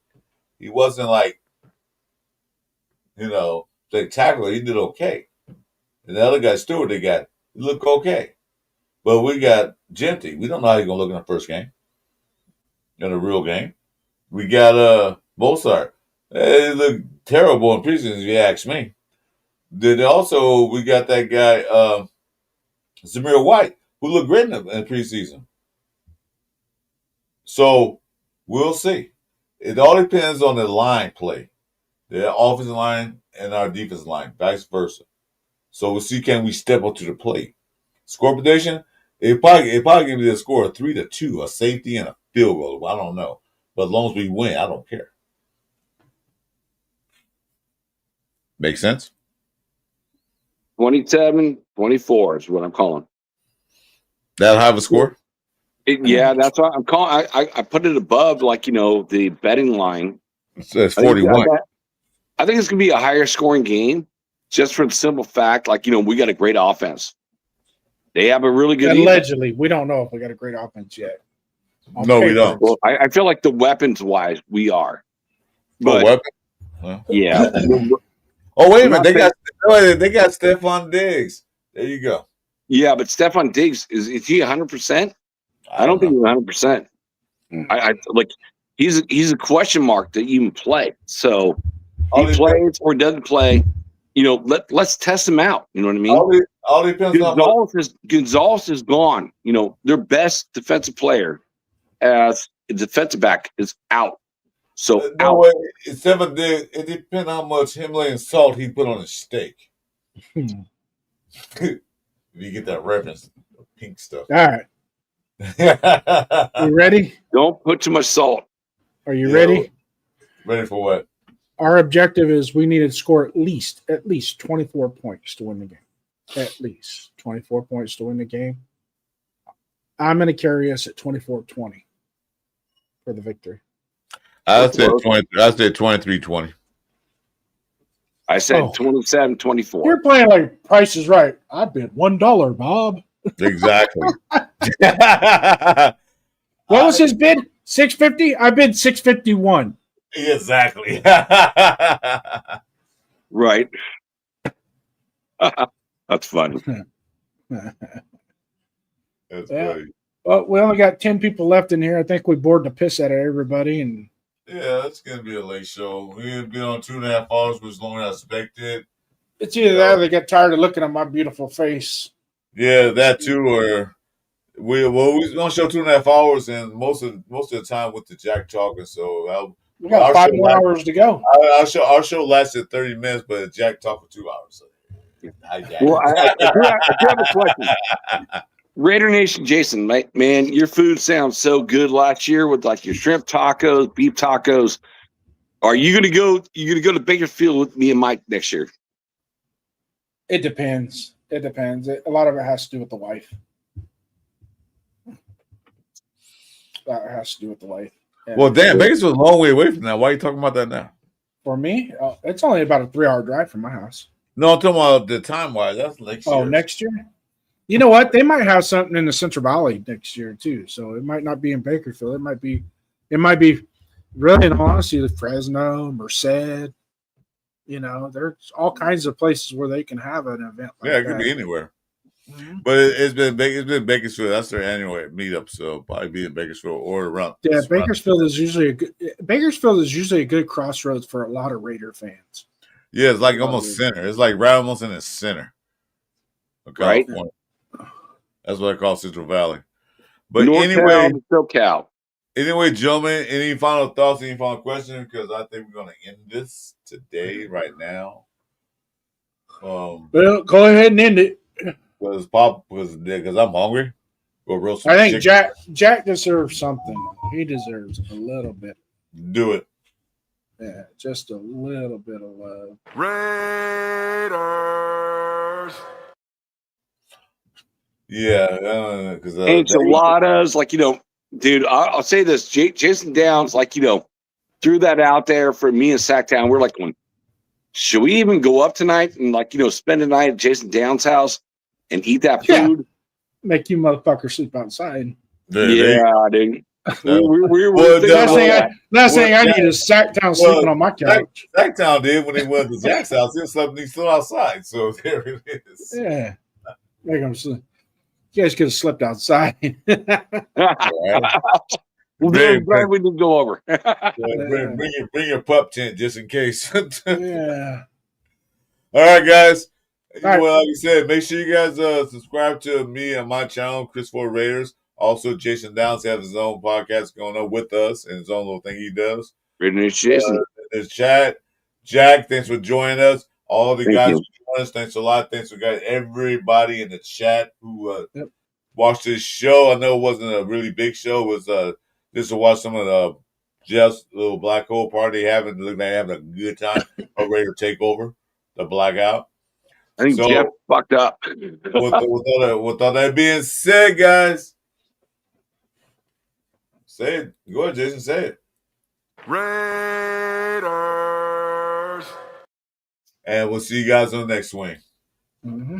He wasn't like, spectacular. He did okay. And the other guy, Stewart, he looked okay. But we got Genty. We don't know how he's going to look in the first game. In a real game. We got Mozart. He looked terrible in preseason, if you ask me. Then also, we got that guy, Zamir White, who looked great in preseason. So, we'll see. It all depends on the line play. The offensive line and our defensive line, vice versa. So, we'll see, can we step up to the plate? Score prediction, it probably give me the score of 3-2, a safety and a field goal. I don't know. But as long as we win, I don't care. Make sense? 27-24 is what I'm calling. That'll have a score? Yeah, that's what I'm calling. I put it above, the betting line. It's 41. I think it's going to be a higher scoring game just for the simple fact, we got a great offense. They have a really good allegedly. We don't know if we got a great offense yet. No, we don't. Well, I feel like the weapons-wise, we are. But, weapon? Yeah. Oh, wait a minute. They got Stephon Diggs. There you go. Yeah, but Stephon Diggs is he 100%? I don't think he's 100%. I like he's a question mark to even play. So he plays or doesn't play. You know, let's test him out. You know what I mean? All depends on Gonzalez is gone. You know, their best defensive player as a defensive back is out. So way. It depends how much Himalayan salt he put on his steak. If you get that reference, pink stuff. All right. You ready? Don't put too much salt. Are you ready? Ready for what? Our objective is we need to score at least 24 points to win the game. At least 24 points to win the game. I'm going to carry us at 24-20 for the victory. I said 23-20. I said 27-24. You're playing like Price is Right. I bid $1, Bob. Exactly. What was his bid? $650? I bid $651. Exactly. Right. That's funny. That's Yeah. funny. Well, we only got 10 people left in here. I think we bored the piss out of everybody. And Yeah, it's gonna be a late show. We've been on 2.5 hours, which is longer than I expected. it's either that or they got tired of looking at my beautiful face. Yeah, that too. Or we're gonna show 2.5 hours, and most of the time with the Jack talking. So We got Our 5 show more hours to go. our show lasted 30 minutes, but Jack talked for 2 hours. So. Well, I do have a question. Raider Nation, Jason, man, your food sounds so good last year with like your shrimp tacos, beef tacos. Are you gonna go? You gonna go to Bakersfield with me and Mike next year? It depends. It depends. A lot of it has to do with the wife. That has to do with the wife. And Well, damn, Vegas was a long way away from that. Why are you talking about that now? for me, it's only about a 3-hour drive from my house. No, I'm talking about the time wise. That's next year. Oh, next year? You know what? They might have something in the Central Valley next year too. So it might not be in Bakersfield. It might be really, in all honesty, Fresno, Merced. You know, there's all kinds of places where they can have an event like Yeah, it could that. be anywhere. Mhm. But it's been Bakersfield. That's their annual meetup, so probably be in Bakersfield or around. Yeah, Bakersfield is usually a good crossroads for a lot of Raider fans. Yeah, it's like almost center. It's like right almost in the center of California. That's what I call Central Valley. But Northtown, SoCal. Anyway, gentlemen, any final thoughts? Any final questions? Because I think we're going to end this today, right now. Well, go ahead and end it. Because I'm hungry. We'll roast some I think chicken. Jack deserves something. He deserves a little bit. Do it. Yeah, just a little bit of love. Raiders. Yeah, because Enchiladas, like, dude, I'll say this. Jason Downs, like, threw that out there for me and Sacktown. We're like, should we even go up tonight and, like, spend the night at Jason Downs' house and eat that food? Make you motherfuckers sleep outside. Yeah, dude. Last thing I need is Sacktown sleeping on my couch. Sacktown did when he went to Jack's house. He slept outside. So there it is. Yeah. Make them sleep. You guys could have slept outside. Well, very glad we didn't go over. Bring your pup tent just in case. Yeah. All right, guys. All right. Well, like you said, make sure you guys subscribe to me and my channel, Chris Ford Raiders. Also, Jason Downs has his own podcast going on with us and his own little thing he does. Jason. There's chat. Jack, thanks for joining us. All the guys you. who joined us, thanks a lot. Thanks for everybody in the chat who watched this show. I know it wasn't a really big show. It was just to watch some of the Jeff's little black hole party having a good time. Ready to take over the blackout. I think Jeff fucked up. with all that being said, guys, say it. Go ahead, Jason. Say it. Raiders. And we'll see you guys on the next swing. Mm-hmm.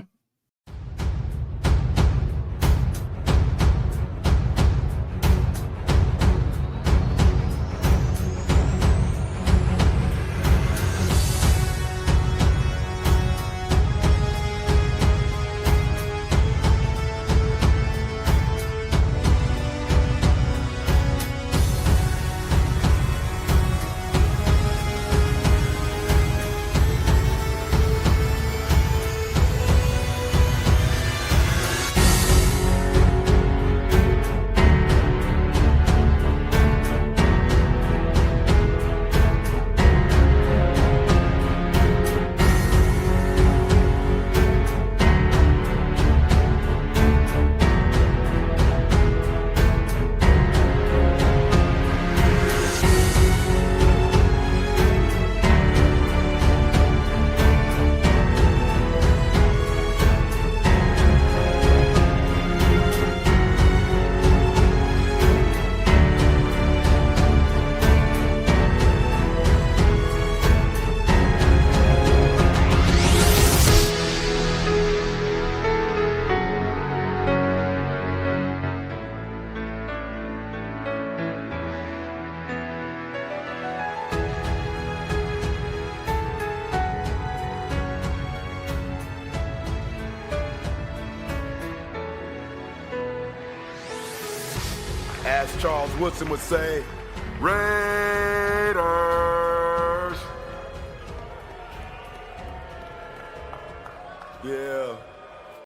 As Charles Woodson would say, Raiders.